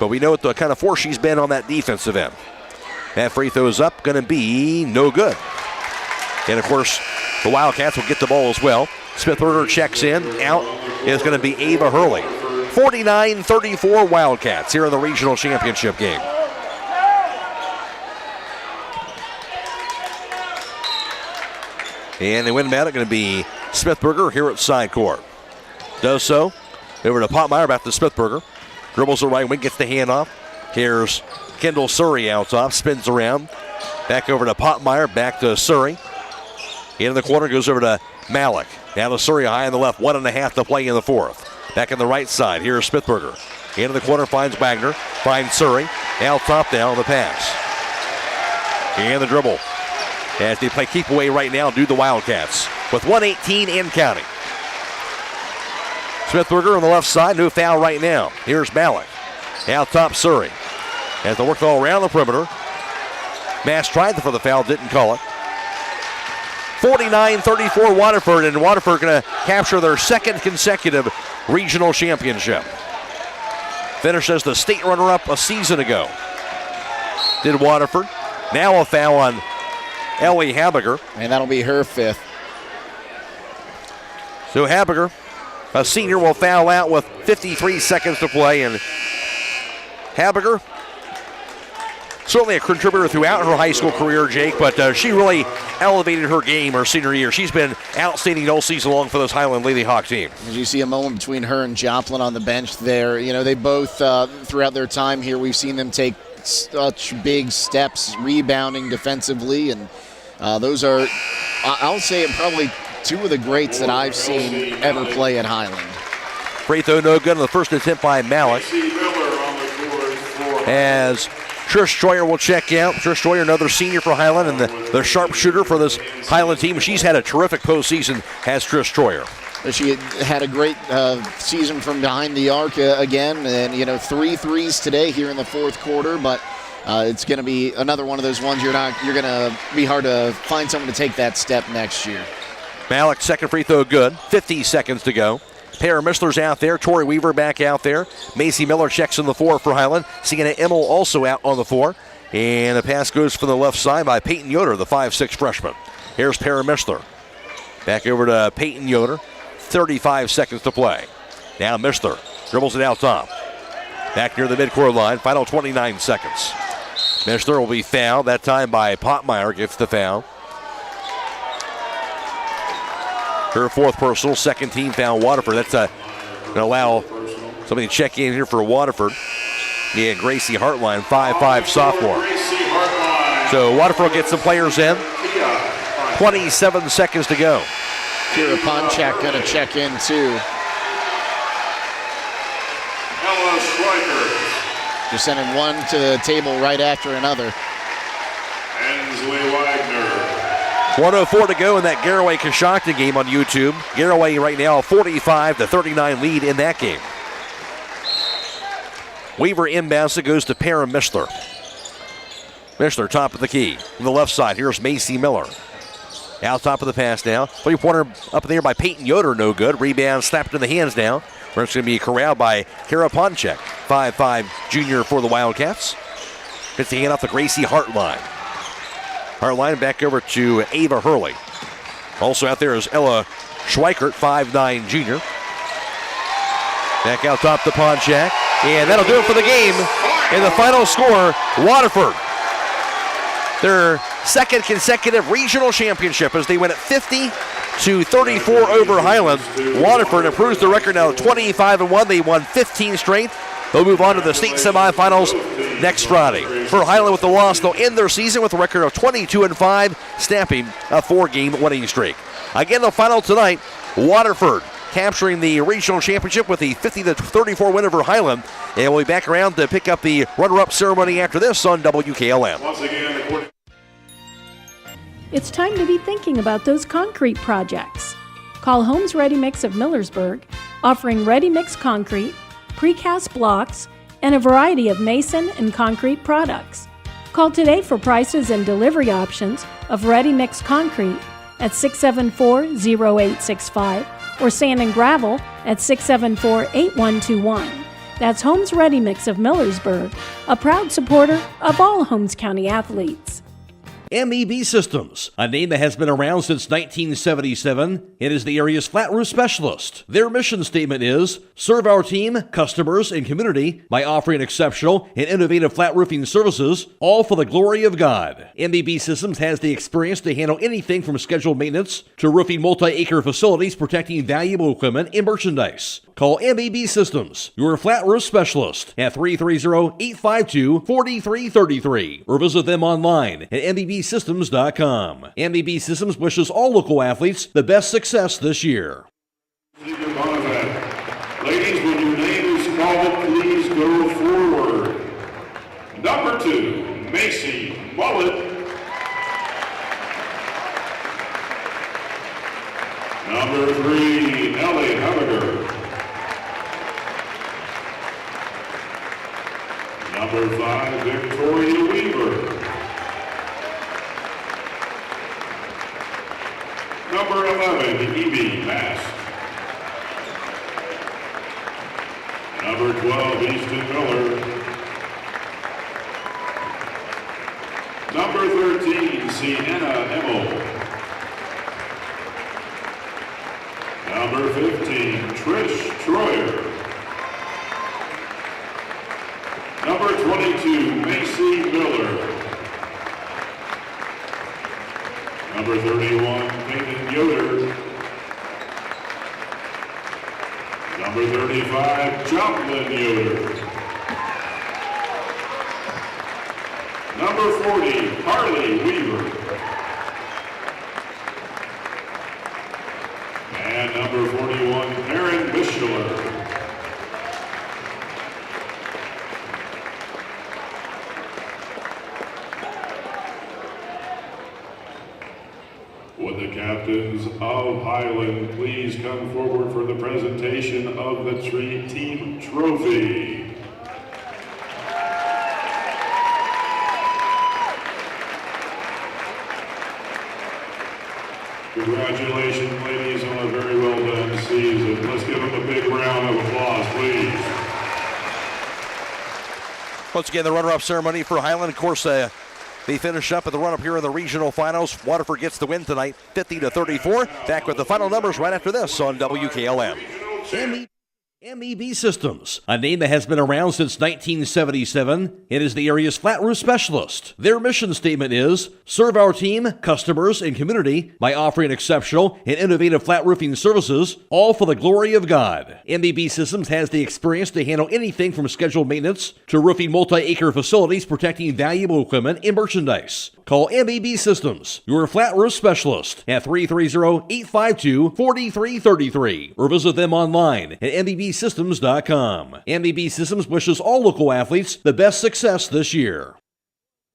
But we know what the kind of force she's been on that defensive end. That free throws up, going to be no good. And of course, the Wildcats will get the ball as well. Smithberger checks in, out is going to be Ava Hurley. 49-34 Wildcats here in the regional championship game. And the win about it going to be Smithberger here at side court. Does so. Over to Potmeyer, back to Smithberger. Dribbles the right wing, gets the handoff. Here's Kendall Surrey out top, spins around. Back over to Potmeyer, back to Surrey. In the corner goes over to Malik. Now to Surrey high on the left. 1.5 to play in the fourth. Back on the right side. Here's Smithberger. Into the corner finds Wagner. Finds Surrey. Now top down the pass. And the dribble. As they play keep away right now, do the Wildcats. With 1:18 and counting. Smithberger on the left side. No foul right now. Here's Malik. Now top Surrey. As they work all around the perimeter. Mass tried for the foul. Didn't call it. 49-34 Waterford, and Waterford going to capture their second consecutive regional championship. Finished as the state runner-up a season ago. Did Waterford. Now a foul on Ellie Habiger. And that'll be her fifth. So Habiger, a senior, will foul out with 53 seconds to play, and Habiger, certainly a contributor throughout her high school career, Jake, but she really elevated her game her senior year. She's been outstanding all season long for this Hiland Lady Hawk team. As you see a moment between her and Joplin on the bench there. You know, they both, throughout their time here, we've seen them take such big steps rebounding defensively, and those are, I'll say, probably two of the greats that I've seen ever play at Hiland. Free throw no good on the first attempt by Malik. As Trish Troyer will check out. Trish Troyer, another senior for Hiland, and the sharpshooter for this Hiland team. She's had a terrific postseason, has Trish Troyer. She had a great season from behind the arc again, and 3 threes today here in the fourth quarter. But it's going to be another one of those ones you're going to be hard to find someone to take that step next year. Malik, second free throw good. 50 seconds to go. Para Mishler's out there. Tori Weaver back out there. Macy Miller checks in the 4 for Hiland. Sienna Emmel also out on the 4. And the pass goes from the left side by Peyton Yoder, the 5'6 freshman. Here's Para Mishler. Back over to Peyton Yoder. 35 seconds to play. Now Mishler dribbles it out top. Back near the midcourt line. Final 29 seconds. Mishler will be fouled. That time by Potmeyer gets the foul. Her fourth personal, second team foul Waterford. That's going to allow somebody to check in here for Waterford. Yeah, Gracie Hartline, 5'5 sophomore. So Waterford gets some players in. 27 seconds to go. Kira Ponchak going to check in too. Just sending one to the table right after another. Ensley Wagner. 1:04 to go in that Garaway-Coshocton game on YouTube. Garaway right now a 45-39 lead in that game. Weaver inbounds. It goes to Para Mishler. Mishler top of the key. On the left side, here's Macy Miller. Out top of the pass now. 3-pointer up in the air by Peyton Yoder, no good. Rebound slapped in the hands now. Where it's going to be corralled by Kara Ponchek, 5'5 junior for the Wildcats. Gets the hand off the Gracie Hartline. Hartline back over to Ava Hurley. Also out there is Ella Schweikert, 5'9 junior. Back out top to Ponchak. And that'll do it for the game. And the final score, Waterford. Their second consecutive regional championship as they win at 50-34 over Hiland. Waterford improves their record now to 25-1. They won 15 straight. They'll move on to the state semifinals next Friday. For Hiland with the loss, they'll end their season with a record of 22-5, snapping a 4-game winning streak. Again, the final tonight, Waterford capturing the regional championship with the 50-34 win over Hiland. And we'll be back around to pick up the runner-up ceremony after this on WKLM. Once again, it's time to be thinking about those concrete projects. Call Homes Ready Mix of Millersburg, offering ready-mix concrete, precast blocks, and a variety of mason and concrete products. Call today for prices and delivery options of ready-mix concrete at 674-0865 or sand and gravel at 674-8121. That's Homes Ready Mix of Millersburg, a proud supporter of all Holmes County athletes. MEB Systems, a name that has been around since 1977. It is the area's flat roof specialist. Their mission statement is, serve our team, customers, and community by offering exceptional and innovative flat roofing services, all for the glory of God. MEB Systems has the experience to handle anything from scheduled maintenance to roofing multi-acre facilities protecting valuable equipment and merchandise. Call MEB Systems, your flat roof specialist, at 330-852-4333, or visit them online at MEBsystems.com. MEB Systems wishes all local athletes the best success this year. Ladies, when your name is called, please go forward. Number 2, Macy Mullet. Number 3, Ellie Haviger. Number 5, Victoria Weaver. Number 11, Evie Mast. Number 12, Easton Miller. Number 13, Sienna Emmel. Number 15, Trish Troyer. Number 22, Macy Miller. Number 31, Peyton Yoder. Number 35, Joplin Yoder. Number 40, Harley Weaver. And number 41, Aaron Mishler. Would the captains of Hiland please come forward for the presentation of the team trophy? Congratulations, ladies, on a very well done season. Let's give them a big round of applause, please. Once again, the runner-up ceremony for Hiland. Of course, they finish up at the run-up here in the regional finals. Waterford gets the win tonight, 50-34. Back with the final numbers right after this on WKLM. MEB Systems, a name that has been around since 1977. It is the area's flat roof specialist. Their mission statement is, serve our team, customers, and community by offering exceptional and innovative flat roofing services, all for the glory of God. MEB Systems has the experience to handle anything from scheduled maintenance to roofing multi-acre facilities protecting valuable equipment and merchandise. Call MEB Systems, your flat roof specialist, at 330-852-4333, or visit them online at MEBsystems.com. MEB Systems wishes all local athletes the best success this year.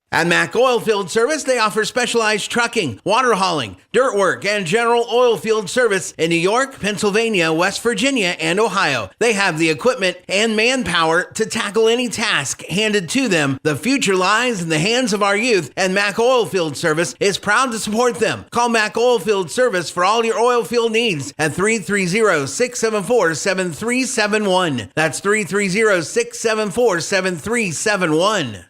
At Mack Oilfield Service, they offer specialized trucking, water hauling, dirt work, and general oil field service in New York, Pennsylvania, West Virginia, and Ohio. They have the equipment and manpower to tackle any task handed to them. The future lies in the hands of our youth, and Mack Oilfield Service is proud to support them. Call Mack Oilfield Service for all your oil field needs at 330-674-7371. That's 330-674-7371.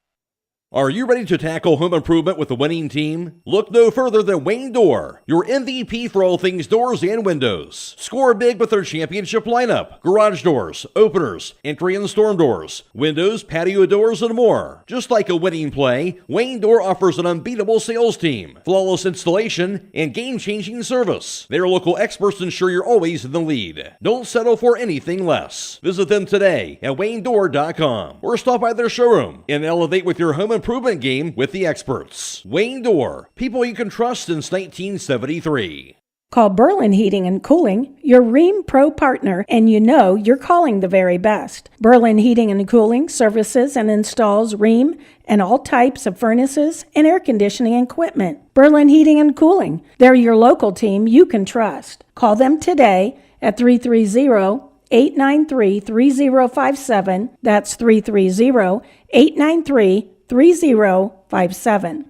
Are you ready to tackle home improvement with a winning team? Look no further than Wayne Door, your MVP for all things doors and windows. Score big with their championship lineup: garage doors, openers, entry and storm doors, windows, patio doors, and more. Just like a winning play, Wayne Door offers an unbeatable sales team, flawless installation, and game-changing service. Their local experts ensure you're always in the lead. Don't settle for anything less. Visit them today at waynedoor.com or stop by their showroom and elevate with your home improvement game with the experts. Wayne Door, people you can trust since 1973. Call Berlin Heating and Cooling, your Rheem Pro partner, and you know you're calling the very best. Berlin Heating and Cooling services and installs Rheem and all types of furnaces and air conditioning equipment. Berlin Heating and Cooling, they're your local team you can trust. Call them today at 330-893-3057. That's 330-893-3057.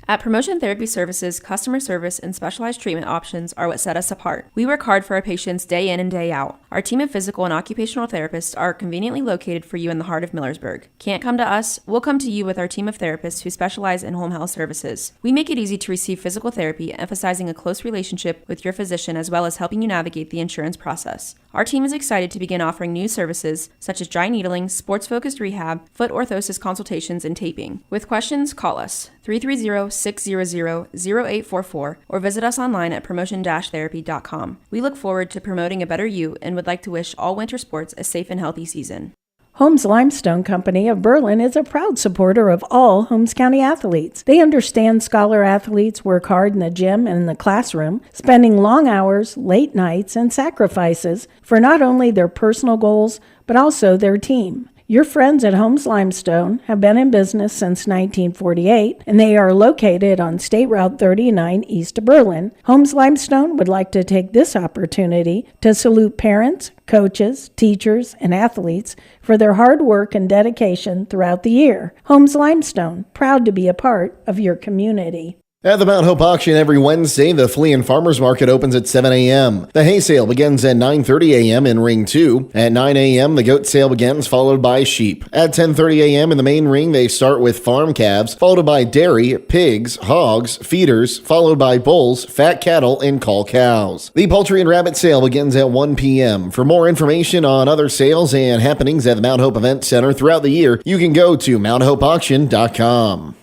At Promotion Therapy Services, customer service and specialized treatment options are what set us apart. We work hard for our patients day in and day out. Our team of physical and occupational therapists are conveniently located for you in the heart of Millersburg. Can't come to us? We'll come to you with our team of therapists who specialize in home health services. We make it easy to receive physical therapy, emphasizing a close relationship with your physician as well as helping you navigate the insurance process. Our team is excited to begin offering new services such as dry needling, sports-focused rehab, foot orthosis consultations, and taping. With questions, call us 330 600-0844 or visit us online at promotion-therapy.com. We look forward to promoting a better you and would like to wish all winter sports a safe and healthy season. Holmes Limestone Company of Berlin is a proud supporter of all Holmes County athletes. They understand scholar athletes work hard in the gym and in the classroom, spending long hours, late nights, and sacrifices for not only their personal goals, but also their team. Your friends at Holmes Limestone have been in business since 1948, and they are located on State Route 39 east of Berlin. Holmes Limestone would like to take this opportunity to salute parents, coaches, teachers, and athletes for their hard work and dedication throughout the year. Holmes Limestone, proud to be a part of your community. At the Mount Hope auction every Wednesday, the Flea and Farmers Market opens at 7 a.m. The hay sale begins at 9:30 a.m. in Ring 2. At 9 a.m., the goat sale begins, followed by sheep. At 10:30 a.m. in the main ring, they start with farm calves, followed by dairy, pigs, hogs, feeders, followed by bulls, fat cattle, and cull cows. The poultry and rabbit sale begins at 1 p.m. For more information on other sales and happenings at the Mount Hope Event Center throughout the year, you can go to mounthopeauction.com.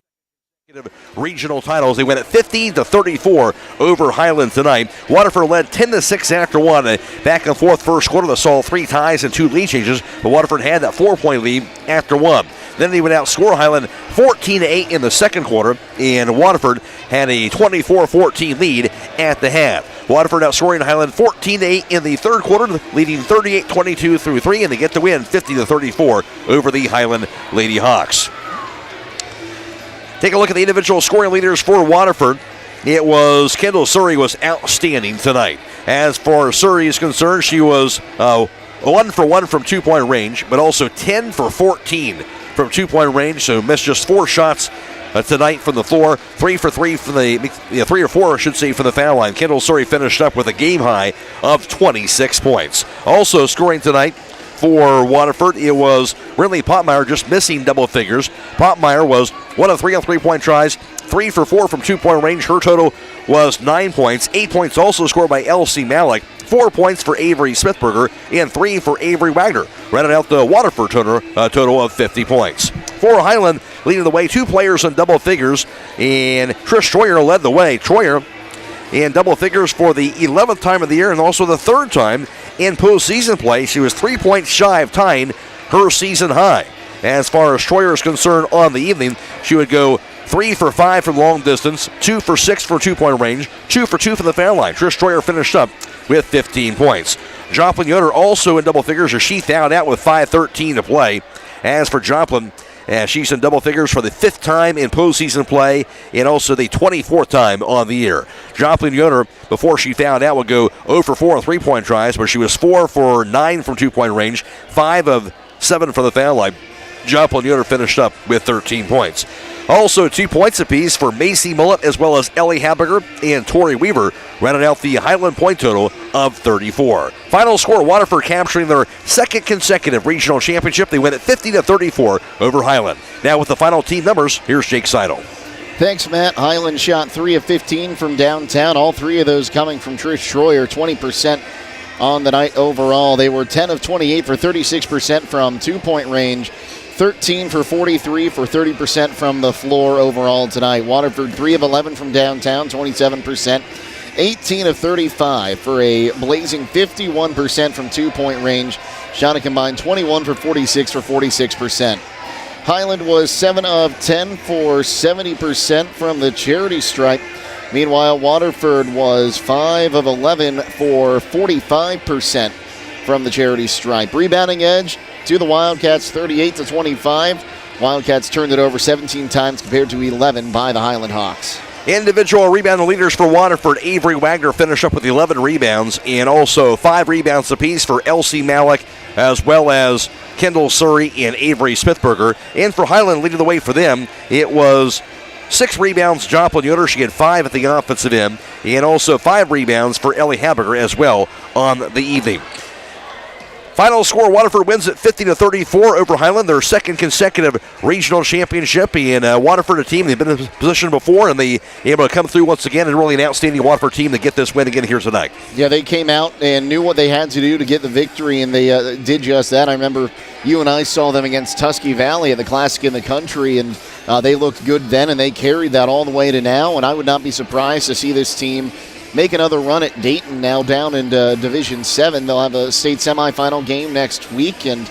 Regional titles. They went at 50-34 over Hiland tonight. Waterford led 10-6 after one. Back and forth first quarter. They saw 3 ties and 2 lead changes, but Waterford had that 4-point lead after one. Then they would outscore Hiland 14-8 in the second quarter, and Waterford had a 24-14 lead at the half. Waterford outscoring Hiland 14-8 in the third quarter, leading 38-22 through 3, and they get the win 50-34 over the Hiland Lady Hawks. Take a look at the individual scoring leaders for Waterford. It was Kendall Surrey was outstanding tonight. As far as Surrey is concerned, she was 1 for 1 from 2-point range, but also 10 for 14 from 2-point range, so missed just 4 shots tonight from the floor. 3 for 3 from the 3 or 4, I should say, from the foul line. Kendall Surrey finished up with a game high of 26 points. Also scoring tonight for Waterford, it was Rinley Potmeyer, just missing double figures. Potmeyer was 1 of 3 on 3-point tries, 3 for 4 from 2-point range. Her total was 9 points. 8 points also scored by Elsie Malik, 4 points for Avery Smithberger, and 3 for Avery Wagner. Rounded out the Waterford total of 50 points. For Hiland, leading the way, 2 players in double figures, and Trish Troyer led the way. Troyer in double figures for the 11th time of the year and also the 3rd time in postseason play. She was 3 points shy of tying her season high. As far as Troyer is concerned on the evening, she would go 3 for 5 from long distance, 2 for 6 for 2-point range, 2 for 2 from the foul line. Trish Troyer finished up with 15 points. Joplin Yoder also in double figures as she fouled out with 5:13 to play. As for Joplin, she's in double figures for the 5th time in postseason play and also the 24th time on the year. Joplin Yoder, before she fouled out, would go 0 for 4 on 3-point tries, but she was 4 for 9 from 2-point range, 5 of 7 from the foul line. Joplin Yoder finished up with 13 points. Also 2 points apiece for Macy Mullet as well as Ellie Habiger and Tori Weaver, rounded out the Hiland point total of 34. Final score, Waterford capturing their 2nd consecutive regional championship. They win at 50-34 over Hiland. Now with the final team numbers, here's Jake Seidel. Thanks, Matt. Hiland shot 3 of 15 from downtown. All 3 of those coming from Trish Troyer, 20% on the night overall. They were 10 of 28 for 36% from 2-point range. 13 for 43 for 30% from the floor overall tonight. Waterford 3 of 11 from downtown, 27%. 18 of 35 for a blazing 51% from 2-point range. Shot a combined 21 for 46 for 46%. Hiland was 7 of 10 for 70% from the charity stripe. Meanwhile, Waterford was 5 of 11 for 45% from the charity stripe. Rebounding edge to the Wildcats, 38-25. Wildcats turned it over 17 times compared to 11 by the Hiland Hawks. Individual rebound leaders for Waterford. Avery Wagner finished up with 11 rebounds and also 5 rebounds apiece for Elsie Malik as well as Kendall Surrey and Avery Smithberger. And for Hiland, leading the way for them, it was 6 rebounds, Joplin Yoder. She had 5 at the offensive end and also 5 rebounds for Ellie Habiger as well on the evening. Final score, Waterford wins at 50-34 over Hiland, their 2nd consecutive regional championship. And Waterford, a team, they've been in this position before, and they able to come through once again, and really an outstanding Waterford team to get this win again here tonight. Yeah, they came out and knew what they had to do to get the victory, and they did just that. I remember you and I saw them against Tusky Valley at the Classic in the Country, and They looked good then, and they carried that all the way to now, and I would not be surprised to see this team make another run at Dayton now down into Division 7. They'll have a state semifinal game next week, and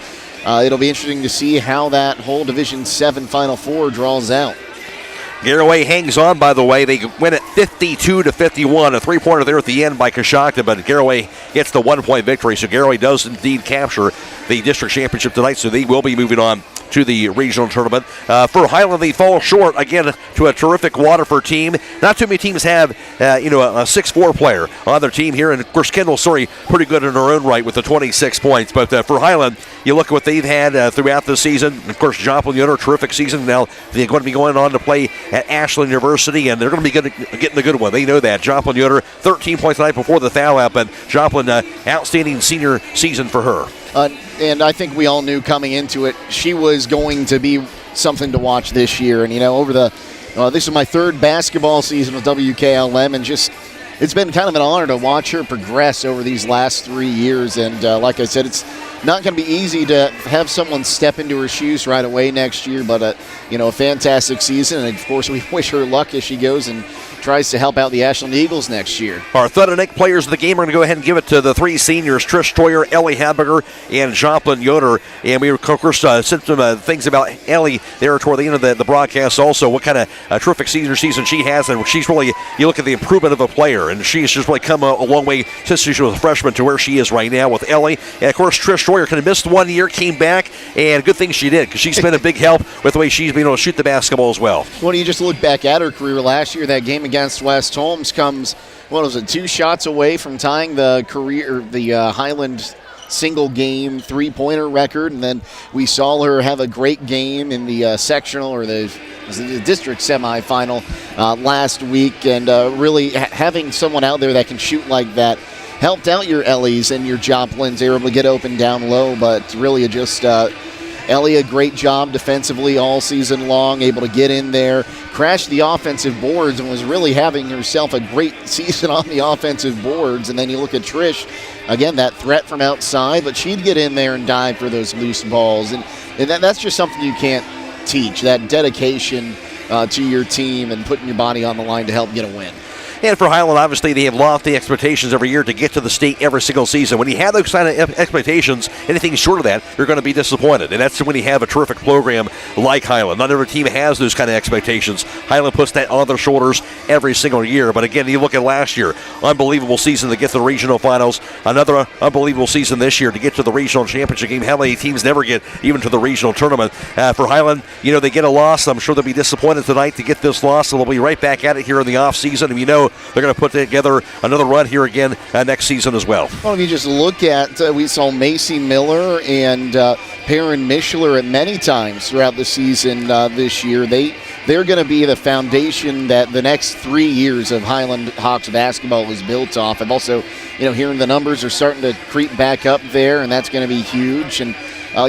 it'll be interesting to see how that whole Division 7 Final Four draws out. Garraway hangs on, by the way. They win it 52-51. A three-pointer there at the end by Coshocton, but Garraway gets the 1-point victory. So Garraway does indeed capture the district championship tonight, so they will be moving on to the regional tournament. For Hiland, they fall short, again, to a terrific Waterford team. Not too many teams have, a 6'4" player on their team here. And, of course, Kendall Surrey pretty good in her own right with the 26 points. But for Hiland, you look at what they've had throughout the season. Of course, Joplin Yoder, terrific season. Now they're going to be going on to play at Ashland University, and they're going to be getting the good one. They know that. Joplin Yoder, 13 points tonight before the foul out, but Joplin, outstanding senior season for her. And I think we all knew coming into it she was going to be something to watch this year. And, over this is my third basketball season with WKLM, and just it's been kind of an honor to watch her progress over these last 3 years. And like I said, it's not going to be easy to have someone step into her shoes right away next year, but, a fantastic season. And, of course, we wish her luck as she goes and tries to help out the Ashland Eagles next year. Our Thunder-Nick players of the game are going to go ahead and give it to the three seniors, Trish Troyer, Ellie Hadberger, and Joplin Yoder. And we, of course, said some things about Ellie there toward the end of the broadcast also, what kind of terrific senior season she has. And she's really, you look at the improvement of a player, and she's just really come a long way since she was a freshman to where she is right now with Ellie. And, of course, Trish Troyer kind of missed 1 year, came back, and good thing she did because she's been a big help with the way she's been able to shoot the basketball as well. Well, you just look back at her career last year, that game against West Holmes comes, 2 shots away from tying the Hiland single game three-pointer record, and then we saw her have a great game in the sectional or the district semifinal last week, and really having someone out there that can shoot like that helped out your Ellies and your Joplins. They were able to get open down low, but really just Ellie, a great job defensively all season long, able to get in there, crash the offensive boards, and was really having herself a great season on the offensive boards. And then you look at Trish, again, that threat from outside, but she'd get in there and dive for those loose balls. And that's just something you can't teach, that dedication to your team and putting your body on the line to help get a win. And for Hiland, obviously, they have lofty expectations every year to get to the state every single season. When you have those kind of expectations, anything short of that, you're going to be disappointed. And that's when you have a terrific program like Hiland. Not every team has those kind of expectations. Hiland puts that on their shoulders every single year. But again, you look at last year, unbelievable season to get to the regional finals. Another unbelievable season this year to get to the regional championship game. How many teams never get even to the regional tournament? For Hiland, they get a loss. I'm sure they'll be disappointed tonight to get this loss. So they'll be right back at it here in the offseason. And they're going to put together another run here again next season as well. Well, if you just look at, we saw Macy Miller and Perrin Mishler at many times throughout the season this year. They're going to be the foundation that the next 3 years of Hiland Hawks basketball is built off. I'm also, hearing the numbers are starting to creep back up there, and that's going to be huge. And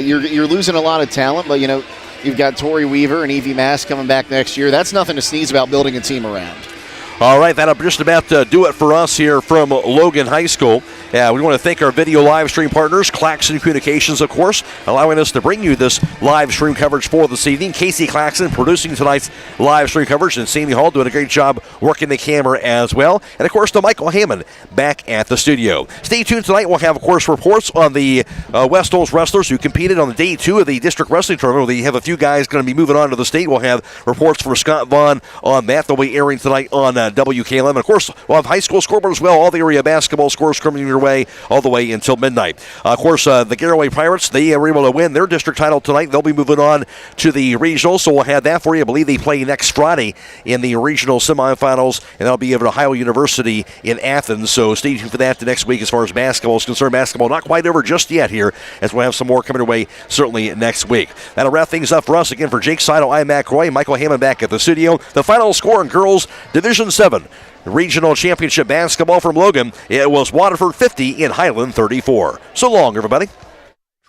you're losing a lot of talent, but, you've got Tori Weaver and Evie Mass coming back next year. That's nothing to sneeze about building a team around. All right, that'll just about do it for us here from Logan High School. We want to thank our video live stream partners, Claxon Communications, of course, allowing us to bring you this live stream coverage for this evening. Casey Claxon producing tonight's live stream coverage, and Sammie Hall doing a great job working the camera as well. And, of course, to Michael Hammond back at the studio. Stay tuned tonight. We'll have, of course, reports on the West Holmes wrestlers who competed on the day 2 of the district wrestling tournament. We have a few guys going to be moving on to the state. We'll have reports from Scott Vaughn on that. They'll be airing tonight on WKLM. And, of course, we'll have high school scoreboard as well. All the area basketball scores coming your way all the way until midnight. Of course, the Garraway Pirates, they were able to win their district title tonight. They'll be moving on to the regional, so we'll have that for you. I believe they play next Friday in the regional semifinals, and that'll be at Ohio University in Athens. So stay tuned for that next week as far as basketball is concerned. Basketball not quite over just yet here, as we'll have some more coming your way certainly next week. That'll wrap things up for us. Again, for Jake Seidel, I'm Matt Croy, Michael Hammond back at the studio. The final score in girls Division 7. Regional Championship basketball from Logan. It was Waterford 50 and Hiland 34. So long, everybody.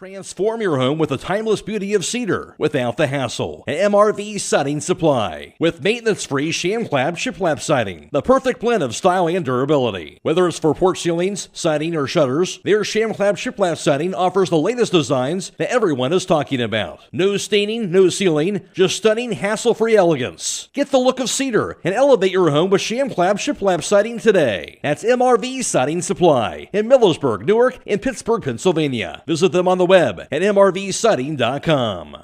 Transform your home with the timeless beauty of cedar without the hassle. An MRV Siding Supply with maintenance-free sham-clad shiplap siding. The perfect blend of style and durability. Whether it's for porch ceilings, siding, or shutters, their sham-clad shiplap siding offers the latest designs that everyone is talking about. No staining, no sealing, just stunning, hassle-free elegance. Get the look of cedar and elevate your home with sham-clad shiplap siding today. That's MRV Siding Supply in Millersburg, Newark, and Pittsburgh, Pennsylvania. Visit them on the web at mrvsiding.com.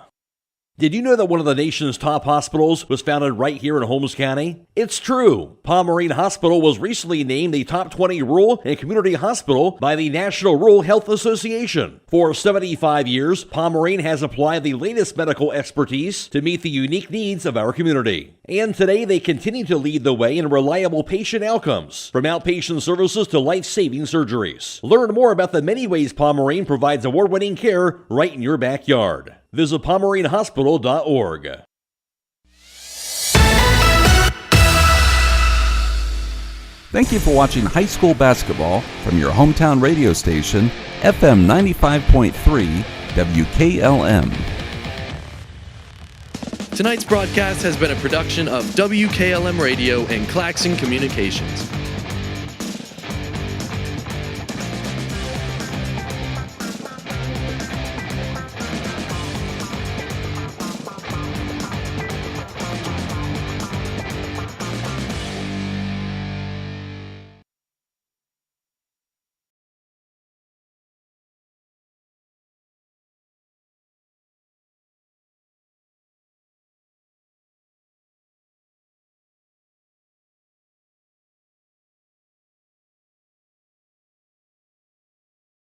Did you know that one of the nation's top hospitals was founded right here in Holmes County? It's true. Pomerene Hospital was recently named a top 20 rural and community hospital by the National Rural Health Association. For 75 years, Pomerene has applied the latest medical expertise to meet the unique needs of our community. And today they continue to lead the way in reliable patient outcomes, from outpatient services to life-saving surgeries. Learn more about the many ways Pomerene provides award-winning care right in your backyard. Visit PomereneHospital.org. Thank you for watching high school basketball from your hometown radio station, FM 95.3 WKLM. Tonight's broadcast has been a production of WKLM Radio and Claxon Communications.